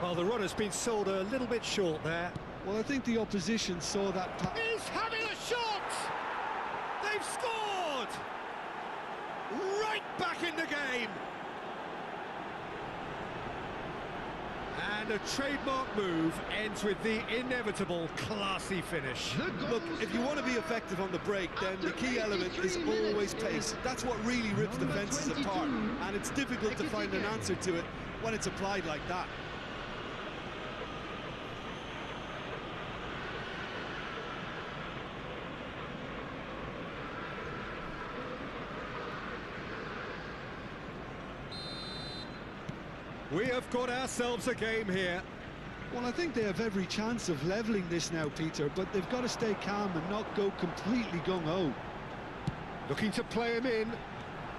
Well, the runner's been sold a little bit short there. Well, I think the opposition saw that pass. He's having a shot! They've scored! Right back in the game! And a trademark move ends with the inevitable classy finish. Look, if you want to be effective on the break, then the key element is always pace. That's what really rips defences apart, and it's difficult to find an answer to it when it's applied like that. We have got ourselves a game here. Well, I think they have every chance of levelling this now, Peter, but they've got to stay calm and not go completely gung-ho. Looking to play him in.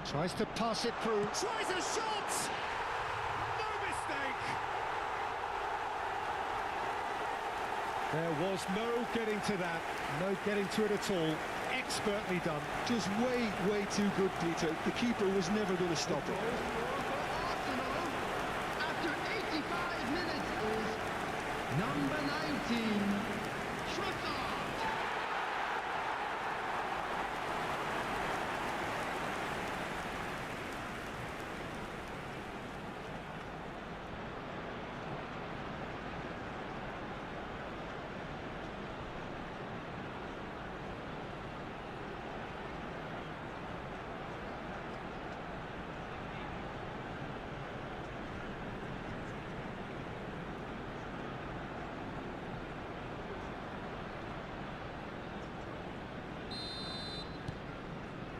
Tries to pass it through. Tries a shot! No mistake! There was no getting to that. No getting to it at all. Expertly done. Just way too good, Peter. The keeper was never going to stop it. Number 19, Trossard.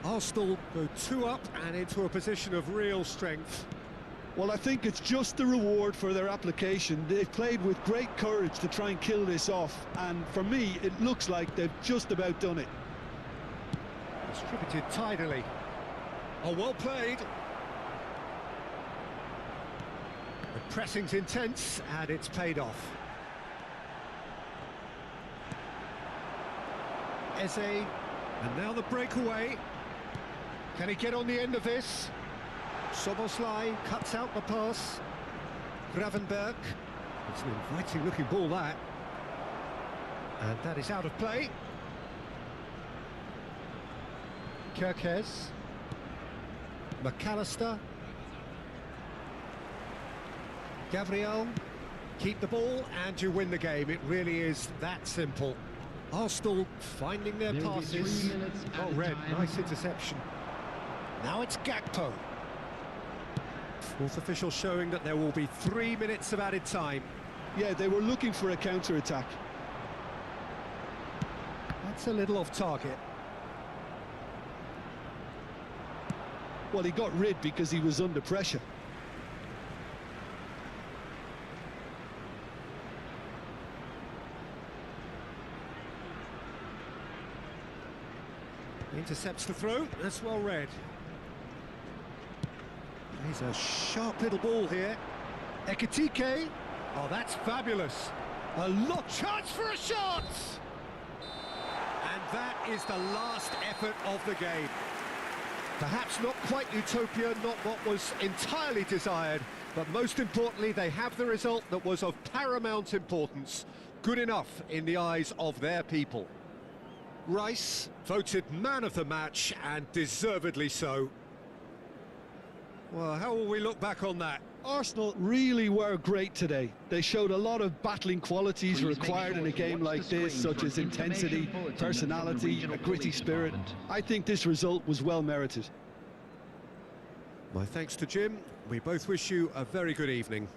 Arsenal go 2 up and into a position of real strength. Well, I think it's just the reward for their application. They've played with great courage to try and kill this off, and for me, it looks like they've just about done it. Distributed tidily. Oh, well played. The pressing's intense, and it's paid off. Eze, and now the breakaway. Can he get on the end of this? Szoboszlai cuts out the pass. Gravenberg. It's an inviting looking ball, that. And that is out of play. Kirkes. McAllister. Gabriel. Keep the ball and you win the game. It really is that simple. Arsenal finding their passes. Oh, Red, nice interception. Now it's Gakpo. Fourth official showing that there will be 3 minutes of added time. Yeah, they were looking for a counter-attack. That's a little off target. Well, he got rid because he was under pressure. Intercepts the throw. That's well read. He's a sharp little ball here. Ekitike. Oh, that's fabulous. A lot chance for a shot! And that is the last effort of the game. Perhaps not quite utopia, not what was entirely desired, but most importantly, they have the result that was of paramount importance. Good enough in the eyes of their people. Rice, voted man of the match, and deservedly so. Well, how will we look back on that? Arsenal really were great today. They showed a lot of battling qualities Please make required sure in a to game watch like the this, screen such for as an intensity, information bulletin from the personality, regional a gritty police spirit. department. I think this result was well merited. My thanks to Jim. We both wish you a very good evening.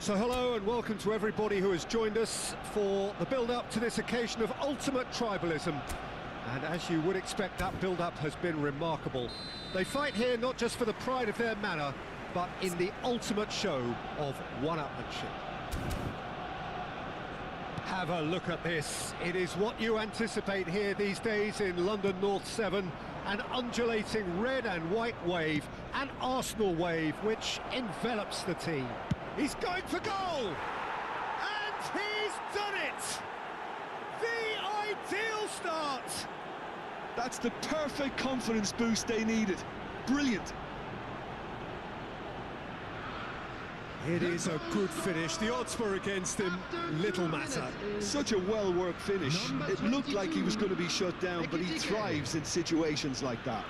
So hello and welcome to everybody who has joined us for the build-up to this occasion of ultimate tribalism. And as you would expect, that build-up has been remarkable. They fight here not just for the pride of their manor, but in the ultimate show of one-upmanship. Have a look at this. It is what you anticipate here these days in London North 7. An undulating red and white wave, an Arsenal wave which envelops the team. He's going for goal! And he's done it! The ideal start! That's the perfect confidence boost they needed. Brilliant. It is a good finish. The odds were against him. Little matter. Such a well-worked finish. It looked like he was going to be shut down, but he thrives in situations like that.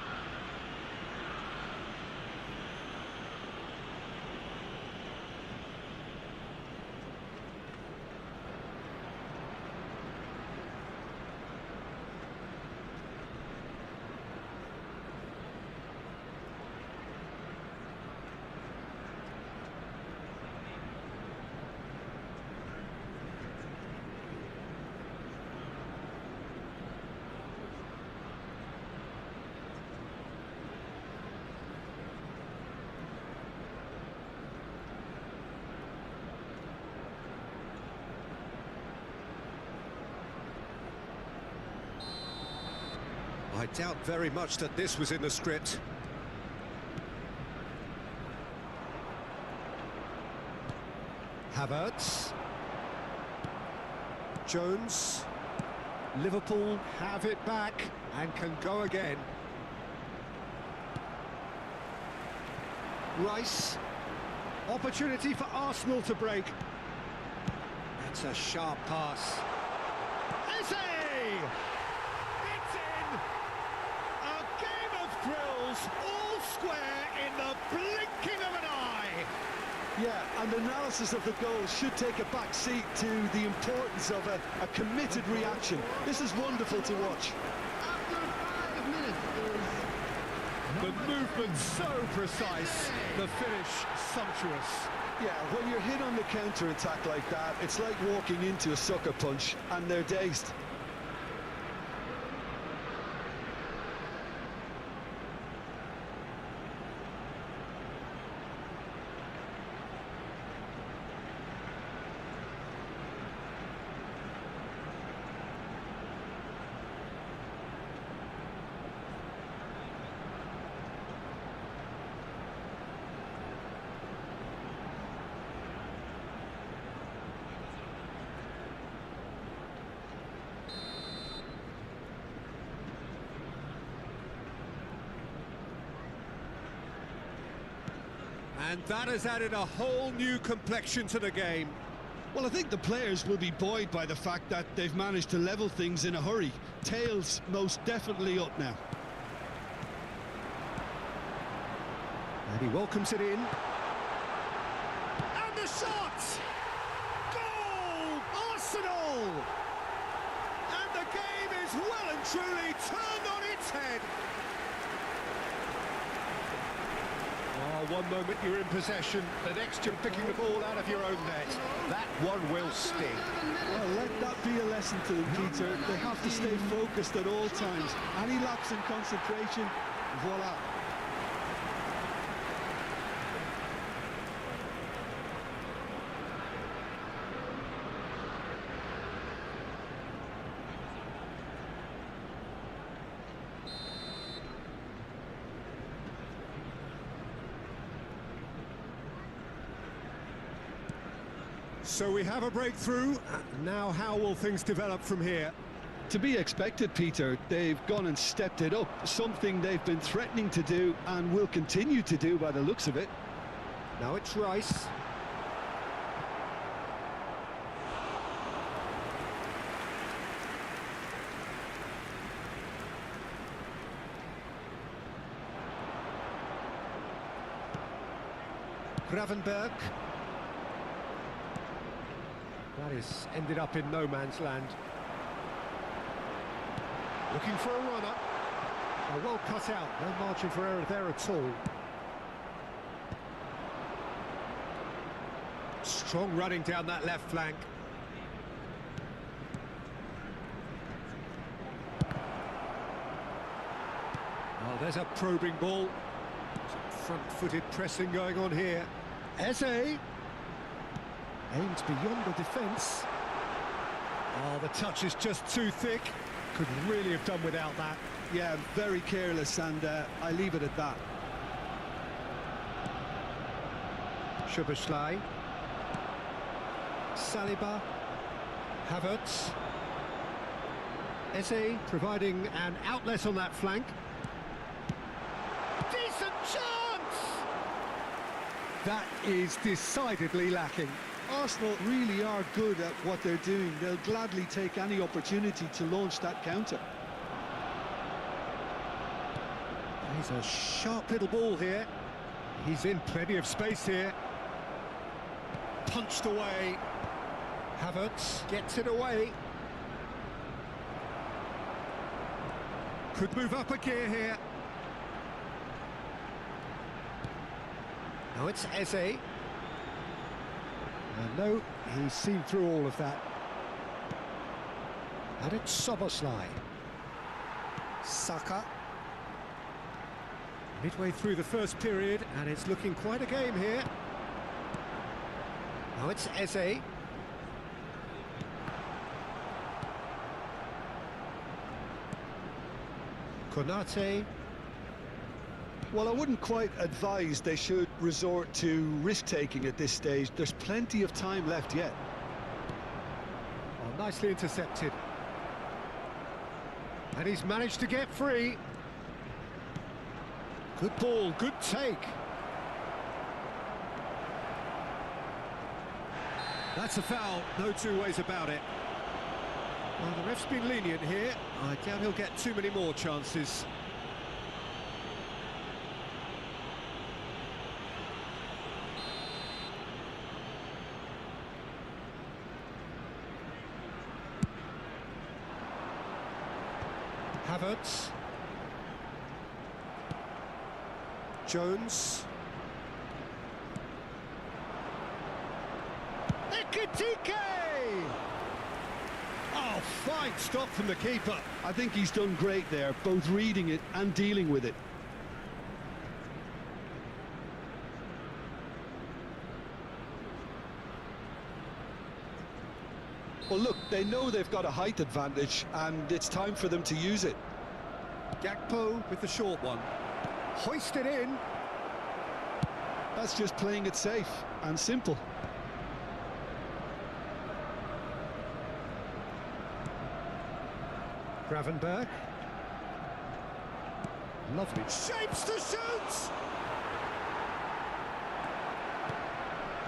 I doubt very much that this was in the script. Havertz. Jones. Liverpool have it back and can go again. Rice. Opportunity for Arsenal to break. That's a sharp pass. Eze! It's in! A game of thrills, all square in the blinking of an eye. Yeah, And analysis of the goal should take a back seat to the importance of a committed reaction. This is wonderful to watch. After 5 minutes is The movement so precise, the finish sumptuous. Yeah, when you're hit on the counter-attack like that, it's like walking into a sucker punch and they're dazed. And that has added a whole new complexion to the game. Well, I think the players will be buoyed by the fact that they've managed to level things in a hurry. Tails most definitely up now. And he welcomes it in. And the shot! Goal! Arsenal! And the game is well and truly turned on its head. Oh, one moment you're in possession, the next you're picking the ball out of your own net. That one will sting. Well, let that be a lesson to them, Peter. They have to stay focused at all times. Any lapse in concentration, voila. So we have a breakthrough. Now how will things develop from here? To be expected, Peter. They've gone and stepped it up, something they've been threatening to do and will continue to do by the looks of it. Now it's Rice. Gravenberg. That is ended up in no man's land. Looking for a runner. Oh, well cut out, no margin for error there at all. Strong running down that left flank. Oh, there's a probing ball. Some front-footed pressing going on here. Eze. Aimed beyond the defence. Oh, the touch is just too thick. Could really have done without that. Yeah, very careless, and I leave it at that. Szoboszlai. Saliba. Havertz. Eze providing an outlet on that flank. Decent chance! That is decidedly lacking. Arsenal really are good at what they're doing. They'll gladly take any opportunity to launch that counter. He's a sharp little ball here. He's in plenty of space here. Punched away. Havertz gets it away. Could move up a gear here. Now it's Eze. No, he's seen through all of that. And it's Szoboszlai. Saka. Midway through the first period, and it's looking quite a game here. Now it's Eze. Konate. Well, I wouldn't quite advise they should resort to risk-taking at this stage. There's plenty of time left yet. Oh, nicely intercepted. And he's managed to get free. Good ball, good take. That's a foul, no two ways about it. Well, the ref's been lenient here. I doubt he'll get too many more chances. Havertz. Jones. Ekitike! Oh, fine stop from the keeper. I think he's done great there, both reading it and dealing with it. Well, look, they know they've got a height advantage, and it's time for them to use it. Gakpo with the short one. Hoisted in. That's just playing it safe and simple. Gravenberch. Lovely. Shapes to shoot!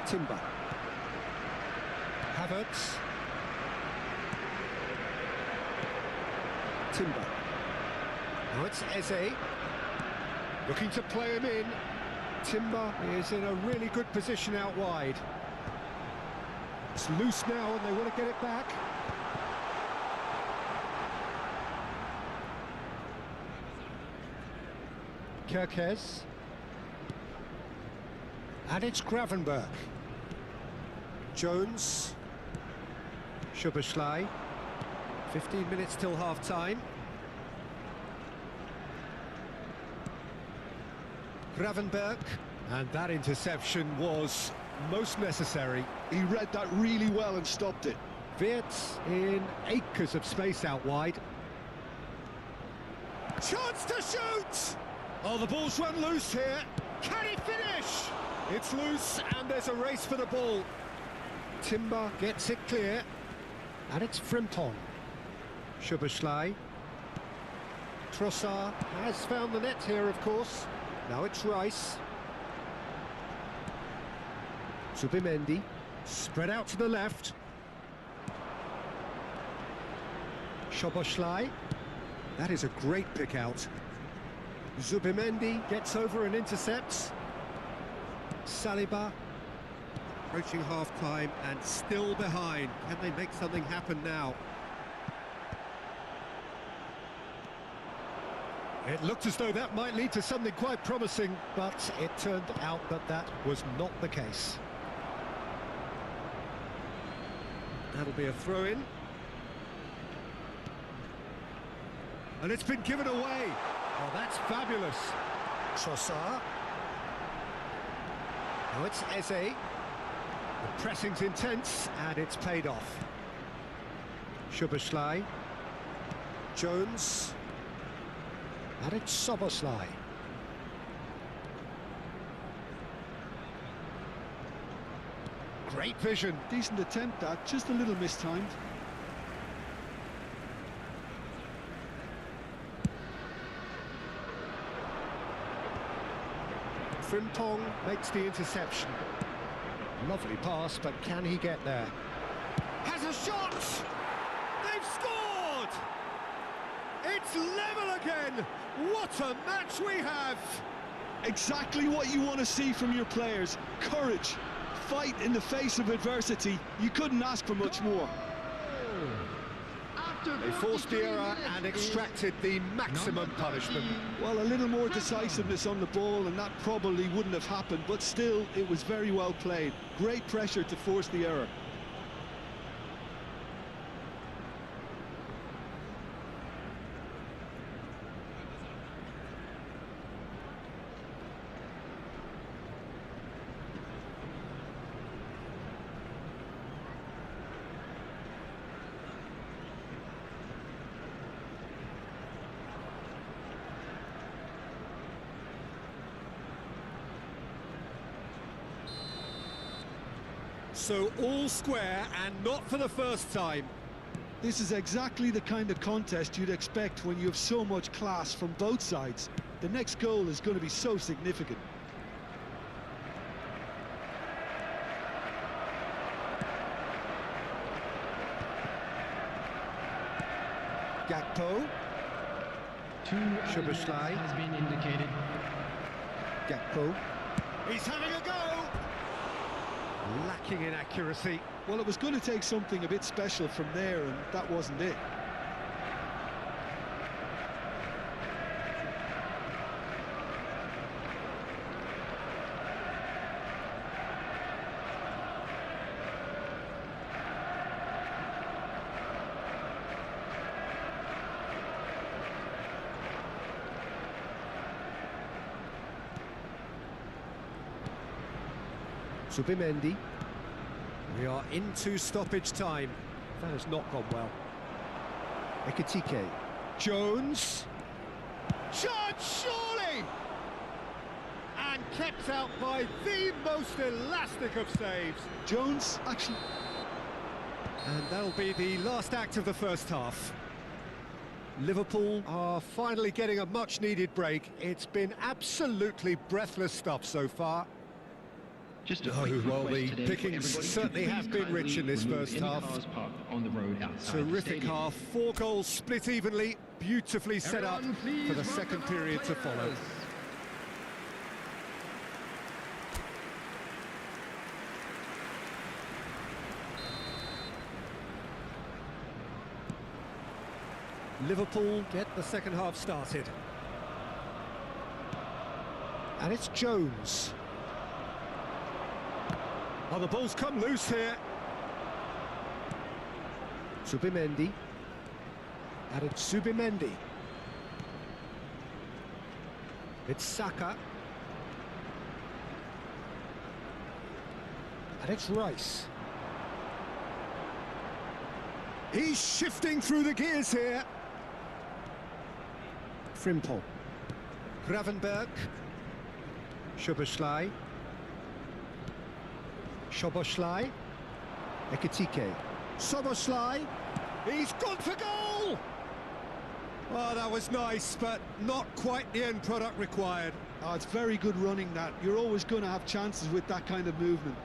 Timber. Havertz. Timber. Now it's Eze. Looking to play him in. Timber is in a really good position out wide. It's loose now and they want to get it back. Kerkez. And it's Gravenberch. Jones. Szoboszlai. 15 minutes till half-time. Gravenberch. And that interception was most necessary. He read that really well and stopped it. Wirtz in acres of space out wide. Chance to shoot! Oh, the ball's run loose here. Can he finish? It's loose and there's a race for the ball. Timber gets it clear. And it's Frimpong. Szoboszlai. Trossard has found the net here, of course. Now it's Rice. Zubimendi. Spread out to the left. Szoboszlai. That is a great pick out. Zubimendi gets over and intercepts. Saliba approaching half-time and still behind. Can they make something happen now? It looked as though that might lead to something quite promising, but it turned out that that was not the case. That'll be a throw-in. And it's been given away. Oh, that's fabulous. Trossard. Now it's Eze. The pressing's intense, and it's paid off. Szoboszlai. Jones. And it's Szoboszlai. Great vision. Decent attempt, that, just a little mistimed. Frimpong makes the interception. Lovely pass, but can he get there? Has a shot! They've scored! It's level again! What a match we have! Exactly what you want to see from your players. Courage, fight in the face of adversity. You couldn't ask for much more. They forced the error and extracted the maximum punishment. Well, a little more decisiveness on the ball and that probably wouldn't have happened, but still, it was very well played. Great pressure to force the error. So all square and not for the first time. This is exactly the kind of contest you'd expect when you have so much class from both sides. The next goal is going to be so significant. Gakpo. Szoboszlai has been indicated. Gakpo. He's having a go! Lacking in accuracy. Well, it was going to take something a bit special from there, and that wasn't it. Zubimendi. We are into stoppage time. That has not gone well. Ekitike. Jones. Shot, surely! And kept out by the most elastic of saves. Jones, actually... And that'll be the last act of the first half. Liverpool are finally getting a much-needed break. It's been absolutely breathless stuff so far. Just a Oh, quick well, request the today for pickings everybody to certainly please have been kindly rich in this remove first any half. cars parked on the road outside the Terrific stadium. half, 4 goals split evenly, beautifully set up Everyone, please for the welcome second our period to follow. players. Liverpool get the second half started. And it's Jones. Oh, the ball's come loose here. Zubimendi. And it's Zubimendi. It's Saka. And it's Rice. He's shifting through the gears here. Frimpong. Gravenberg. Szoboszlai. Szoboszlai. Ekitike. Szoboszlai. He's gone for goal! Oh, that was nice, but not quite the end product required. Oh, it's very good running, that. You're always going to have chances with that kind of movement.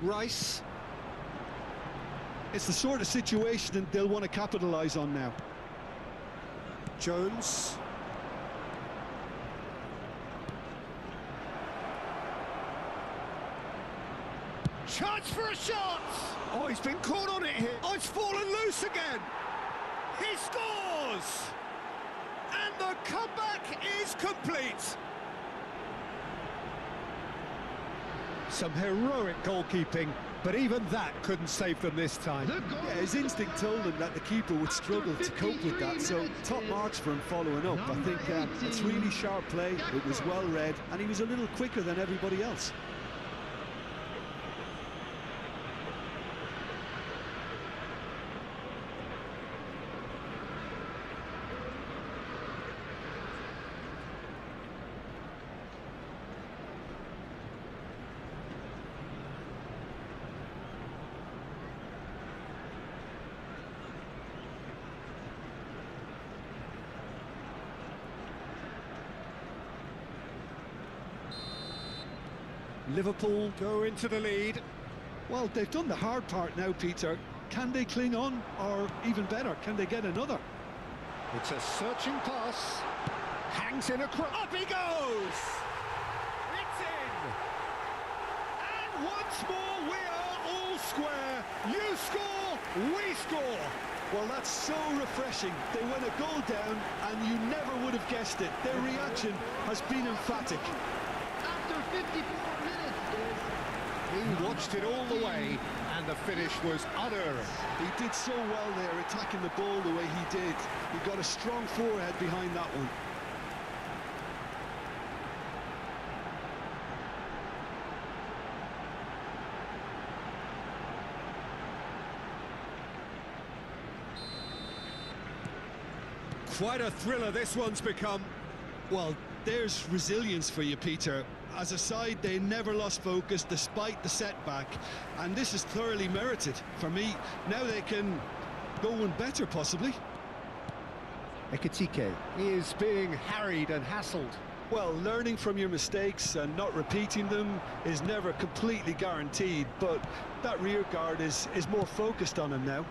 Rice. It's the sort of situation that they'll want to capitalise on now. Jones. Chance for a shot! Oh, he's been caught on it here. Oh, it's fallen loose again. He scores! And the comeback is complete. Some heroic goalkeeping, but even that couldn't save them this time. Yeah, his instinct told him that the keeper would struggle to cope with that, so top marks for him following up. I think it's really sharp play, it was well read, and he was a little quicker than everybody else. Liverpool go into the lead. Well, they've done the hard part now, Peter. Can they cling on, or even better, can they get another? It's a searching pass. Hangs in across. Up he goes! It's in! And once more we are all square. You score, we score. Well, that's so refreshing. They went a goal down, and you never would have guessed it. Their reaction has been emphatic. After 54 minutes He watched it all the way, and the finish was unerring. He did so well there, attacking the ball the way he did. He got a strong forehead behind that one. Quite a thriller this one's become. Well, there's resilience for you, Peter. As a side, they never lost focus despite the setback, and this is thoroughly merited for me. Now they can go one better, possibly. Ekitike is being harried and hassled. Well, learning from your mistakes and not repeating them is never completely guaranteed, but that rear guard is more focused on him now.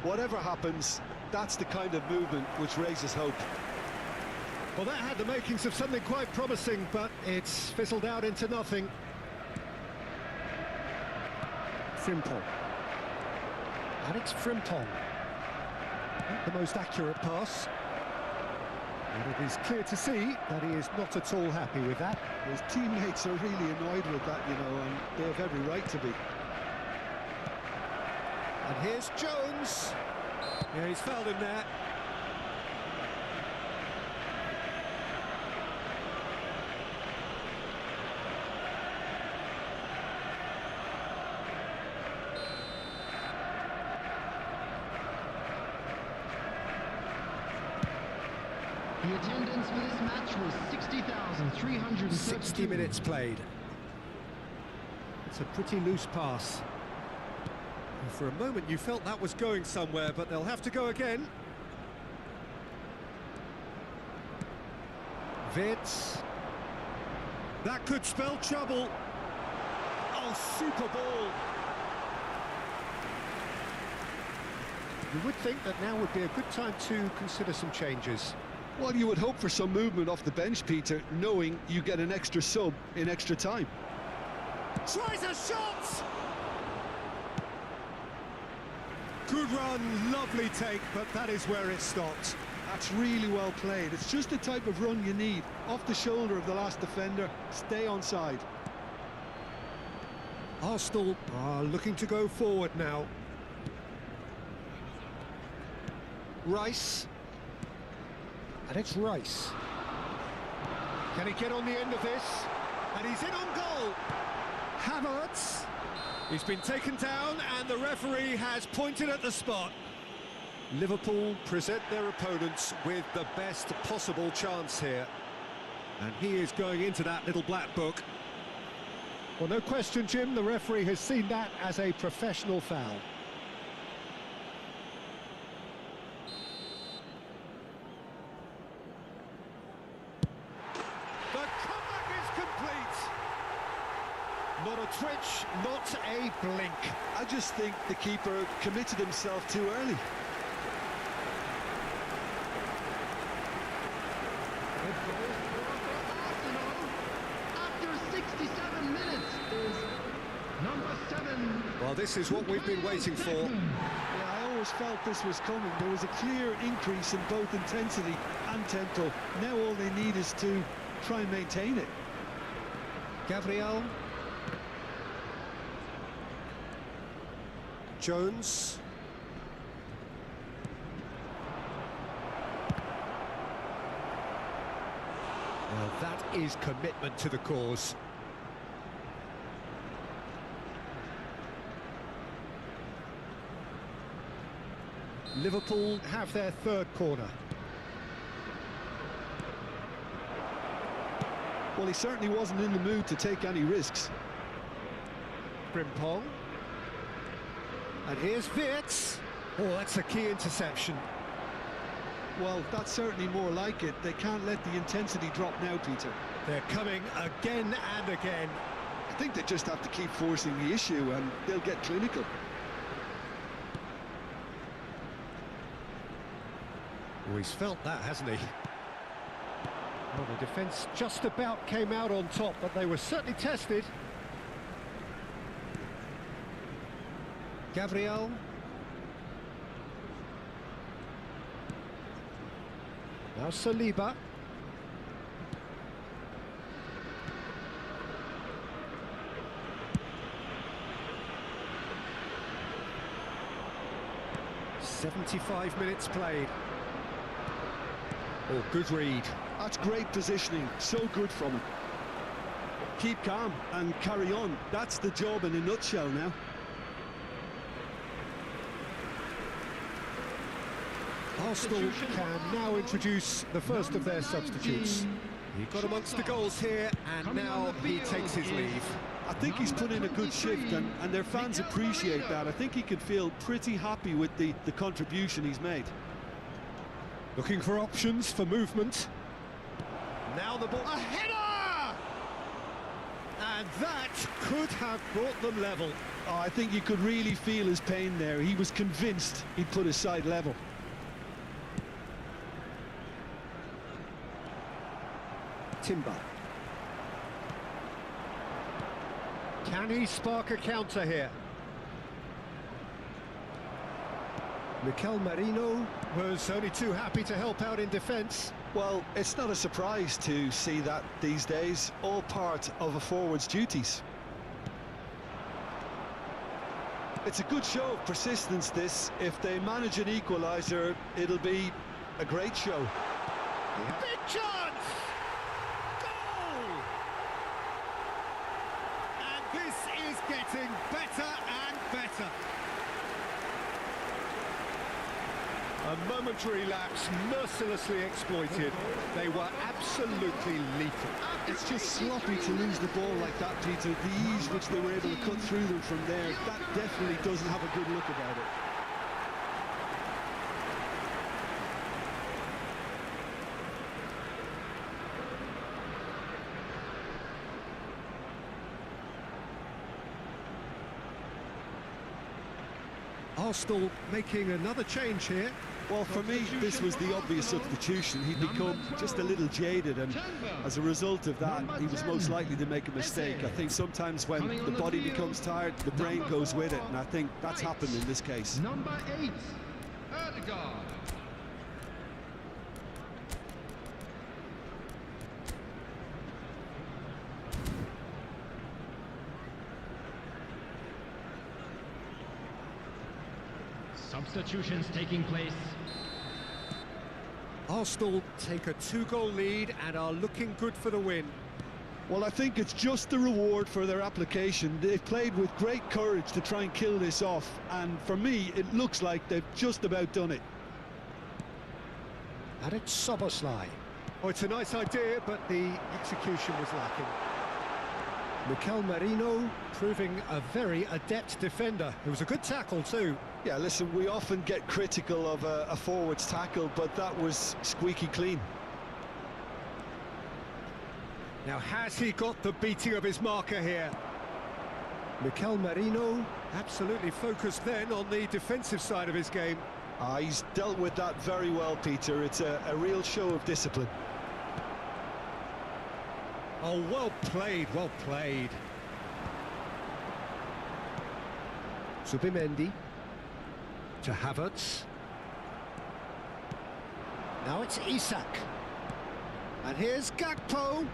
Whatever happens, that's the kind of movement which raises hope. Well, that had the makings of something quite promising, but it's fizzled out into nothing. Frimpong. And it's Frimpong. Not the most accurate pass. And it is clear to see that he is not at all happy with that. His teammates are really annoyed with that, you know, and they have every right to be. And here's Jones. Yeah, he's fouled him there. The attendance for this match was 60,332. 60 minutes played. It's a pretty loose pass. And for a moment you felt that was going somewhere, but they'll have to go again. Vitz. That could spell trouble. Oh, super ball. You would think that now would be a good time to consider some changes. Well, you would hope for some movement off the bench, Peter, knowing you get an extra sub in extra time. Tries a shot! Good run, lovely take, but that is where it stopped. That's really well played. It's just the type of run you need. Off the shoulder of the last defender, stay onside. Arsenal are looking to go forward now. Rice. And it's Rice. Can he get on the end of this? And he's in on goal. Havertz. He's been taken down and the referee has pointed at the spot. Liverpool present their opponents with the best possible chance here. And he is going into that little black book. Well, no question, Jim, the referee has seen that as a professional foul. The comeback is complete. Not a twitch, not a blink. I just think the keeper committed himself too early. After 67 minutes is number 7. Well, this is what we've been waiting for. Yeah, I always felt this was coming. There was a clear increase in both intensity and tempo. Now all they need is to try and maintain it. Gabriel. Jones. Well, that is commitment to the cause. Liverpool have their third corner. Well, he certainly wasn't in the mood to take any risks. Frimpong. And here's Vitz. Oh, that's a key interception. Well, that's certainly more like it. They can't let the intensity drop now, Peter. They're coming again and again. I think they just have to keep forcing the issue and they'll get clinical. Oh, he's felt that, hasn't he? Well, the defence just about came out on top, but they were certainly tested. Gabriel. Now Saliba. "75 minutes played." Oh, good read. That's great positioning, so good from him. Keep calm and carry on. That's the job in a nutshell now. Arsenal can now introduce the first of their substitutes. He got amongst the goals here, and now he takes his leave. I think he's put in a good shift, and their fans appreciate that. I think he can feel pretty happy with the contribution he's made. Looking for options for movement. Now the ball, a header! And that could have brought them level. Oh, I think you could really feel his pain there. He was convinced he'd put his side level. Timber. Can he spark a counter here? Mikel Merino was only too happy to help out in defence. Well, it's not a surprise to see that these days, all part of a forward's duties. It's a good show of persistence, this. If they manage an equaliser, it'll be a great show. Big chance! Goal! And this is getting better and better. A momentary lapse, mercilessly exploited. They were absolutely lethal. It's just sloppy to lose the ball like that, Peter. The ease which they were able to cut through them from there, that definitely doesn't have a good look about it. Arsenal making another change here. Well, for me, this was the obvious substitution. He'd become just a little jaded, and as a result of that, he was most likely to make a mistake. I think sometimes when the body becomes tired, the brain goes with it, and I think that's happened in this case. Number 8, Odegaard. Substitutions taking place. Arsenal take a 2-goal lead and are looking good for the win. Well, I think it's just the reward for their application. They've played with great courage to try and kill this off, and for me, it looks like they've just about done it. And it's Szoboszlai. Oh, it's a nice idea, but the execution was lacking. Mikel Merino proving a very adept defender. It was a good tackle too. Yeah, listen, we often get critical of a forward's tackle, but that was squeaky clean. Now, has he got the beating of his marker here? Mikel Merino absolutely focused then on the defensive side of his game. He's dealt with that very well, Peter. It's a real show of discipline. Oh, well played, well played. Zubimendi to Havertz. Now it's Isak. And here's Gakpo.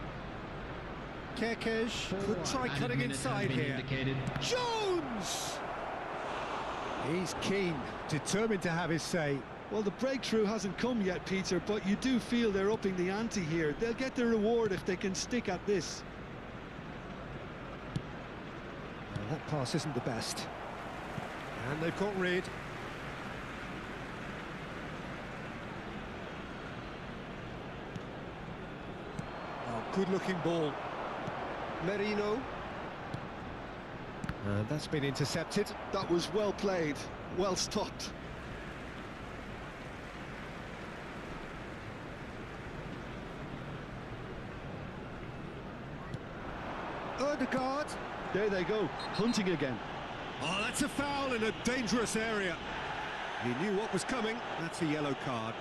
Kerkez could try cutting inside here. Jones! He's keen, determined to have his say. Well, the breakthrough hasn't come yet, Peter, but you do feel they're upping the ante here. They'll get their reward if they can stick at this. Well, that pass isn't the best. And they've got rid. Oh, good-looking ball. Merino. And that's been intercepted. That was well played, well stopped. Odegaard. There they go, hunting again. Oh, that's a foul in a dangerous area. He knew what was coming. That's a yellow card.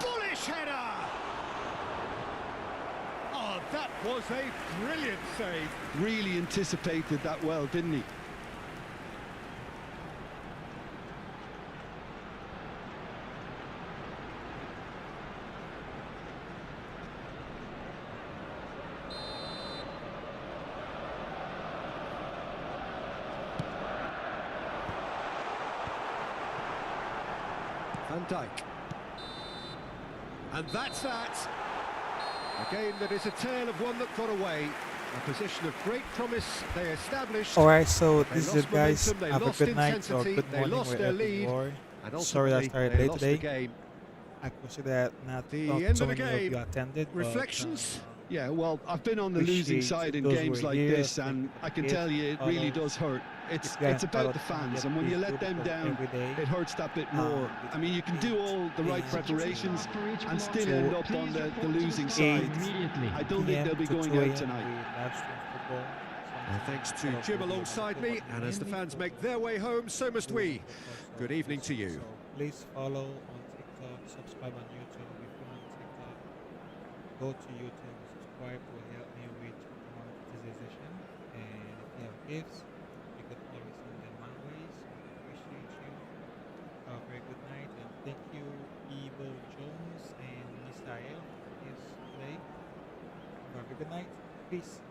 Bullish header! Oh, that was a brilliant save. Really anticipated that well, didn't he? Van Dijk. And that's that. A game that is a tale of one that got away. A position of great promise they established. Alright, so They this is lost it, guys. momentum, they Have a lost good night or intensity, good they morning lost their wherever lead, you are. and Sorry that I ultimately started they late lost today. the game. I consider that not The not end so of the many of game. you attended. Reflections. Yeah, well, I've been on the losing side in games like this, and I can tell you it really does hurt. It's about the fans, and when you let them down, it hurts that bit more. I mean, you can do all the right preparations and still end up on the losing side. I don't think they'll be going out tonight. Thanks to Jim alongside me, and as the fans make their way home, so must we. Good evening to you. Please follow on TikTok, subscribe on YouTube if you're on TikTok. Go to YouTube, subscribe will help me with monetization. And if you have gifts, you could always send them my ways. I appreciate you. Have a very good night, and thank you, Evo Jones and Misael, for this today. Have a good night. Peace.